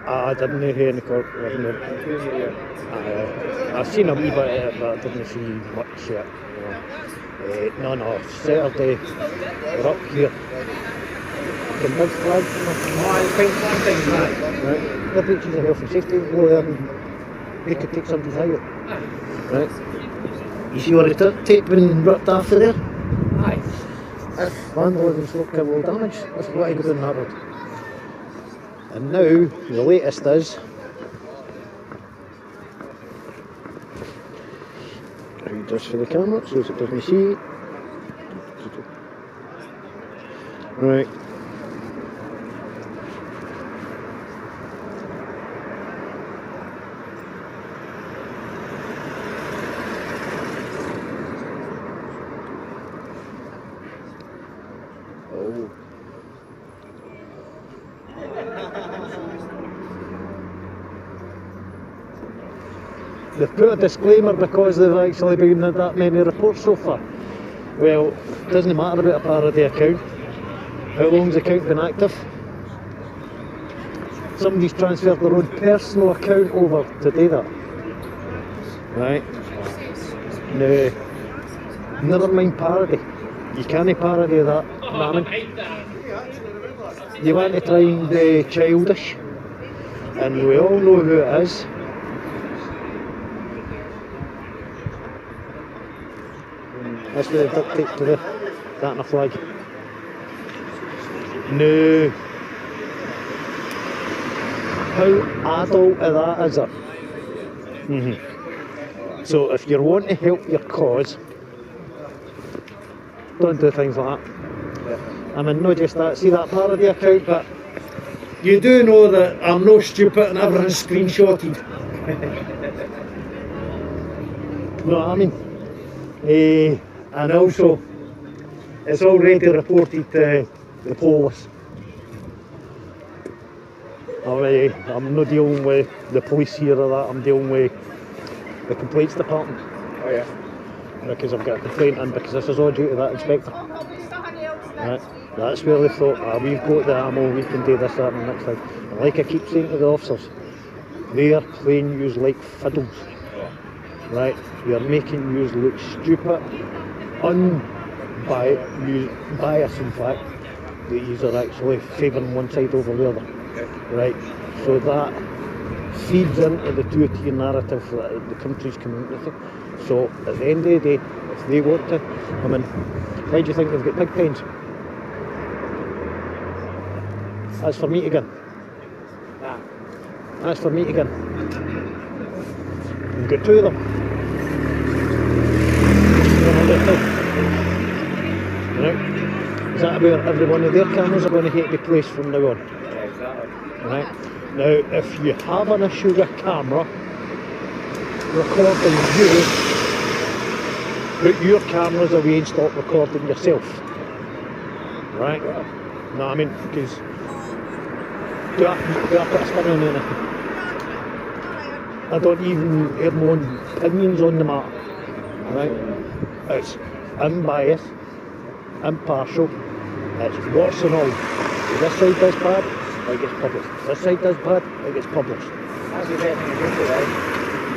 I didn't hear any court. I've seen a wee bit of it, but I didn't see much yet. No, Saturday, we're up here. Convince flag. Right. The breaches of health and safety, they could take somebody's eye out. Right. You see what the tape been ripped after there? Aye. If vandalism stroke collateral damage, that's what I go down that road. And now, the latest is... Read this for the camera so it doesn't see. Right. They've put a disclaimer because they've actually been in that many reports so far. Well, it doesn't matter about a parody account. How long's the account been active? Somebody's transferred their own personal account over to do that. Right? No, never mind parody. You can't parody that. You want to try and be childish, and we all know who it is. That's the duct tape to that and a flag. No. How adult of that is it? So if you're wanting to help your cause, don't do things like that. I mean, not just that, see that parody account, but you do know that I'm no stupid and everything's screenshotted. You know what I mean? And also, it's already reported to the police. I'm not dealing with the police here or that, I'm dealing with the complaints department. Oh yeah. Because I've got a complaint in, because this is all due to that inspector. Right. That's where they thought, we've got the ammo, we can do this, that and the next thing. And like I keep saying to the officers, they are playing yous like fiddles. Right? You're making yous look stupid, biased in fact, that yous are actually favouring one side over the other. Right? So that feeds into the two-tier narrative that the country's community. So at the end of the day, if they want to, I mean, why do you think they've got pig pens? That's for me to get. That's for me to get. We've got two of them. Right? Is that where every one of their cameras are going to hit the place from now on? Yeah, exactly. Right? Now, if you have an issue with a camera recording you, put your cameras away and stop recording yourself. Right? No, I mean, because do I put a spin on anything? I don't even have my own opinions on the matter. Right? It's unbiased, impartial, it's worse than all. This side does bad, it gets published. This side does bad, it gets published. That's the best thing about it, right?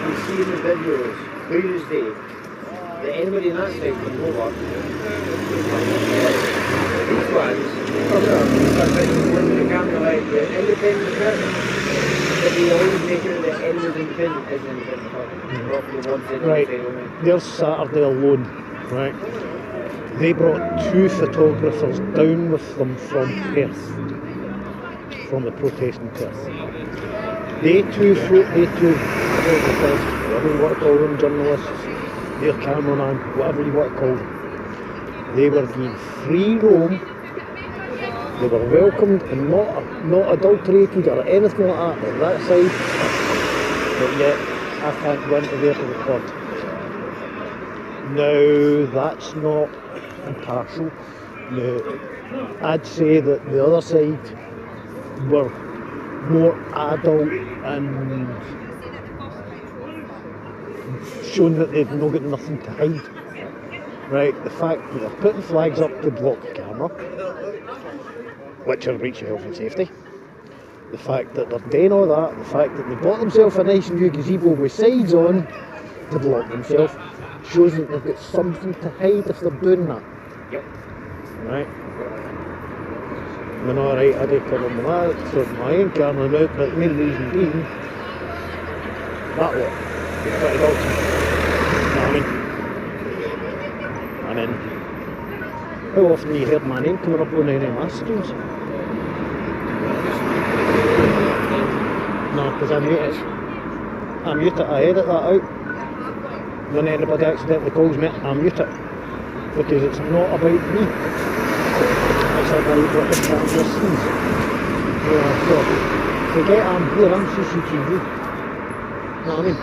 You see in the videos, Tuesday, that anybody in that side can go up. These ones, when the camera like the independent person, but they always make it that anything is independent. Right, there's Saturday alone, right? They brought 2 photographers down with them from Perth, from the protesting Perth. They two photographers, whatever you want to call them, journalists, their cameraman, whatever you want to call them, they were given free roam. They were welcomed and not adulterated or anything like that side, but yet I can't go into there to record. Now that's not impartial. Now, I'd say that the other side were more adult and shown that they've not got nothing to hide. Right, the fact that they're putting flags up to block the camera, which are breach of health and safety, the fact that they're doing all that, the fact that they bought themselves a nice new gazebo with sides on to block themselves, shows that they've got something to hide if they're doing that. Yep. Right? I mean, alright, I don't problem with that, so my own camera out, but the main reason being, that lot. Pretty dodgy. You know what I mean? How often you heard my name coming up on any of my streams? No, because I mute it, I edit that out. When anybody accidentally calls me, I mute it. Because it's not about me. It's about what the camera sees. So, forget I'm here, I'm CCTV. You know what I mean?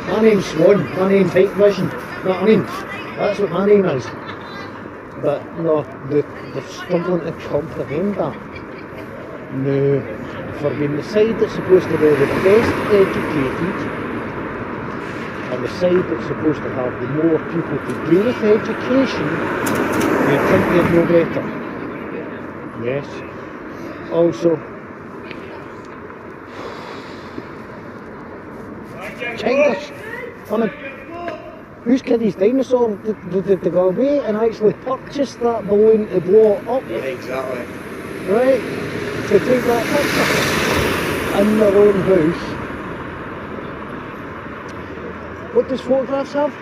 My name's Swan, my name's Hike Vision. You know what I mean? That's what my name is. But no, they're struggling to comprehend that. No, for being the side that's supposed to be the best educated, and the side that's supposed to have the more people to do with education, you think they'd know better. Yes. Also, China's, I mean, whose kiddies dinosaur did they go away and actually purchase that balloon to blow it up? Yeah, exactly. Right? To take that picture in their own house. What does photographs have?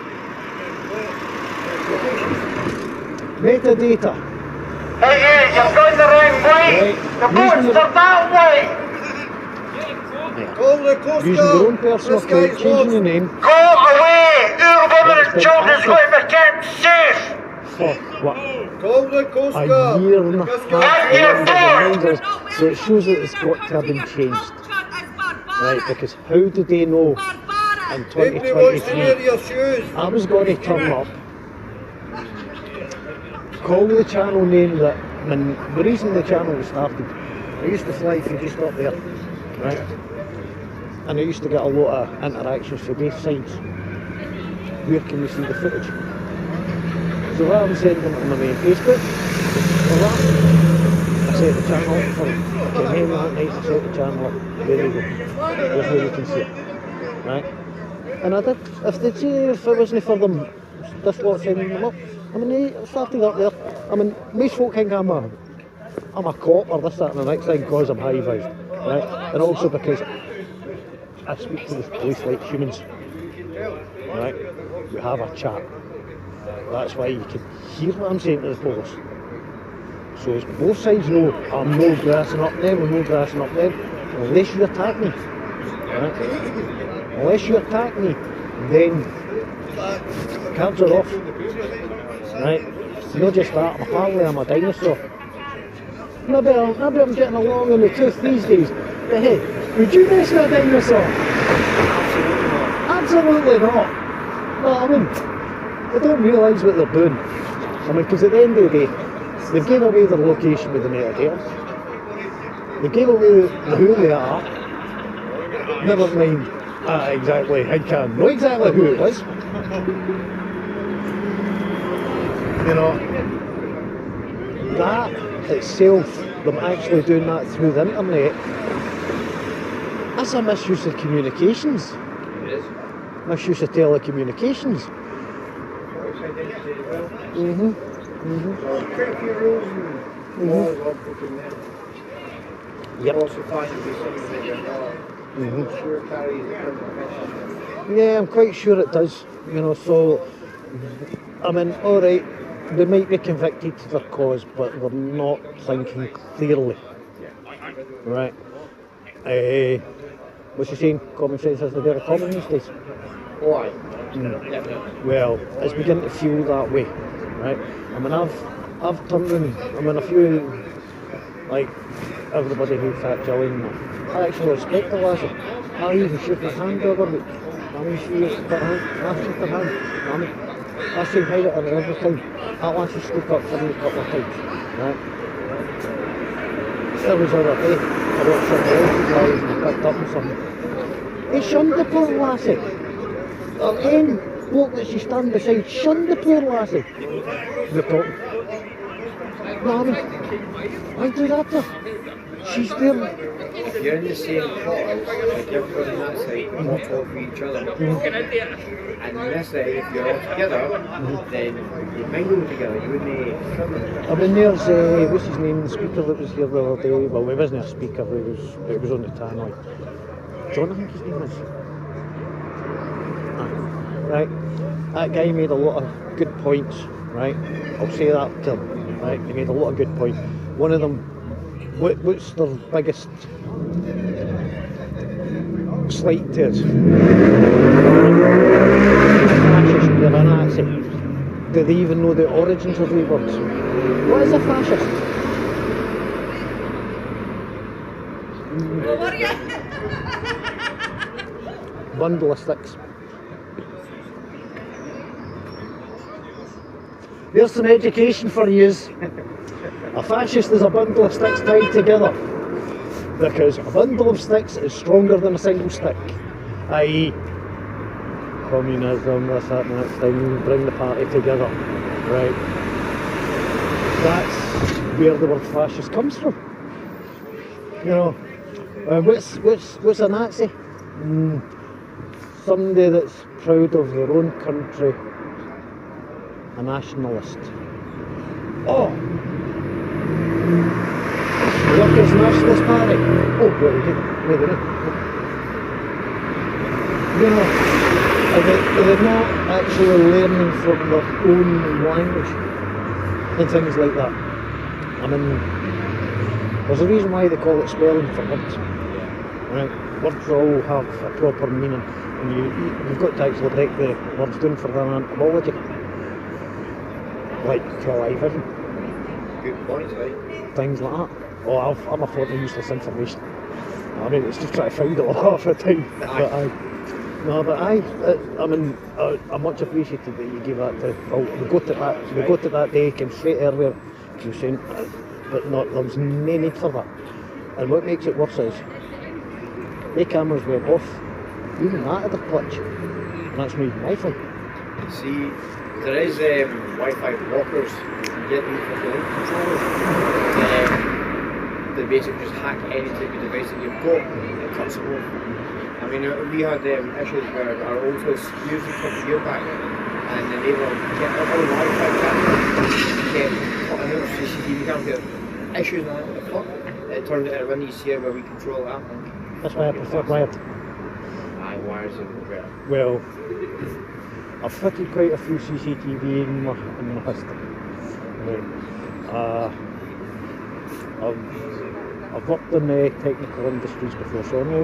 Metadata. Hey, you've gone the wrong way! The boats are that way! Using their own personal account, changing the name. Go away! Your women and children's going to be kept safe! for what, Call the Coast a Guard. year and a half. So it shows that it's got to have been changed. Right, because how did they know in Nobody wants to wear 2023 your shoes. I was going to turn up, call the channel name that, and the reason the channel was started, I used to fly from just up there, right? And I used to get a lot of interactions from both sides. Where can we see the footage? So rather than sending them to my main Facebook, for that, I set the channel up for came home that night, I set the channel up, there you go. There's where you can see it. Right? And I did, if it wasn't for them, this lot sending them up, I mean, they started up there. I mean, most folk think I'm a cop or this, that and the next thing because I'm high-vis, right? And also because I speak to the police like humans, right? We have a chat. That's why you can hear what I'm saying to the police. So both sides know I'm no grassing up them, we're no grassing up them, unless you attack me, right? Unless you attack me, then cards are off, right? Not just that, apparently I'm a dinosaur. Maybe I'm getting along in the tooth these days, but hey, would you mess with a dinosaur? Absolutely not. No, I mean, they don't realise what they're doing. I mean, because at the end of the day, they've given away their location with the metadata. They gave away who they are. Never mind exactly, I can't know exactly who it was. You know, that itself, them actually doing that through the internet, that's a misuse of communications. Misuse of telecommunications. Quite a few rules and laws are put in there. Yep. Also find to be something that you're not sure carries the implications. Yeah, I'm quite sure it does. You know, so I mean, alright, they might be convicted to their cause, but they're not thinking clearly. Right. What's he saying? Common sense is the better common these days. Why? Well, it's beginning to feel that way, right? I mean, I've turned in, I mean, a few, like, everybody who fat Gillian, I actually respect the lassie. I even shook her hand the other week. I mean, she used to put her hand, I shook her hand. I mean, I say hi to her every time. That lassie spoke up for me a couple of times, right? There was other day, I watched somebody else's live and I picked up on something. They shunned the poor lassie. The end bloke that she stand beside shunned the poor lassie. They're talking. No, I mean, why do that to her? She's there. If you're in the same cause, like everybody on that side, you watch out for each other. And on this side, if you're all together, then you mingle together, you wouldn't. I mean, there's, what's his name, the speaker that was here the other day. Well, he wasn't a speaker, it was on the tannoy. John, I think his name is. Right, that guy made a lot of good points, right? I'll say that to him, right? He made a lot of good points. One of them, what's their biggest slight to us? Fascist, they're a Nazi. Do they even know the origins of these words? What is a fascist? What are you? Bundle of sticks. There's some education for yous. A fascist is a bundle of sticks tied together. Because a bundle of sticks is stronger than a single stick. I.e. communism, this, that and the next thing, bring the party together. Right. That's where the word fascist comes from. You know, what's a Nazi? Somebody that's proud of their own country. A nationalist. Oh! Workers' Nationalist Party. Oh, very good. Wait a minute. You know, they're not actually learning from their own language and things like that. I mean, there's a reason why they call it spelling for words. Right? Words all have a proper meaning, and you've got to actually break the words down for their etymology. like television, Good point, right? things like that. Oh, I'm a for the useless information. I mean, it's just trying to find it all half the time. But I mean, I much appreciated that you gave that to. Well, we got to that day, came straight earlier. You were saying, but not there was no need for that. And what makes it worse is, the cameras went off. Even that at the clutch. And that's me Wi-Fi. See, there is Wi-Fi blockers you can get them for the link controllers. They basically just hack any type of device that you've got and it cuts it off. I mean, we had issues where our old house used it for a year back and then they were getting all the Wi-Fi cameras kept cutting out CCTV cameras, get issues and what the fuck. It turned into a Windows here where we control that one. That's why I prefer wired. Aye, wires are better. Well, I've fitted quite a few CCTV in my history. I've worked in the technical industries before, so I know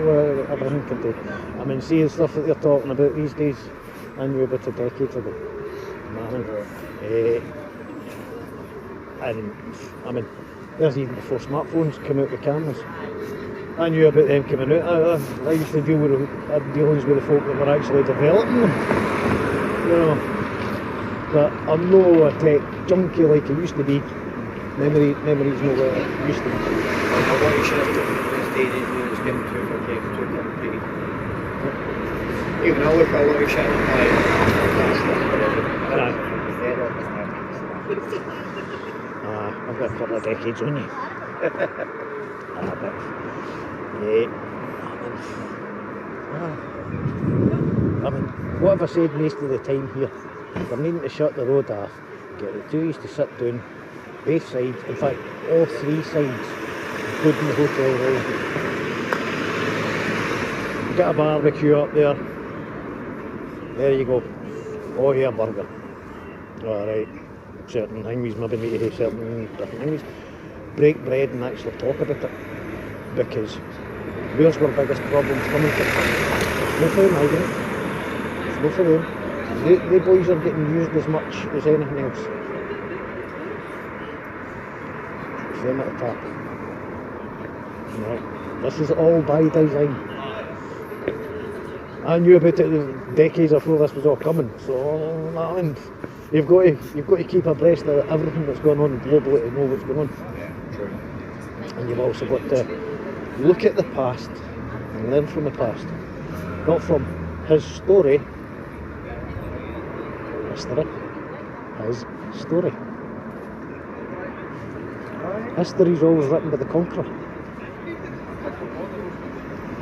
everything can do. I mean, seeing stuff that they're talking about these days, I knew about a decade ago. And I mean, there's even before smartphones came out with cameras. I knew about them coming out. I used to deal with dealings with the folk that were actually developing them. You know. But I'm no a tech junkie like I used to be. Memories know what it used to be. I want you should have these days when it's getting too complicated. Even I look at a lot of shit and I've got a couple of decades on you. But I mean, what have I said most of the time here? We're needing to shut the road off, get the two to sit down, both sides, in fact all three sides, including the hotel road. Get a barbecue up there. There you go. Oh yeah, burger. Alright. Certain things, maybe need to do certain different things. Break bread and actually talk about it. Because where's our biggest problems coming from? It's not for the migrants. It's not for them. The boys are getting used as much as anything else. It's them at the top. No, this is all by design. I knew about it decades before this was all coming, so I mean, you've got to keep abreast of everything that's going on globally to know what's going on. Yeah, true. And you've also got to look at the past and learn from the past, not from his story. His story. History is always written by the conqueror.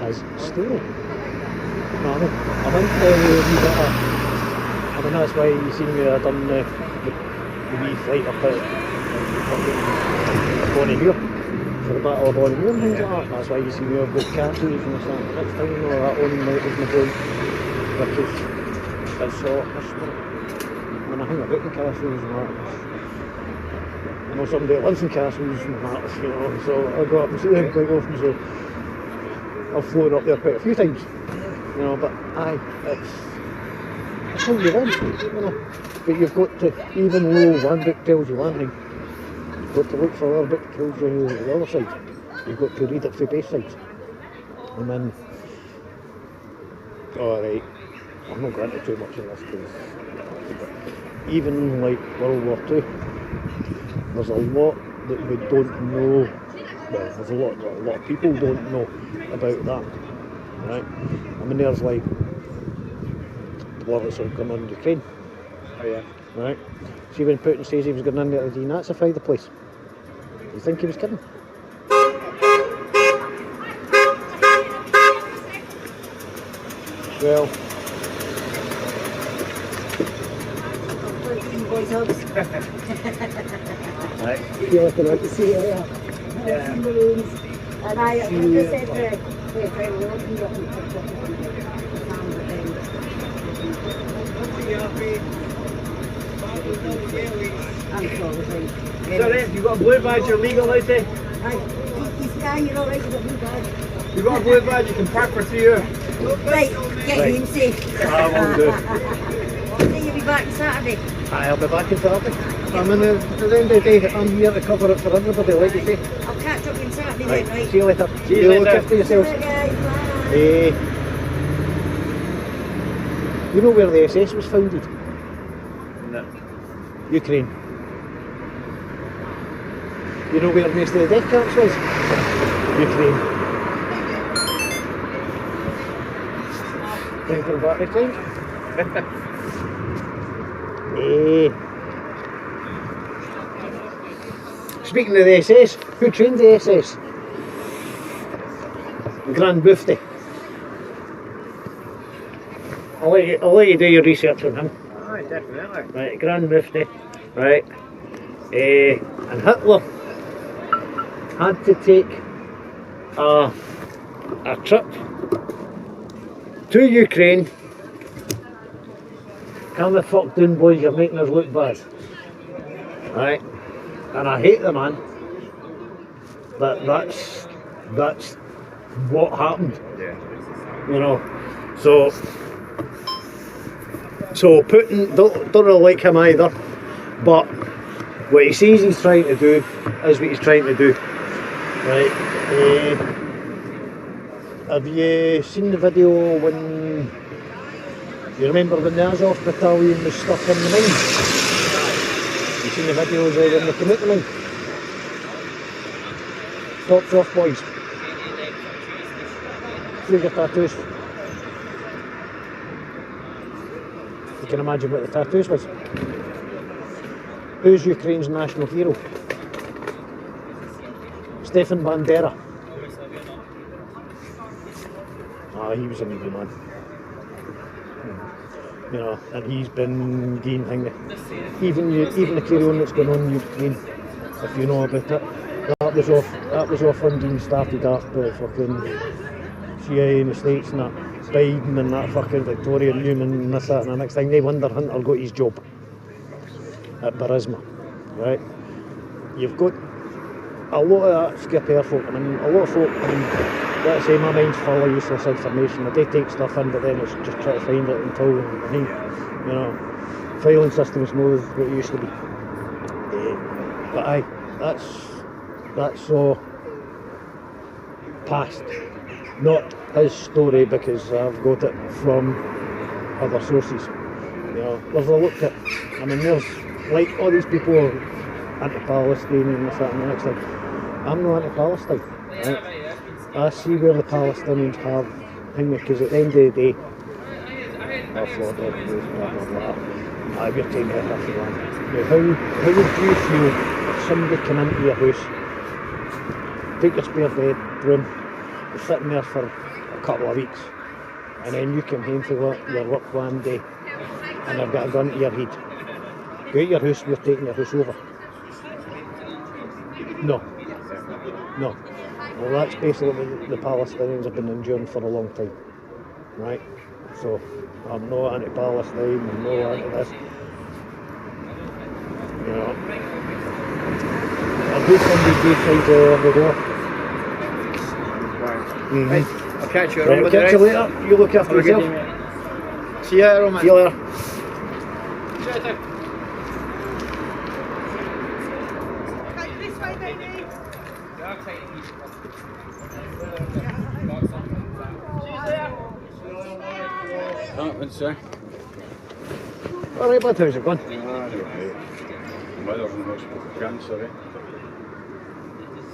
His story. No, I went a wee bit of, I mean that's why you seen me, I done the wee flight up at Bonnie Muir for the Battle of Bonnie Muir and things like that. That's why you see me, I've got castles and this and next time, you know, that one night was my point, because it's all history. When I hang about the castles and that, I know somebody that lives in castles and that, you know, so I go up and see them quite often, so I've flown up there quite a few times, you know, but aye, it's how you learn, you know, but you've got to, even though one book tells you one thing, you've got to look for the other book that tells you the other side. You've got to read it through both sides, and then, alright, I'm not going into too much of this, because even like World War II, there's a lot that we don't know. Well, there's a lot of people don't know about that, right? I mean, there's like the war that's going on in Ukraine. Oh yeah. Right? See when Putin says he was going in there to denazify the place, you think he was kidding? Well, boys hugs. right. You're looking out to see it, Yeah. And I just said to the friend, we're looking up and picked up So then, you got a blue badge, you're legal out there? You're alright, you've got a blue badge. You got a blue badge, you can park for 3 hours. Right, get in safe. I will do. You'll be back on Saturday. I'll be back on Saturday. I mean, at the end of the day, I'm here to cover it for everybody, like you say. I'll catch up on Saturday Right, then, right? see you later. See you Look later. after yourselves. Bye. You know where the SS was founded? No. Ukraine. You know where most of the death camps was? Ukraine. Time for a battery change? Speaking of the SS, who trained the SS? The Grand Mufti. I'll let you do your research on him. Aye, definitely. Right, Grand Mufti. Right. And Hitler had to take a trip to Ukraine. Calm the fuck down, boys, you're making us look bad. Right? And I hate the man. But that's what happened. Yeah. You know. So Putin, don't really like him either. But what he says he's trying to do is what he's trying to do. Right? Have you seen the video when you remember when the Azov battalion was stuck in the mine? You seen the videos of when they came out the mine? Tops off, boys. Through your tattoos. You can imagine what the tattoos was. Who's Ukraine's national hero? Stefan Bandera. Ah, he was an evil man. You know, and he's been doing things. Even the carry on that's going on in Ukraine, if you know about it, that was all funding started after fucking CIA in the States and that, Biden and that fucking Victoria Newman and this, that and the next thing. No wonder Hunter got his job at Burisma, right? You've got a lot of that skip air folk. I mean, a lot of folk, I mean, let's say my mind's full of useless information. I do take stuff in, but then it's just try to find it until, I mean, you know, filing systems know what it used to be. But aye, that's all past. Not his story, because I've got it from other sources. You know, there's a look at, I mean, there's like all these people are anti-Palestine and this, that and the next thing. I'm not anti-Palestine, right? I see where the Palestinians have thing, because at the end of the day, blah blah blah blah. You're taking it off the land. Now, how would you feel if somebody come into your house, take your spare bedroom, you're sitting there for a couple of weeks, and then you come home from your work one day, and they've got a gun to your head? Go out your house, we're taking your house over. No. Well, that's basically what the Palestinians have been enduring for a long time, right? So, I'm not anti-Palestine, I'm not anti-this. You know, I'll do somebody both sides of the door. Right, I'll catch you Right, around. I'll catch you later. You look after Have a good yourself. day, mate. See you later, man. See you later. Sir. Alright, bud, how's it going? Mother's in hospital for cancer, eh?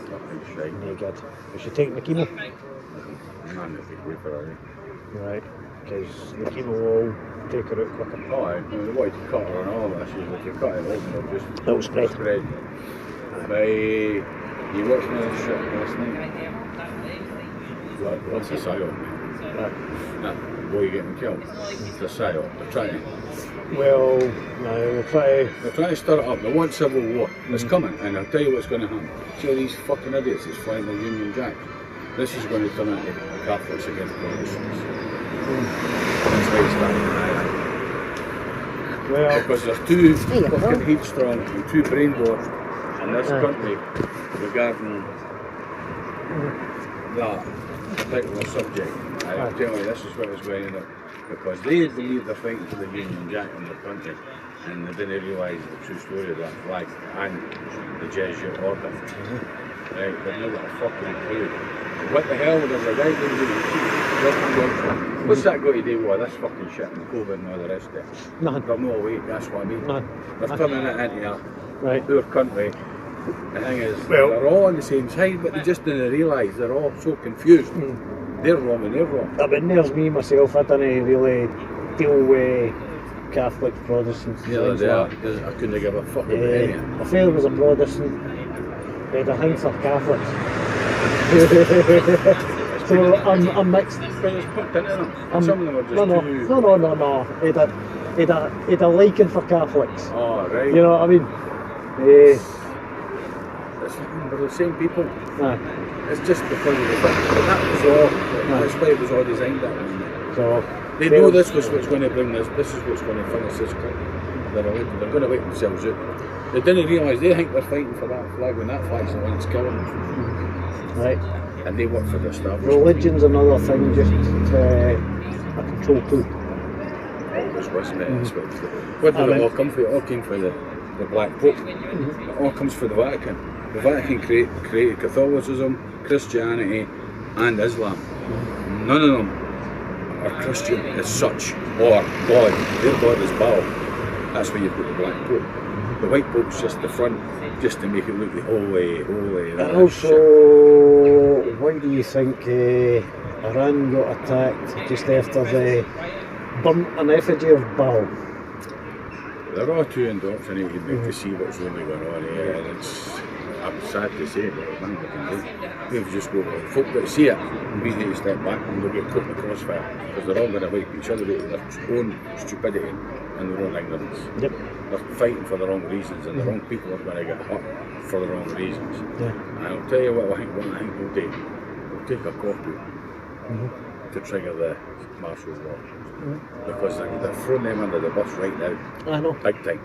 Fucking shite. No good. Is she taking the chemo? Man, if they go for her, Right, because the chemo will take her out quicker. Oh, aye. They wanted to cut her and all that. She's like, you cut it open, it'll just... It'll spread. But you watched me this shit last night? What's a psyop, mate? That boy getting killed. It's a psyop. They're trying to... Well, no, They're trying to stir it up. They want civil war. It's coming, and I'll tell you what's going to happen. See all these fucking idiots that's flying the Union Jack? This is going to turn into Catholics against Protestants. That's why it's starting. Well, because there's two fucking headstrong and two brainwashed in this country regarding that particular subject. I'll tell you, this is what is going on. Because they believe they're fighting for the Union Jack in their country. and they didn't realise the true story of that flag and the Jesuit order. Right, they've not got a fucking clue. What the hell does a guy do? What's that got to do with this fucking shit and COVID and all the rest of it? None. Got no way, that's what I mean. None. They're turning it into a right. poor country. The thing is, they're all on the same side, but they just didn't realise they're all so confused. They're wrong and they're wrong. I mean, there's me myself, I didn't really deal with Catholics, Protestants. Yeah, I couldn't give a fuck about any. My father was a Protestant, he had a thing for Catholics. So I'm mixed. But it's put into them. Some of them are just No. He had a liking for Catholics. Oh, right. You know what I mean? They're the same people. Aye. It's just because of the fact that was all. That's why it was all designed that way. So they know this was what's going to bring this. This is what's going to finish this country. They're going to wipe themselves out. They didn't realise they think they're fighting for that flag when that flag's the one that's killing them. Right. And they work for the establishment. Religion's another thing, just a control tool. Always was, mate. Where did it all come from? It all came from the Black Pope. It all comes from the Vatican. The Vatican created Catholicism, Christianity and Islam. None of them are Christian as such, or God. Their God is Baal. That's where you've got the Black Pope. The White Pope's just the front, just to make it look holy. And also, why do you think Iran got attacked just after they burnt an effigy of Baal? They're all too indoctrinated to see what's really going on here, and I'm sad to say, but there's nothing we can do. We've just got folk that see it, we need to step back and they'll get put in the crossfire, because they're all going to wipe each other out of their own stupidity and their own ignorance. Yep. They're fighting for the wrong reasons, and the wrong people are going to get hurt for the wrong reasons. Yeah. And I'll tell you what I think we'll do. We'll take a copy to trigger the martial law. Because they're throwing them under the bus right now. I know. Big time.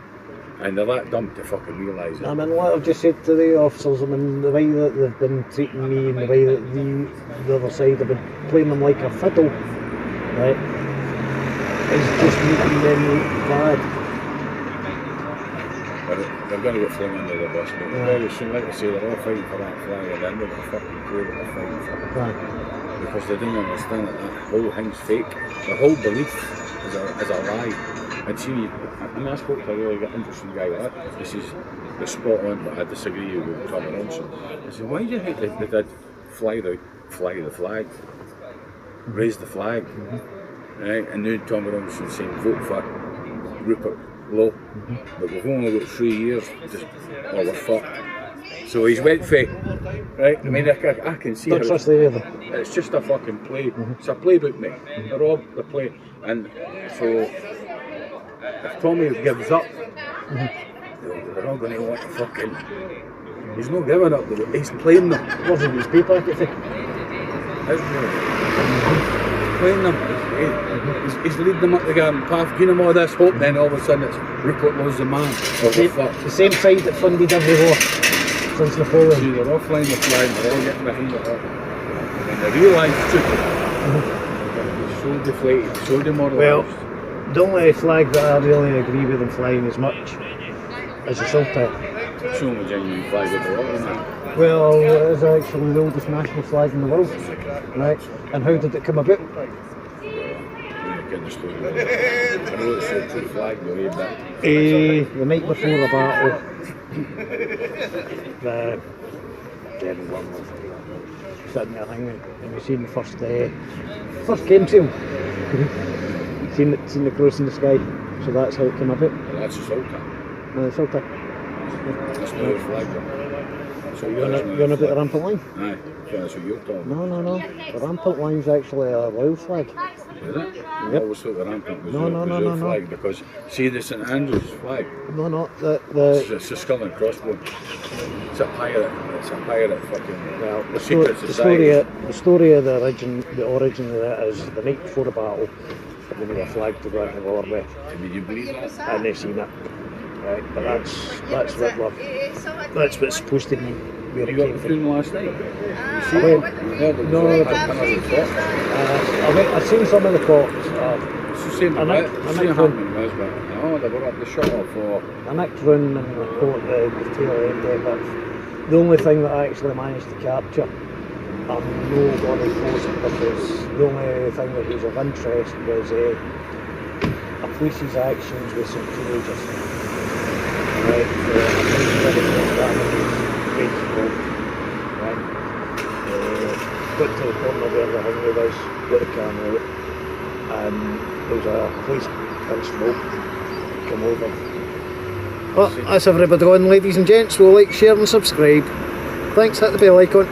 And they're that dumb to fucking realise it. I mean, what I've just said to the officers, I mean, the way that they've been treating me and the way that the other side have been playing them like a fiddle, right, is just making them look bad. They're going to get flung under the bus, but very soon, like I say, they're all fighting for that flag, and then they're going to fucking clue what they're fighting for. Right. Because they don't understand that whole thing's fake. The whole belief is a lie. And see, I mean, I spoke to a really interesting guy like that. This is the spot on, but I disagree with Tom Robinson. I said, why do you think they did fly the flag, raise the flag, right? And now Tom Robinson's saying vote for Rupert Lowe, but we've only got 3 years, we're fucked. So he's went for it, right? I mean, I can see Don't trust the other. It's just a fucking play. It's a playbook, mate. They're all the play. And so, if Tommy gives up, they're all going to want to fucking... He's not giving up, though. He's playing them. Wasn't his pay packet thing? Playing them. He's leading them up the garden path, giving them all this hope, then all of a sudden it's Rupert Lowe's the man. The same side that funded every war since Napoleon. See, they're all flying the flag, they're all getting behind the hut. And they realise it's so deflated, so demoralised. Well, the only flag that I really agree with them flying as much is the Sultan. It's the only genuine flag of the world, isn't it? Well, it is actually the oldest national flag in the world, right? And how did it come about? The story. I know it's a true flag though, but... The night before the battle, the German one was sitting there hanging, and we seen the first game sail. seen the cross in the sky, so that's how it came about. Well, that's the Sultan. The Sultan. That's not the flag though. So you're on about the rampant line? Aye, so that's what you're talking about. No. The rampant line's actually a royal flag. Is it? Yep. I always thought the rampant was No. flag because see the St Andrew's flag. No. It's a skull and crossbones. It's a pirate. It's a pirate fucking. Well, the story of the origin of that is the night before the battle, they made a flag to go into war with. Did you believe that? And they've seen it. Right, but that's what's supposed to be. You got the film last night? I've seen some of the clips. It's the same And with that- it. and It's that the one- happening with it. Oh, they were up the shuttle for. I nicked round in the court the tail end of it, but the only thing that I actually managed to capture, I'm no going to post because the only thing that was of interest was a police's actions with some teenagers. Right, so I think that was great smoke. Right. Got to the corner where the hangar was, got the camera out, and there was a police constable come over. Well, that's everybody on, ladies and gents. We'll like, share and subscribe. Thanks, hit the bell icon.